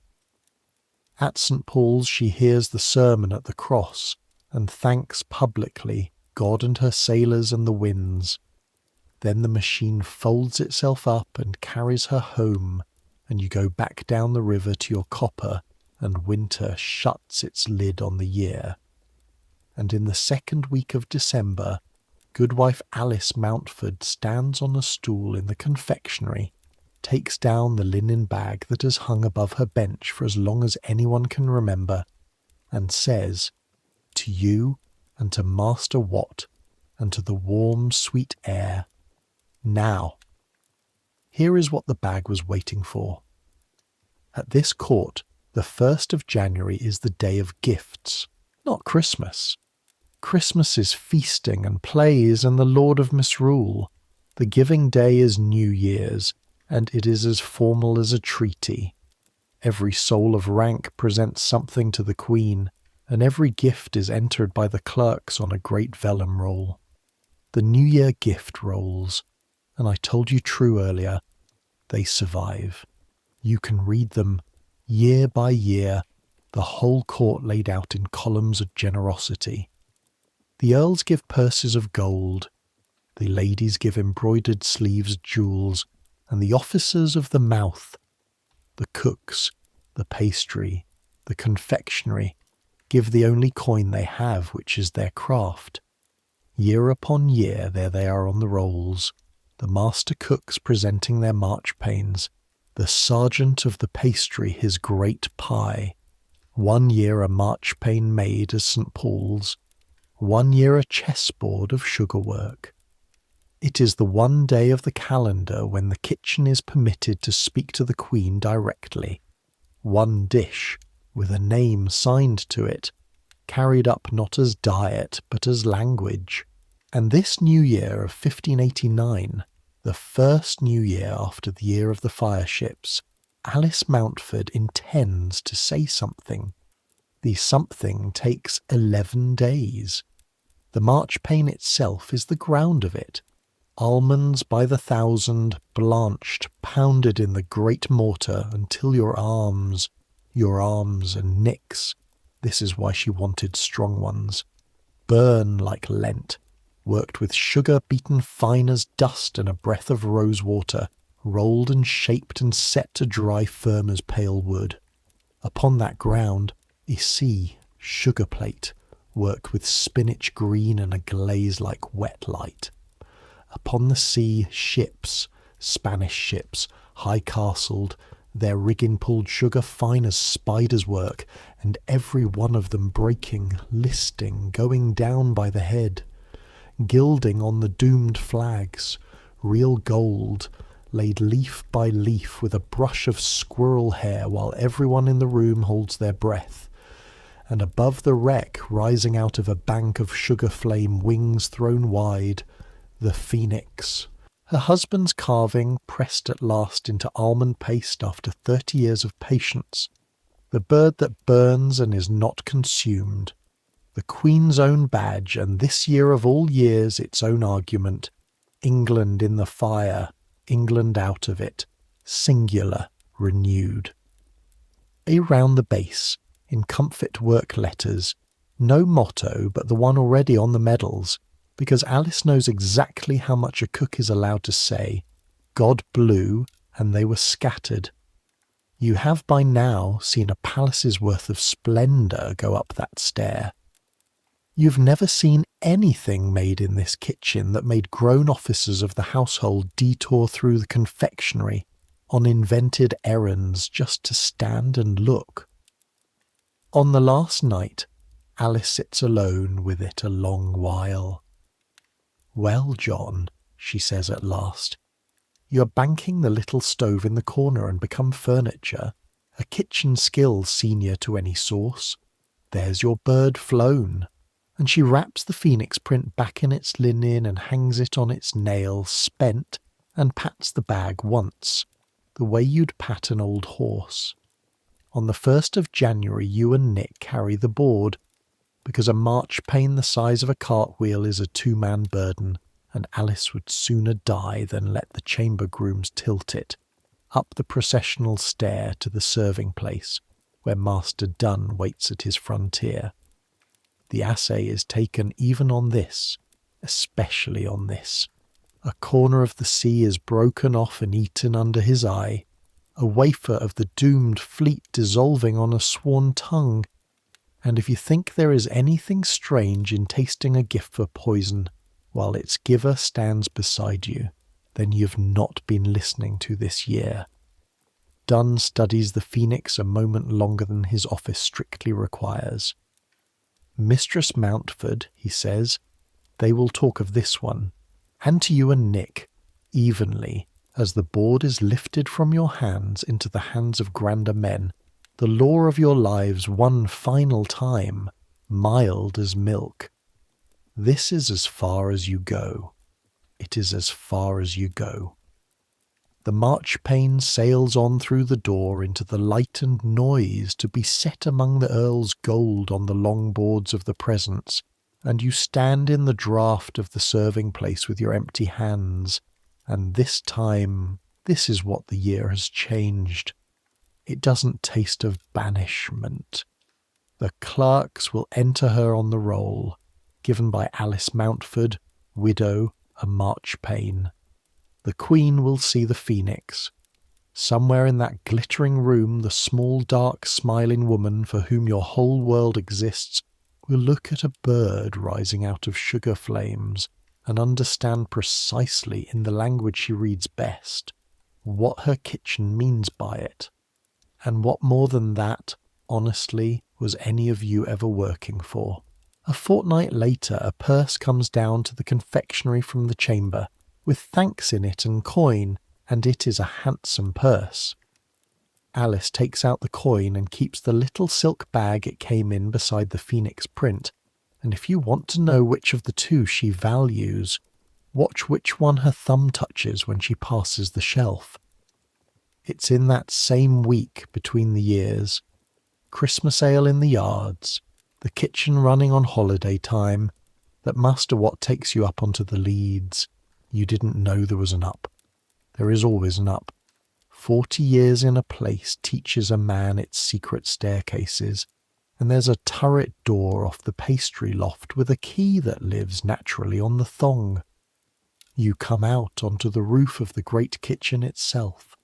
At St. Paul's she hears the sermon at the cross, and thanks publicly God and her sailors and the winds. Then the machine folds itself up and carries her home, and you go back down the river to your copper, and winter shuts its lid on the year. And in the second week of December, Goodwife Alice Mountford stands on a stool in the confectionery, takes down the linen bag that has hung above her bench for as long as anyone can remember, and says, to you, and to Master Watt, and to the warm, sweet air, now. Here is what the bag was waiting for. At this court, the 1st of January is the day of gifts, not Christmas. Christmas is feasting and plays and the Lord of Misrule. The giving day is New Year's, and it is as formal as a treaty. Every soul of rank presents something to the Queen, and every gift is entered by the clerks on a great vellum roll. The New Year gift rolls, and I told you true earlier, they survive. You can read them, year by year, the whole court laid out in columns of generosity. The earls give purses of gold, the ladies give embroidered sleeves, jewels, and the officers of the mouth, the cooks, the pastry, the confectionery, give the only coin they have, which is their craft. Year upon year there they are on the rolls, the master cooks presenting their marchpanes, the sergeant of the pastry his great pie, 1 year a marchpane made as St. Paul's, 1 year a chessboard of sugar-work. It is the one day of the calendar when the kitchen is permitted to speak to the Queen directly. 1 dish, with a name signed to it, carried up not as diet but as language. And this New Year of 1589, the first New Year after the year of the fireships, Alice Mountford intends to say something. The something takes 11 days. The marchpane itself is the ground of it. Almonds by the thousand, blanched, pounded in the great mortar until your arms and nicks, this is why she wanted strong ones, burn like Lent, worked with sugar beaten fine as dust and a breath of rose water, rolled and shaped and set to dry firm as pale wood. Upon that ground, sugar plate, worked with spinach green and a glaze like wet light. Upon the sea, ships, Spanish ships, high-castled, their rigging pulled sugar fine as spiders' work, and every one of them breaking, listing, going down by the head, gilding on the doomed flags, real gold, laid leaf by leaf with a brush of squirrel hair while everyone in the room holds their breath. And above the wreck, rising out of a bank of sugar flame, wings thrown wide, the phoenix. Her husband's carving, pressed at last into almond paste after 30 years of patience. The bird that burns and is not consumed. The Queen's own badge, and this year of all years its own argument. England in the fire, England out of it. Singular, renewed. Round the base, in comfit work letters, no motto but the one already on the medals, because Alice knows exactly how much a cook is allowed to say. God blew, and they were scattered. You have by now seen a palace's worth of splendour go up that stair. You've never seen anything made in this kitchen that made grown officers of the household detour through the confectionery on invented errands just to stand and look. On the last night, Alice sits alone with it a long while. "Well, John," she says at last, "you're banking the little stove in the corner and become furniture, a kitchen skill senior to any sauce. There's your bird flown." And she wraps the phoenix print back in its linen and hangs it on its nail, spent, and pats the bag once, the way you'd pat an old horse. On the 1st of January you and Nick carry the board, because a marchpane the size of a cartwheel is a two-man burden, and Alice would sooner die than let the chamber grooms tilt it, up the processional stair to the serving place, where Master Dunn waits at his frontier. The assay is taken even on this, especially on this. A corner of the sea is broken off and eaten under his eye, a wafer of the doomed fleet dissolving on a sworn tongue. And if you think there is anything strange in tasting a gift for poison while its giver stands beside you, then you've not been listening to this year. Dunn studies the phoenix a moment longer than his office strictly requires. "Mistress Mountford," he says, "they will talk of this one, and to you and Nick, evenly, as the board is lifted from your hands into the hands of grander men, the law of your lives one final time, mild as milk. This is as far as you go. It is as far as you go." The marchpane sails on through the door into the light and noise to be set among the Earl's gold on the long boards of the presence, and you stand in the draught of the serving place with your empty hands, and this time, this is what the year has changed. It doesn't taste of banishment. The clerks will enter her on the roll, given by Alice Mountford, widow, a marchpane. The Queen will see the phoenix. Somewhere in that glittering room, the small, dark, smiling woman for whom your whole world exists will look at a bird rising out of sugar flames and understand precisely, in the language she reads best, what her kitchen means by it. And what more than that, honestly, was any of you ever working for? A fortnight later, a purse comes down to the confectionery from the chamber, with thanks in it and coin, and it is a handsome purse. Alice takes out the coin and keeps the little silk bag it came in beside the phoenix print, and if you want to know which of the two she values, watch which one her thumb touches when she passes the shelf. It's in that same week between the years. Christmas ale in the yards, the kitchen running on holiday time, that Master Wat takes you up onto the leads. You didn't know there was an up. There is always an up. 40 years in a place teaches a man its secret staircases, and there's a turret door off the pastry loft with a key that lives naturally on the thong. You come out onto the roof of the great kitchen itself,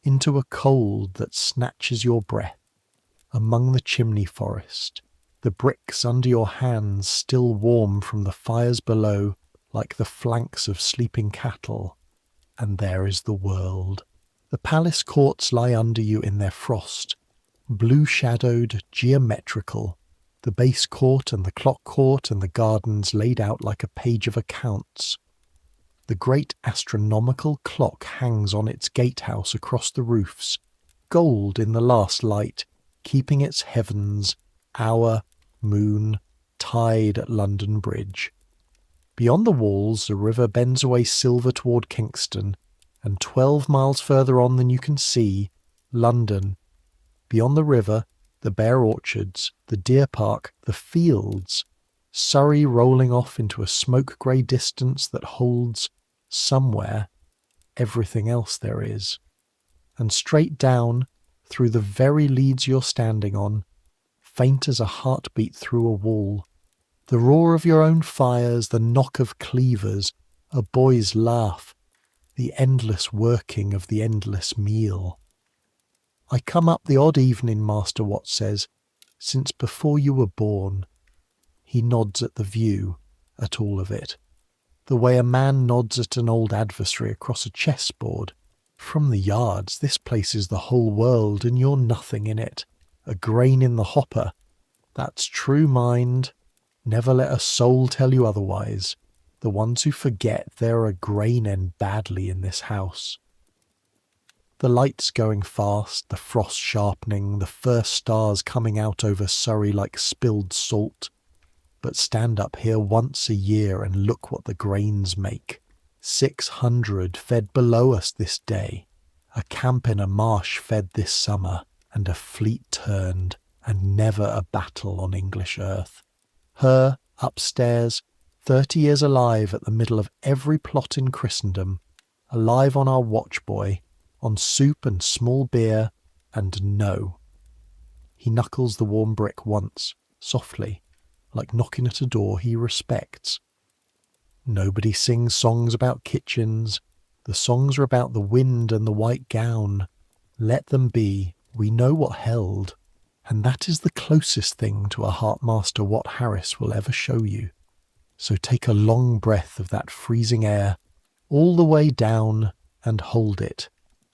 into a cold that snatches your breath, among the chimney forest, the bricks under your hands still warm from the fires below like the flanks of sleeping cattle, and there is the world. The palace courts lie under you in their frost, blue-shadowed, geometrical, the base court and the clock court and the gardens laid out like a page of accounts. The great astronomical clock hangs on its gatehouse across the roofs, gold in the last light, keeping its heavens, hour, moon, tide at London Bridge. Beyond the walls the river bends away silver toward Kingston, and 12 miles further on than you can see, London. Beyond the river, the bare orchards, the deer park, the fields, Surrey rolling off into a smoke-grey distance that holds, somewhere, everything else there is. And straight down, through the very leads you're standing on, faint as a heartbeat through a wall, the roar of your own fires, the knock of cleavers, a boy's laugh, the endless working of the endless meal. I come up the odd evening, Master Wat says, since before you were born. He nods at the view, at all of it, the way a man nods at an old adversary across a chessboard. From the yards, this place is the whole world, and you're nothing in it, a grain in the hopper. That's true, mind. Never let a soul tell you otherwise. The ones who forget they're a grain end badly in this house. The lights going fast, the frost sharpening, the first stars coming out over Surrey like spilled salt. But stand up here once a year and look what the grains make. 600 fed below us this day, a camp in a marsh fed this summer, and a fleet turned, and never a battle on English earth. Her, upstairs, 30 years alive at the middle of every plot in Christendom, alive on our watch boy, on soup and small beer, and no. He knuckles the warm brick once, softly, like knocking at a door he respects. Nobody sings songs about kitchens. The songs are about the wind and the white gown. Let them be. We know what held. And that is the closest thing to a Hartmaster Wat Harris will ever show you. So take a long breath of that freezing air, all the way down, and hold it,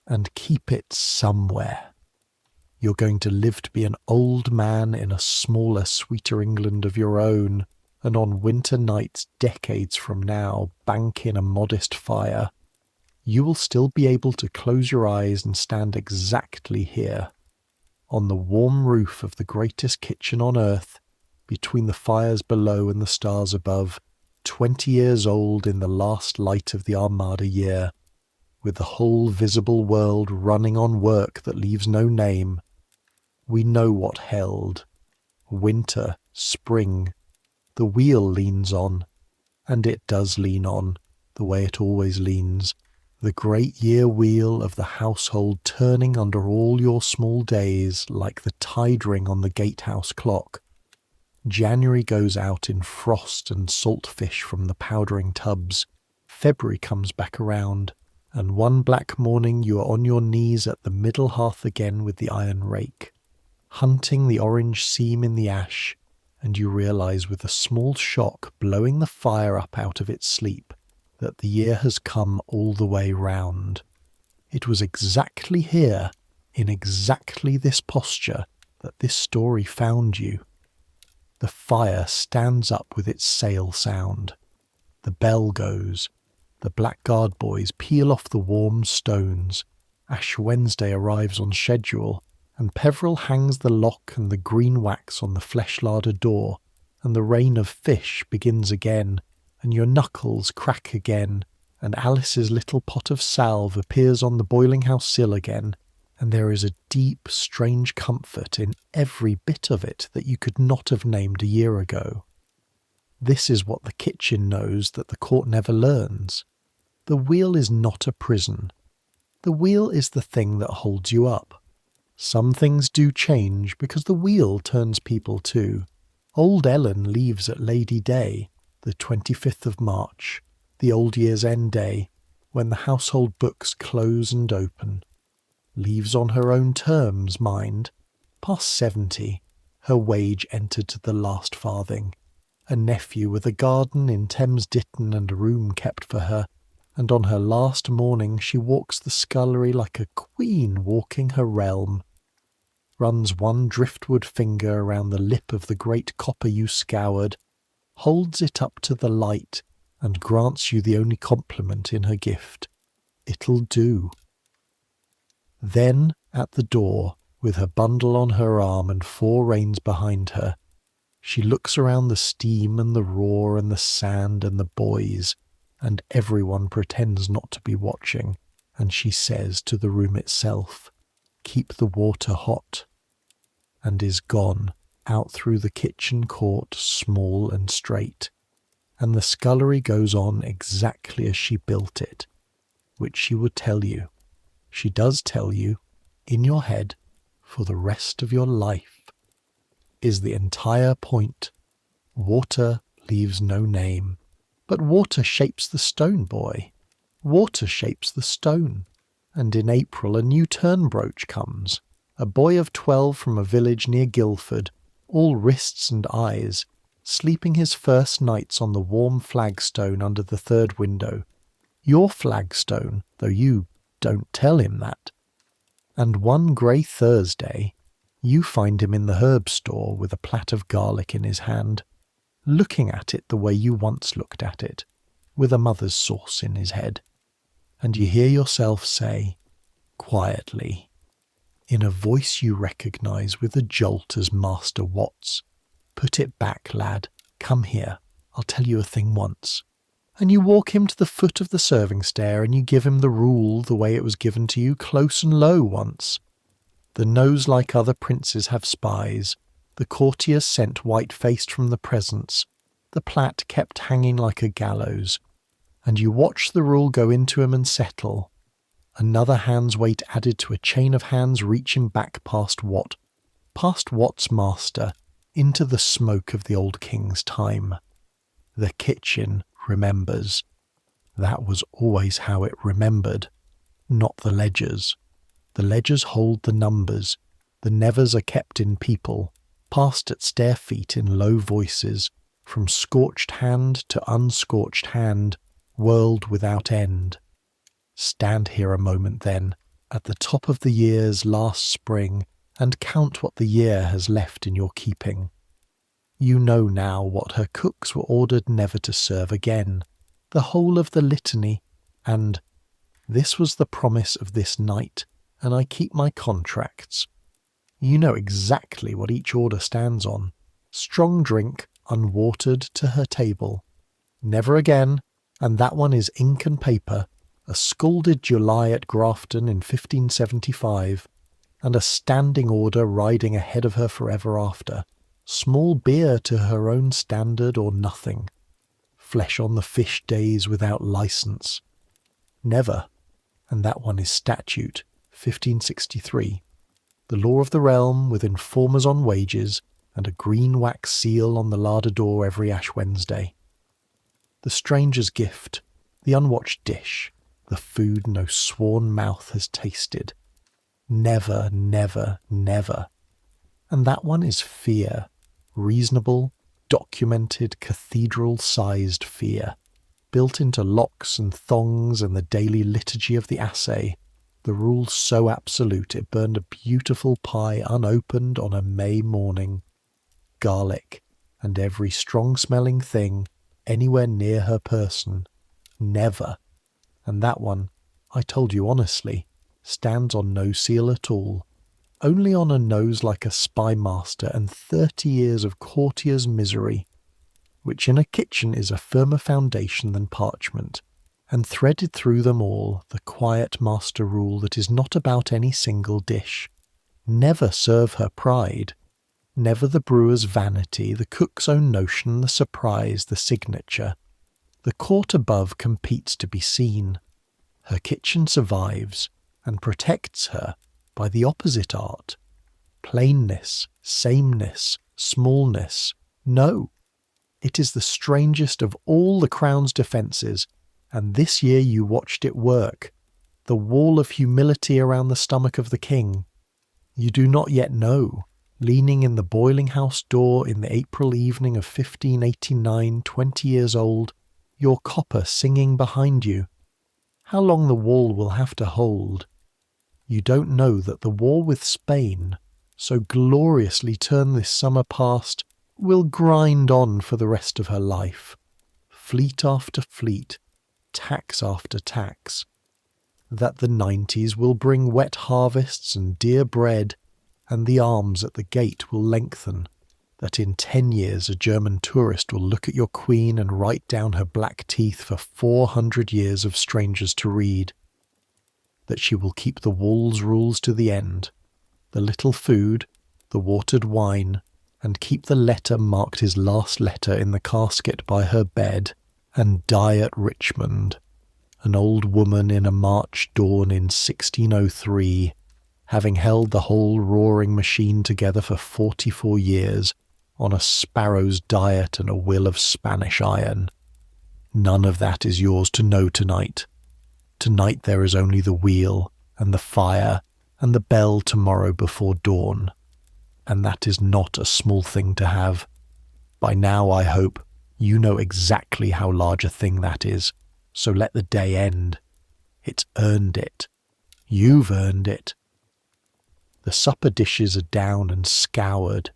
and keep it somewhere. You're going to live to be an old man in a smaller, sweeter England of your own, and on winter nights decades from now bank in a modest fire. You will still be able to close your eyes and stand exactly here, on the warm roof of the greatest kitchen on earth, between the fires below and the stars above, 20 years old in the last light of the Armada year, with the whole visible world running on work that leaves no name. We know what held. Winter, spring. The wheel leans on, and it does lean on, the way it always leans. The great year wheel of the household turning under all your small days like the tide ring on the gatehouse clock. January goes out in frost and saltfish from the powdering tubs. February comes back around, and one black morning you are on your knees at the middle hearth again with the iron rake, hunting the orange seam in the ash, and you realise with a small shock blowing the fire up out of its sleep that the year has come all the way round. It was exactly here, in exactly this posture, that this story found you. The fire stands up with its sail sound. The bell goes. The blackguard boys peel off the warm stones. Ash Wednesday arrives on schedule, and Peveril hangs the lock and the green wax on the flesh larder door, and the rain of fish begins again, and your knuckles crack again, and Alice's little pot of salve appears on the boiling house sill again, and there is a deep, strange comfort in every bit of it that you could not have named a year ago. This is what the kitchen knows that the court never learns. The wheel is not a prison. The wheel is the thing that holds you up. Some things do change because the wheel turns people too. Old Ellen leaves at Lady Day, the 25th of March, the old year's end day, when the household books close and open. Leaves on her own terms, mind. Past 70, her wage entered to the last farthing. A nephew with a garden in Thames Ditton and a room kept for her, and on her last morning she walks the scullery like a queen walking her realm. Runs one driftwood finger around the lip of the great copper you scoured, holds it up to the light, and grants you the only compliment in her gift. It'll do. Then, at the door, with her bundle on her arm and 4 reins behind her, she looks around the steam and the roar and the sand and the boys, and everyone pretends not to be watching, and she says to the room itself, "Keep the water hot," and is gone out through the kitchen court small and straight, and the scullery goes on exactly as she built it, which she would tell you. She does tell you, in your head, for the rest of your life, is the entire point. Water leaves no name, but water shapes the stone, boy. Water shapes the stone, and in April a new Turnbroach comes, a boy of 12 from a village near Guildford, all wrists and eyes, sleeping his first nights on the warm flagstone under the 3rd window. Your flagstone, though you don't tell him that. And one grey Thursday, you find him in the herb store with a plat of garlic in his hand, looking at it the way you once looked at it, with a mother's sauce in his head. And you hear yourself say, quietly, in a voice you recognise with a jolt as Master Watts, "Put it back, lad. Come here. I'll tell you a thing once." And you walk him to the foot of the serving stair and you give him the rule the way it was given to you close and low once. The nose like other princes have spies, the courtiers sent white-faced from the presence, the plat kept hanging like a gallows, and you watch the rule go into him and settle, another hand's weight added to a chain of hands reaching back past Wat's master, into the smoke of the old king's time. The kitchen remembers. That was always how it remembered, not the ledgers. The ledgers hold the numbers. The nevers are kept in people, passed at stair feet in low voices, from scorched hand to unscorched hand, world without end. Stand here a moment then, at the top of the year's last spring, and count what the year has left in your keeping. You know now what her cooks were ordered never to serve again, the whole of the litany, and "This was the promise of this night, and I keep my contracts." You know exactly what each order stands on. Strong drink, unwatered, to her table. Never again, and that one is ink and paper, a scalded July at Grafton in 1575, and a standing order riding ahead of her forever after. Small beer to her own standard or nothing. Flesh on the fish days without licence. Never, and that one is statute, 1563. The law of the realm with informers on wages and a green wax seal on the larder door every Ash Wednesday. The stranger's gift, the unwatched dish, the food no sworn mouth has tasted. Never, never, never. And that one is fear. Reasonable, documented, cathedral-sized fear, built into locks and thongs and the daily liturgy of the assay, the rule so absolute it burned a beautiful pie unopened on a May morning. Garlic, and every strong-smelling thing anywhere near her person. Never. And that one, I told you honestly, stands on no seal at all. Only on a nose like a spy master and 30 years of courtier's misery, which in a kitchen is a firmer foundation than parchment, and threaded through them all the quiet master rule that is not about any single dish. Never serve her pride, never the brewer's vanity, the cook's own notion, the surprise, the signature. The court above competes to be seen. Her kitchen survives and protects her by the opposite art. Plainness, sameness, smallness. No, it is the strangest of all the crown's defences, and this year you watched it work. The wall of humility around the stomach of the king. You do not yet know, leaning in the boiling house door in the April evening of 1589, 20 years old, your copper singing behind you. How long the wall will have to hold. You don't know that the war with Spain, so gloriously turned this summer past, will grind on for the rest of her life. Fleet after fleet, tax after tax. That the 90s will bring wet harvests and dear bread, and the arms at the gate will lengthen. That in 10 years a German tourist will look at your queen and write down her black teeth for 400 years of strangers to read. That she will keep the wall's rules to the end, the little food, the watered wine, and keep the letter marked his last letter in the casket by her bed, and die at Richmond, an old woman in a March dawn in 1603, having held the whole roaring machine together for 44 years, on a sparrow's diet and a will of Spanish iron. None of that is yours to know tonight. Tonight there is only the wheel, and the fire, and the bell tomorrow before dawn. And that is not a small thing to have. By now, I hope, you know exactly how large a thing that is, so let the day end. It's earned it. You've earned it. The supper dishes are down and scoured.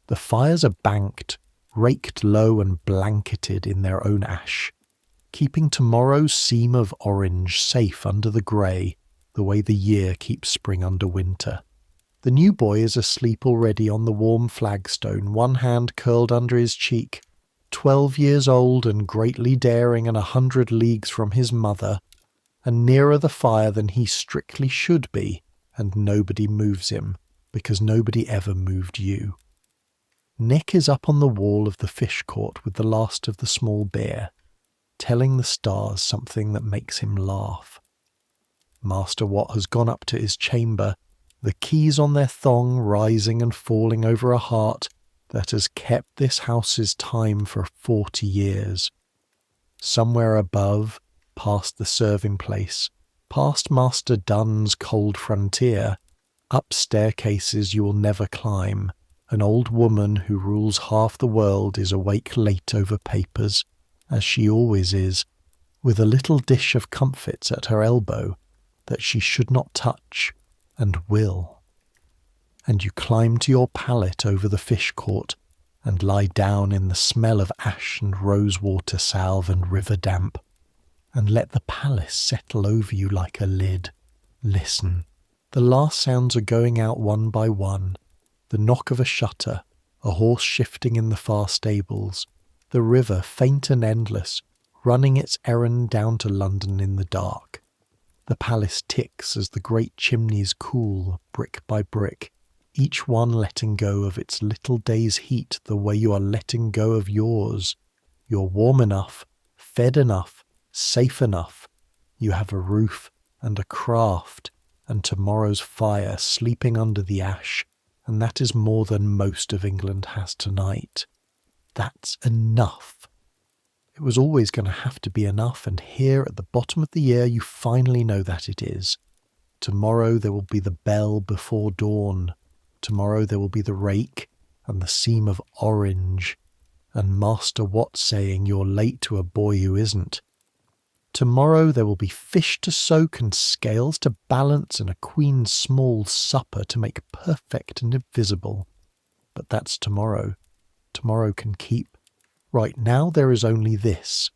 The fires are banked, raked low and blanketed in their own ash, keeping tomorrow's seam of orange safe under the grey, the way the year keeps spring under winter. The new boy is asleep already on the warm flagstone, one hand curled under his cheek. 12 years old and greatly daring and 100 leagues from his mother, and nearer the fire than he strictly should be, and nobody moves him, because nobody ever moved you. Nick is up on the wall of the fish court with the last of the small beer, telling the stars something that makes him laugh. Master Wat has gone up to his chamber, the keys on their thong rising and falling over a heart that has kept this house's time for 40 years. Somewhere above, past the serving place, past Master Dunn's cold frontier, up staircases you will never climb, an old woman who rules half the world is awake late over papers, as she always is, with a little dish of comfits at her elbow that she should not touch, and will. And you climb to your pallet over the fish court, and lie down in the smell of ash and rose-water salve and river damp, and let the palace settle over you like a lid. Listen. The last sounds are going out one by one. The knock of a shutter, a horse shifting in the far stables, the river, faint and endless, running its errand down to London in the dark. The palace ticks as the great chimneys cool, brick by brick, each one letting go of its little day's heat the way you are letting go of yours. You're warm enough, fed enough, safe enough. You have a roof and a craft, and tomorrow's fire sleeping under the ash, and that is more than most of England has tonight. That's enough. It was always going to have to be enough, and here at the bottom of the year you finally know that it is. Tomorrow there will be the bell before dawn. Tomorrow there will be the rake and the seam of orange, and Master Wat saying you're late to a boy who isn't. Tomorrow there will be fish to soak and scales to balance and a queen's small supper to make perfect and invisible. But that's tomorrow. Tomorrow can keep. Right now there is only this.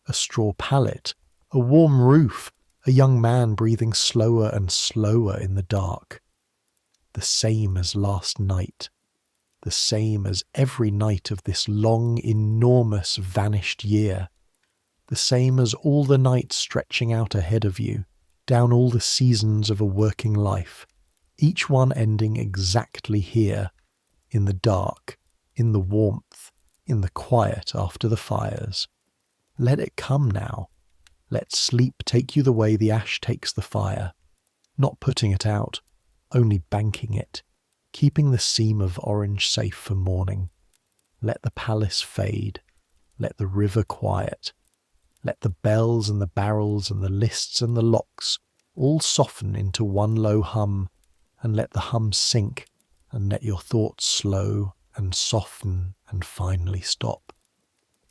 A straw pallet, a warm roof, a young man breathing slower and slower in the dark. The same as last night. The same as every night of this long, enormous, vanished year. the same as all the nights stretching out ahead of you, down all the seasons of a working life, each one ending exactly here, in the dark, in the warmth, in the quiet after the fires. Let it come now. Let sleep take you the way the ash takes the fire, not putting it out, only banking it, keeping the seam of orange safe for morning. Let the palace fade. Let the river quiet. Let the bells and the barrels and the lists and the locks all soften into one low hum, and let the hum sink, and let your thoughts slow and soften and finally stop.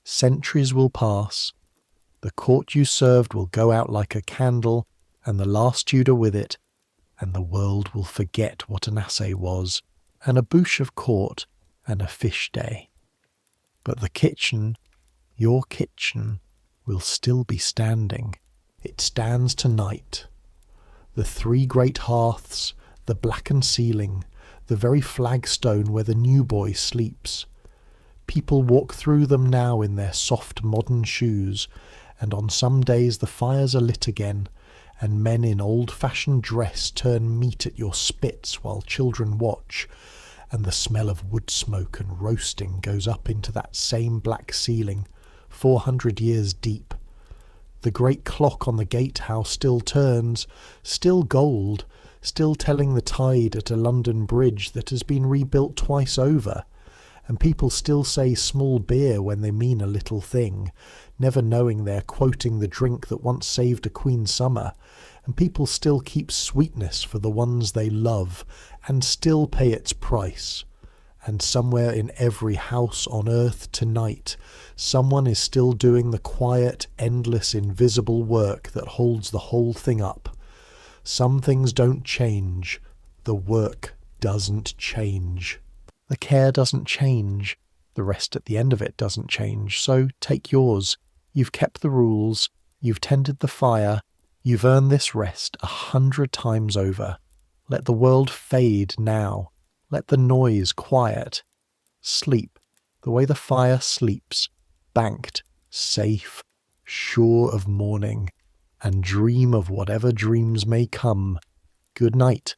Centuries will pass. The court you served will go out like a candle, and the last Tudor with it, and the world will forget what an assay was, and a bouche of court, and a fish day. But the kitchen, your kitchen, will still be standing. It stands tonight. The three great hearths, the blackened ceiling, the very flagstone where the new boy sleeps. People walk through them now in their soft modern shoes, and on some days the fires are lit again, and men in old-fashioned dress turn meat at your spits while children watch, and the smell of wood smoke and roasting goes up into that same black ceiling, 400 years deep. The great clock on the gatehouse still turns, still gold, still telling the tide at a London bridge that has been rebuilt twice over, and people still say small beer when they mean a little thing, never knowing they're quoting the drink that once saved a Queen Summer, and people still keep sweetness for the ones they love, and still pay its price. And somewhere in every house on earth tonight, someone is still doing the quiet, endless, invisible work that holds the whole thing up. Some things don't change. The work doesn't change. The care doesn't change. The rest at the end of it doesn't change. So take yours. You've kept the rules. You've tended the fire. You've earned this rest 100 times over. Let the world fade now. Let the noise quiet. Sleep the way the fire sleeps, banked, safe, sure of morning, and dream of whatever dreams may come. Good night.